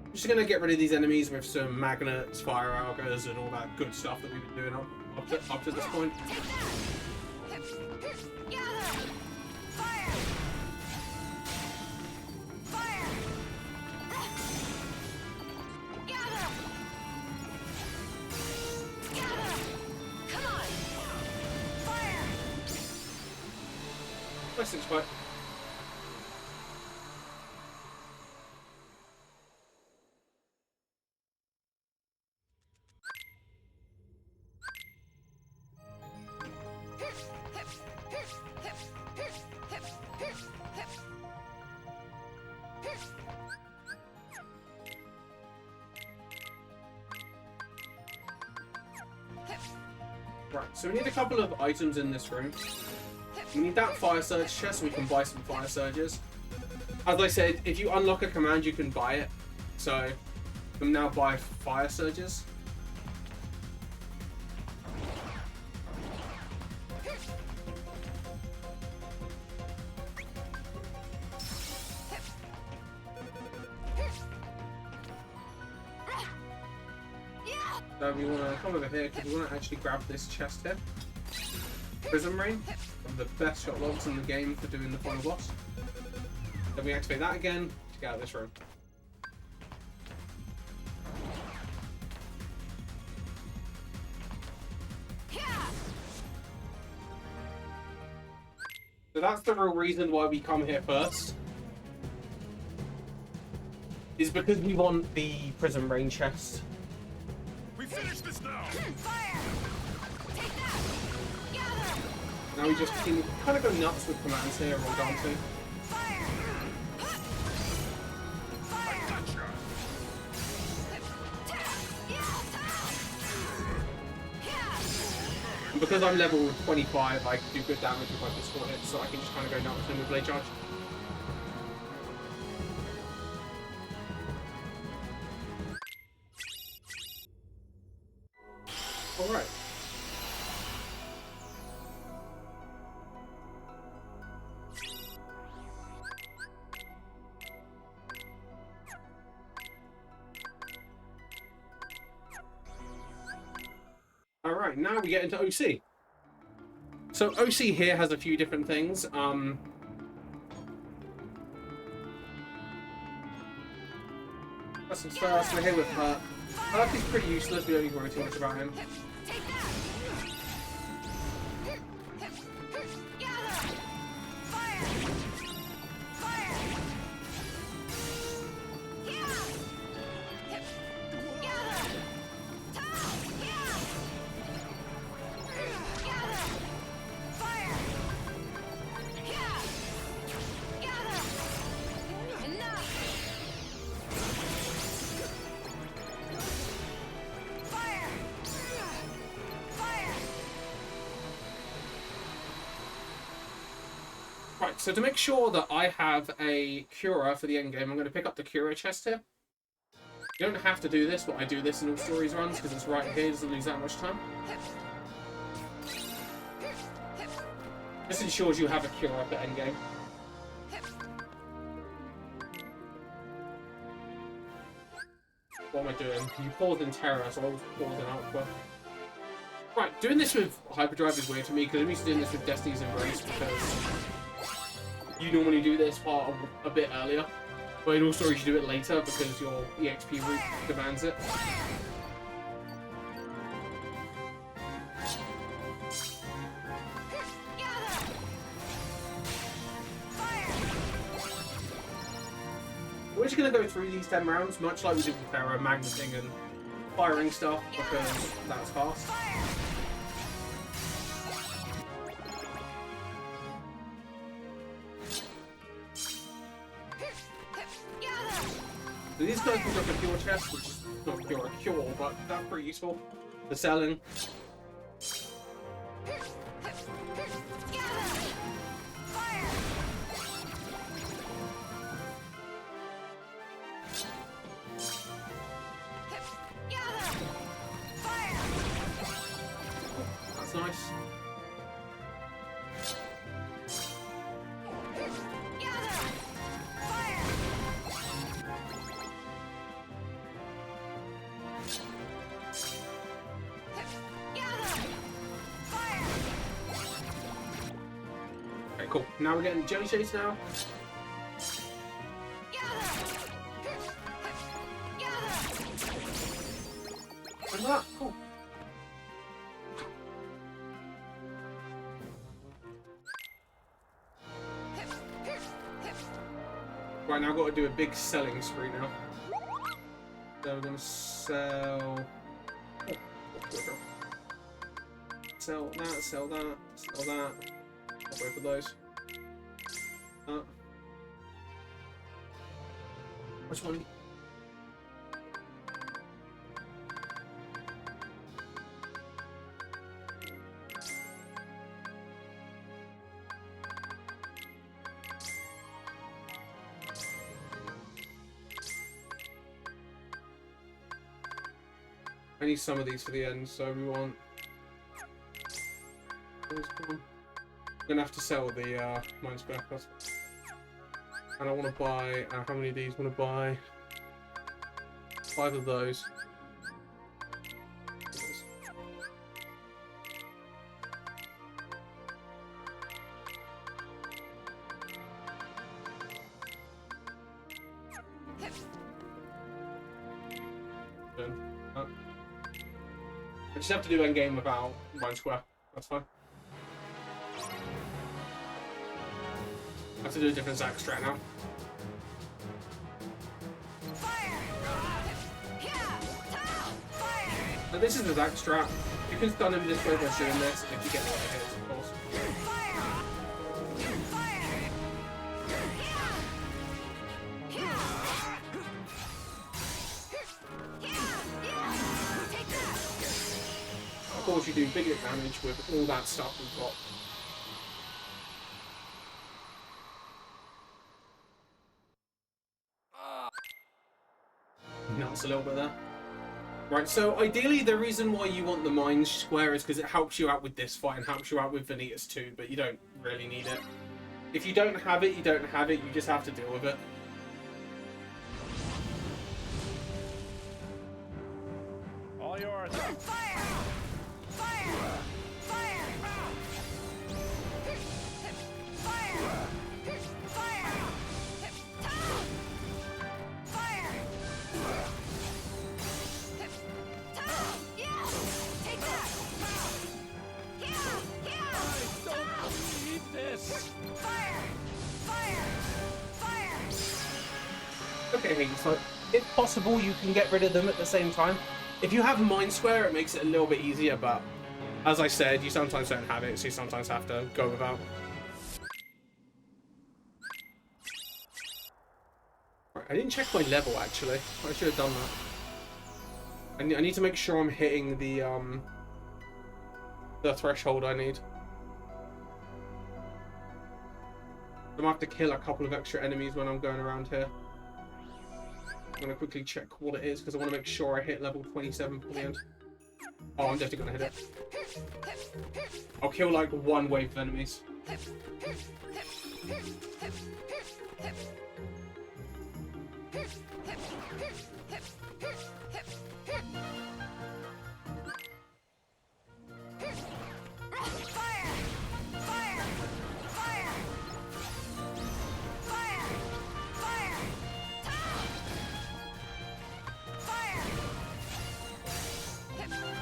I'm just going to get rid of these enemies with some magnets, fire augers, and all that good stuff that we've been doing up to this point. Nice Stitch Fight. Right, so we need a couple of items in this room. We need that fire surge chest so we can buy some fire surges. As I said, if you unlock a command, you can buy it. So, you can now buy fire surges. So we want to come over here because we want to actually grab this chest here. Prism Ring, one of the best shot logs in the game for doing the final boss. Then we activate that again to get out of this room. So that's the real reason why we come here first. is because we want the prison rain chest.
We finish this now.
Fire! Take that! Gather!
Now we just can kind of go nuts with commands here on Dante.
Fire! Fire!
Gotcha.
And because I'm level 25, I can do good damage if I pistol hit, so I can just kind of go nuts with him with blade charge. Alright. Alright, now we get into OC. So OC here has a few different things. First things first, we're here with Hurt. Hurt is pretty useless, we don't need to worry too much about him.
Take that! Gather! Fire! Fire! Yeah! Gather! Tau! Yeah! Gather! Fire! Yeah! Gather! Enough! Fire! Fire!
Right, so to make sure that I have a Cura for the endgame, I'm going to pick up the Cura chest here. You don't have to do this, but I do this in all stories runs because it's right here, it doesn't lose that much time. This ensures you have a Cura for endgame. What am I doing? You pause in Terror, so I'll pause in Alpha. Right, doing this with Hyperdrive is weird to me because I'm used to doing this with Destiny's Embrace because you normally do this part a bit earlier. But in all stories you do it later because your EXP route demands it.
Gather! Fire!
We're just going to go through these 10 rounds, much like we did with Terror, magneting and firing stuff because that's fast.
Fire! Gather!
So these guys can drop a Cure chest, which is not Cure, a Cure, but that's pretty useful. The selling.
Gather! Fire! Gather! Fire!
That's nice.
Gather! Fire! Gather! Fire!
Okay, cool. Now we're getting Jelly Chase now.
Gather! Gather!
And that, cool. Right, now I've got to do a big selling spree now. So we're going to sell... Oh, sell that, sell that, sell that. I'll wait for those. Which one? I need some of these for the end, so we want... I'm gonna have to sell the mine spare first. And I want to buy... how many of these? I want to buy 5 of those. I just have to do endgame without mine square. That's fine. I have to do a different Zack strat now.
Fire!
So this is the Zack strat. You can stun him this way by doing this if you get the right hits, of course. Of course, you do bigger damage with all that stuff we've got. Nuts a little bit there. Right, so ideally the reason why you want the Mind Square is because it helps you out with this fight and helps you out with Vanitas too, but you don't really need it. If you don't have it, you don't have it, you just have to deal with it.
All yours.
Fire! Fire! Fire! Fire! Fire! Fire! Yeah! Take that! Yeah! Yeah!
Don't need this.
Fire! Fire! Fire!
Okay, so if possible, you can get rid of them at the same time. If you have Mind Square, it makes it a little bit easier, but as I said, you sometimes don't have it, so you sometimes have to go without. Right, I didn't check my level, actually. I should have done that. I need to make sure I'm hitting the threshold I need. I'm gonna have to kill a couple of extra enemies when I'm going around here. I'm going to quickly check what it is because I want to make sure I hit level 27 for the end. Oh, I'm definitely going to hit it. I'll kill like one wave of enemies.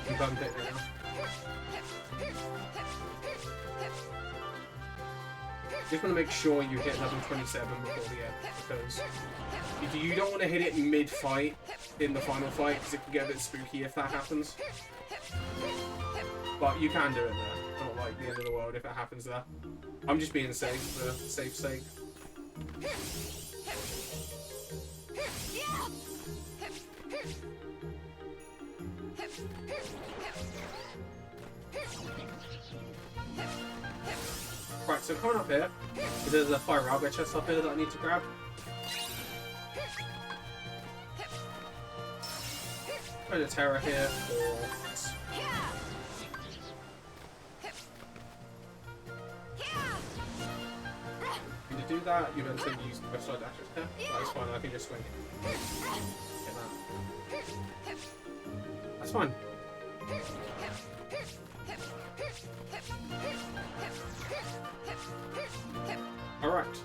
I'm done hitting it now. Just want to make sure you hit level 27 before the end, because if you don't want to hit it mid-fight in the final fight, because it can get a bit spooky if that happens. But you can do it there. Not like the end of the world if it happens there. I'm just being safe for safe sake. Right, so coming up here, there's a fire railway chest up here that I need to grab. Put a terror here for this. To do that, you then simply use the left side dashes here. That's fine, I can just swing it. Get that. That's fine. Alright.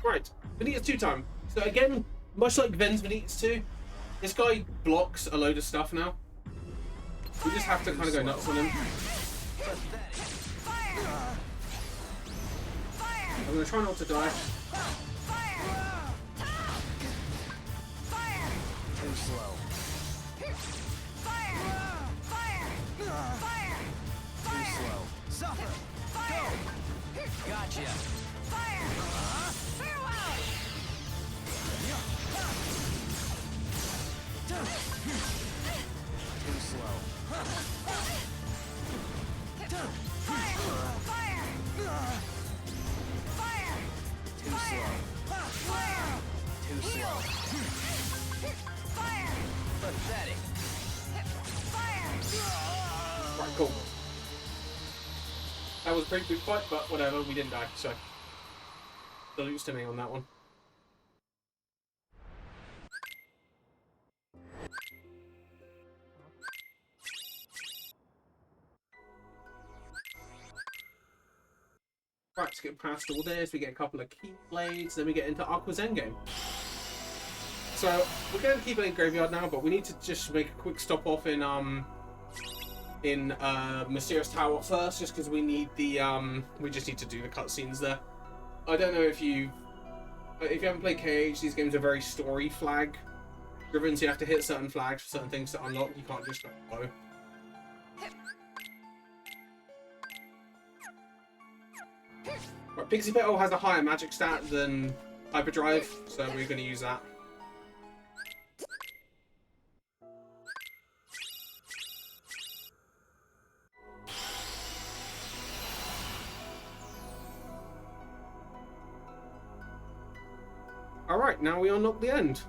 Right, Vanitas 2 time. So again, much like Ven's Vanitas 2, this guy blocks a load of stuff now. We just have to kind of go nuts on him. I'm going to try not to die.
Too slow. Too slow. Suffer. Go. Gotcha. Too slow. Too slow. Too slow. Pathetic.
Right, cool. That was a pretty good fight, but whatever, we didn't die, so salutes to me on that one. Right, let's get past all this, we get a couple of key blades, then we get into Aqua's endgame. So we're going to keep it in Graveyard now, but we need to just make a quick stop off in Mysterious Tower first, just because we need the we just need to do the cutscenes there. I don't know if you haven't played KH, these games are very story flag driven, so you have to hit certain flags for certain things to unlock. You can't just go. Right, Pixie Petal has a higher magic stat than Hyperdrive, so we're going to use that. Alright, now we unlock the end.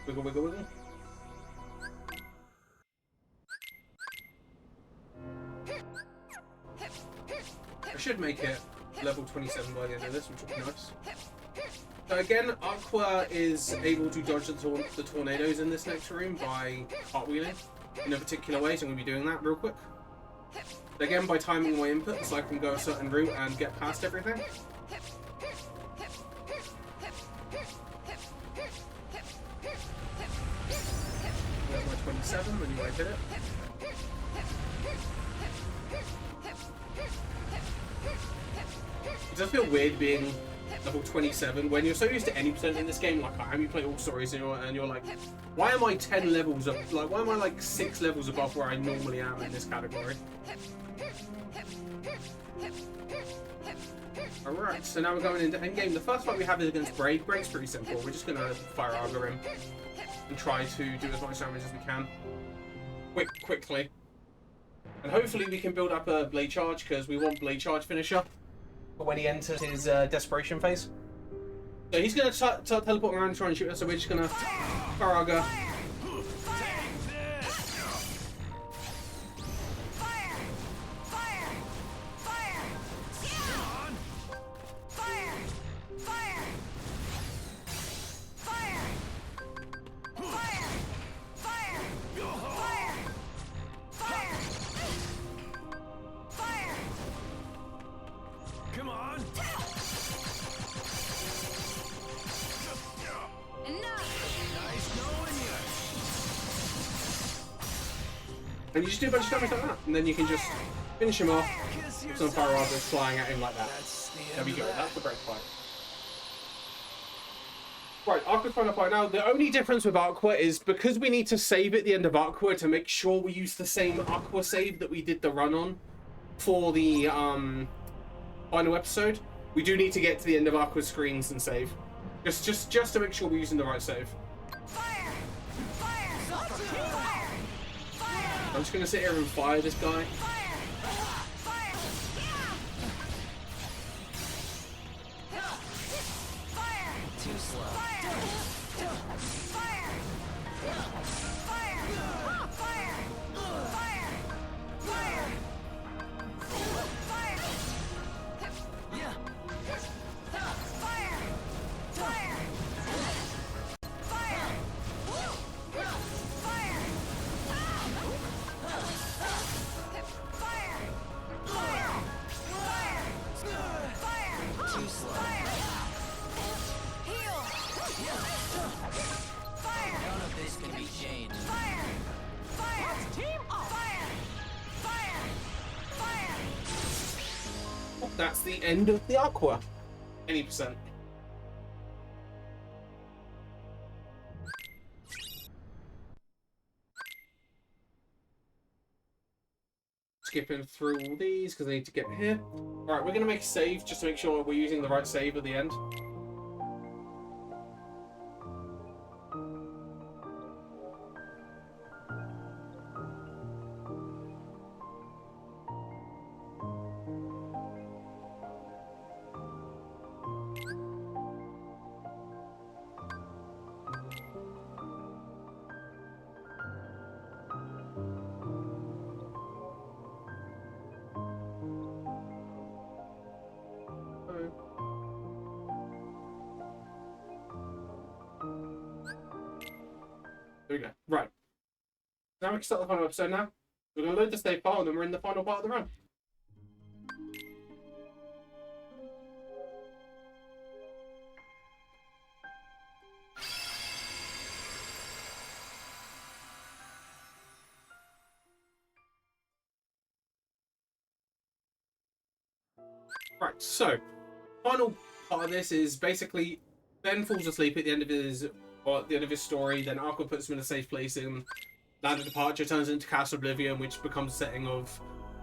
Wiggle, wiggle, wiggle. I should make it level 27 by the end of this, which would be nice. So again, Aqua is able to dodge the tornadoes in this next room by cartwheeling in a particular way, so I'm going to be doing that real quick. Again, by timing my input, so I can go a certain route and get past everything. There's my 27 when you might hit it. It does feel weird being level 27 when you're so used to any percent in this game, like I am. You play all stories and you're like, why am I 10 levels up? Like, why am I like 6 levels above where I normally am in this category? Alright, so now we're going into endgame. The first fight we have is against Braid. Braid's pretty simple. We're just going to fire Arga him and try to do as much damage as we can. Quickly. And hopefully we can build up a Blade Charge, because we want Blade Charge finisher for when he enters his desperation phase. So he's going to start teleporting around and try and shoot us, so we're just going to fire Arga. And you just do a bunch of damage like that, and then you can just finish him off with some fire Argas flying at him like that. There we go, that's the great fight. Right, Aqua's final fight now. The only difference with Aqua is because we need to save at the end of Aqua to make sure we use the same Aqua save that we did the run on for the final episode. We do need to get to the end of Aqua's screens and save. Just to make sure we're using the right save. I'm just gonna sit here and fire this guy.
Too slow.
That's the end of the Aqua. Any percent. Skipping through all these because I need to get here. Alright, we're going to make a save just to make sure we're using the right save at the end. There we go. Right. Now we can start the final episode now. We're going to load the save file and then we're in the final part of the run. Right, so final part of this is basically Ben falls asleep at the end of his story. Then Aqua puts him in a safe place in Land of Departure, turns into Castle Oblivion, which becomes a setting of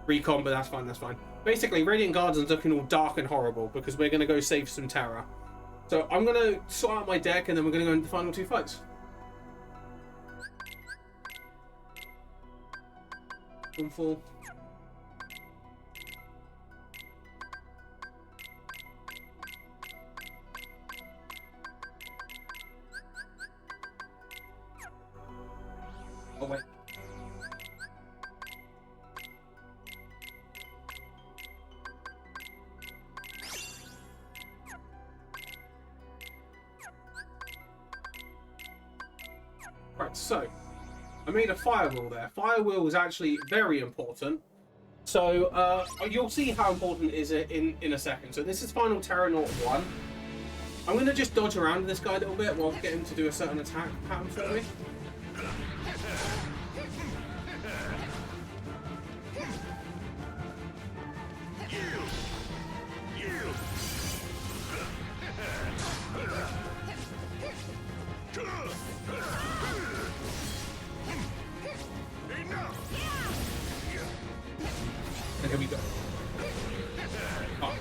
recon. But that's fine. That's fine. Basically, Radiant Garden's looking all dark and horrible because we're gonna go save some Terra. So I'm gonna sort out my deck and then we're gonna go into the final two fights. Full. Oh wait. Right, so I made a firewall there. Firewall is actually very important. So you'll see how important it is in a second. So this is final Terranaut 1. I'm going to just dodge around this guy a little bit while I get him to do a certain attack pattern for me. And here we go. Oh,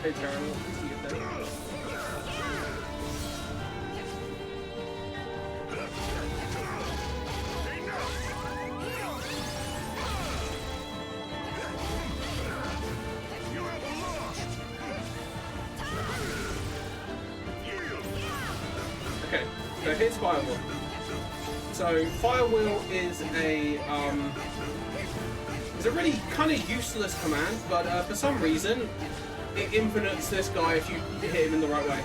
hey, Terranaut, see you there. Okay, so here's Firewall. So Firewall is a really kind of useless command, but for some reason it infinites this guy if you hit him in the right way.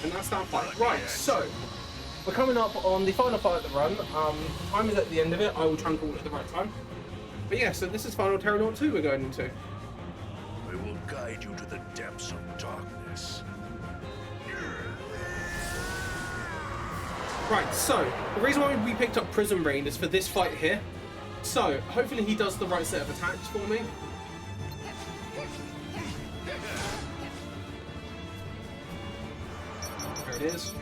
And that's that fight. Right, so we're coming up on the final fight of the run. Time is at the end of it. I will try and call it at the right time. But yeah, so this is final Terranaut 2 we're going into.
We will guide you to the depths of darkness.
Right, so the reason why we picked up Prism Rain is for this fight here. So hopefully he does the right set of attacks for me. There it is.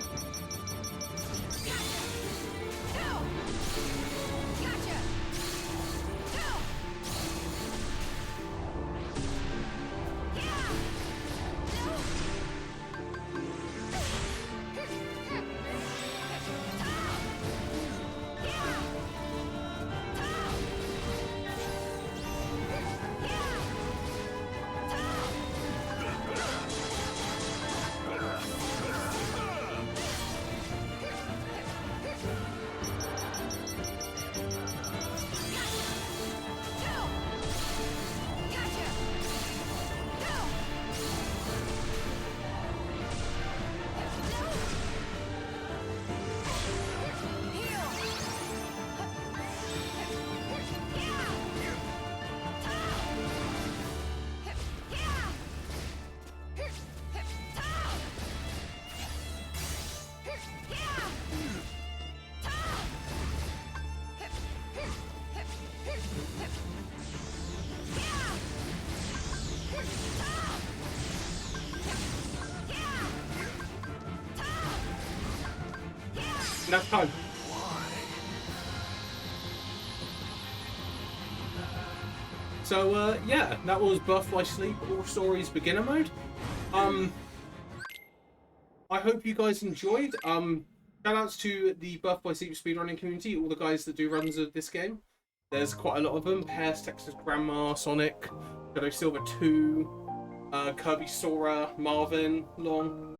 Enough time. So, yeah, that was Birth by Sleep All Stories Beginner Mode. I hope you guys enjoyed. Shoutouts to the Birth by Sleep speedrunning community, all the guys that do runs of this game. There's quite a lot of them. Pears, Texas Grandma, Sonic, Shadow Silver 2, Kirby Sora, Marvin, Long.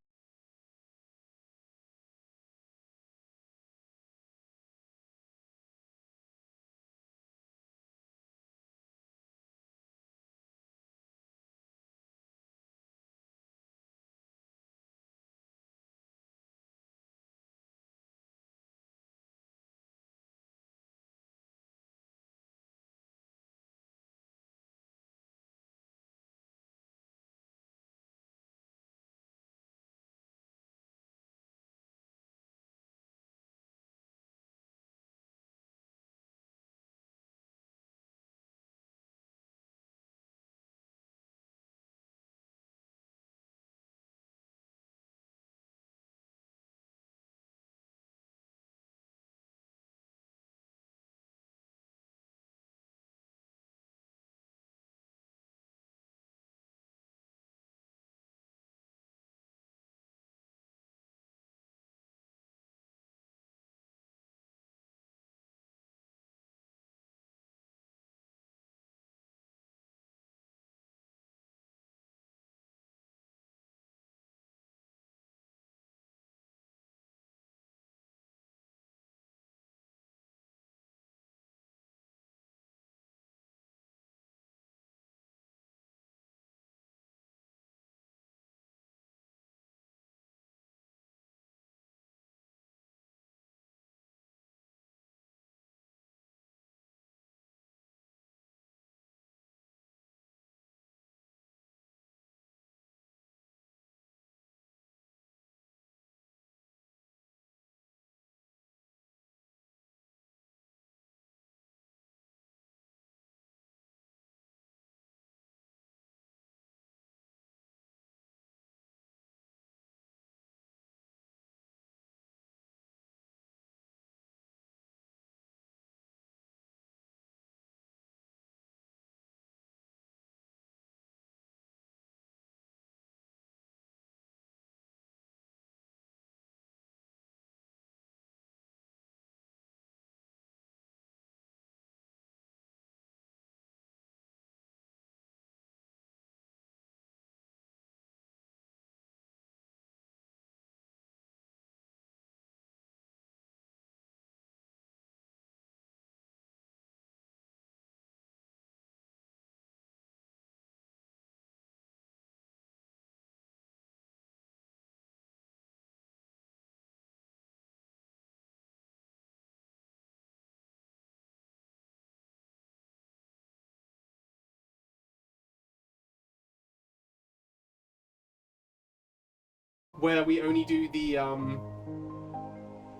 Where we only do the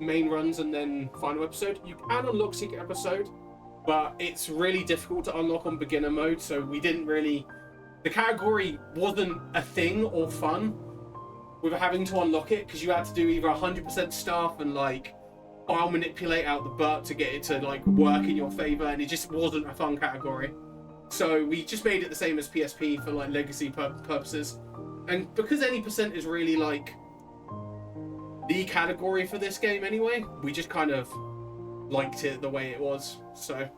main runs and then final episode. You can unlock secret episode, but it's really difficult to unlock on beginner mode, so we didn't really... The category wasn't a thing or fun with having to unlock it, because you had to do either 100% stuff and like file manipulate out the butt to get it to like work in your favor, and it just wasn't a fun category. So we just made it the same as PSP for like legacy purposes. And because any percent is really like the category for this game anyway, we just kind of liked it the way it was. So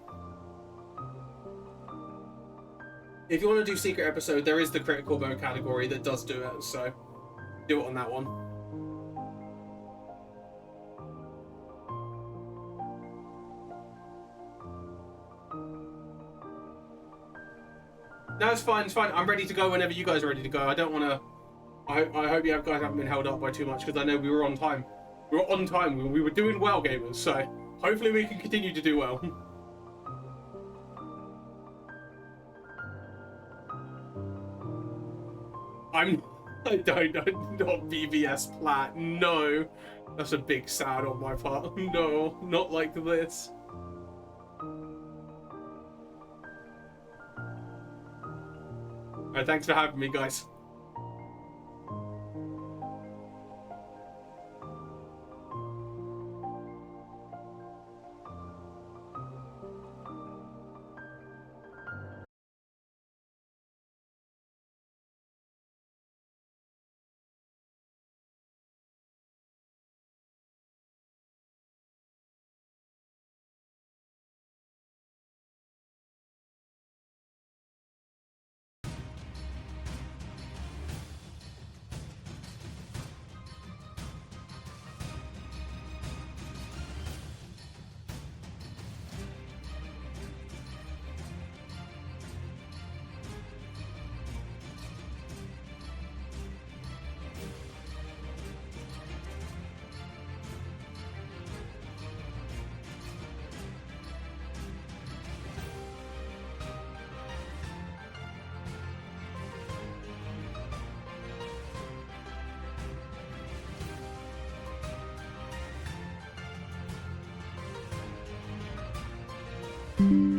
if you want to do secret episode, there is the critical mode category that does do it, so do it on that one. No, it's fine, it's fine. I'm ready to go whenever you guys are ready to go. I don't want to... I hope you guys haven't been held up by too much, because I know we were on time. We were on time. We were doing well, gamers, so hopefully we can continue to do well. I don't know, not BBS Plat, no. That's a big sad on my part. No, not like this. Alright, thanks for having me, guys. Bye.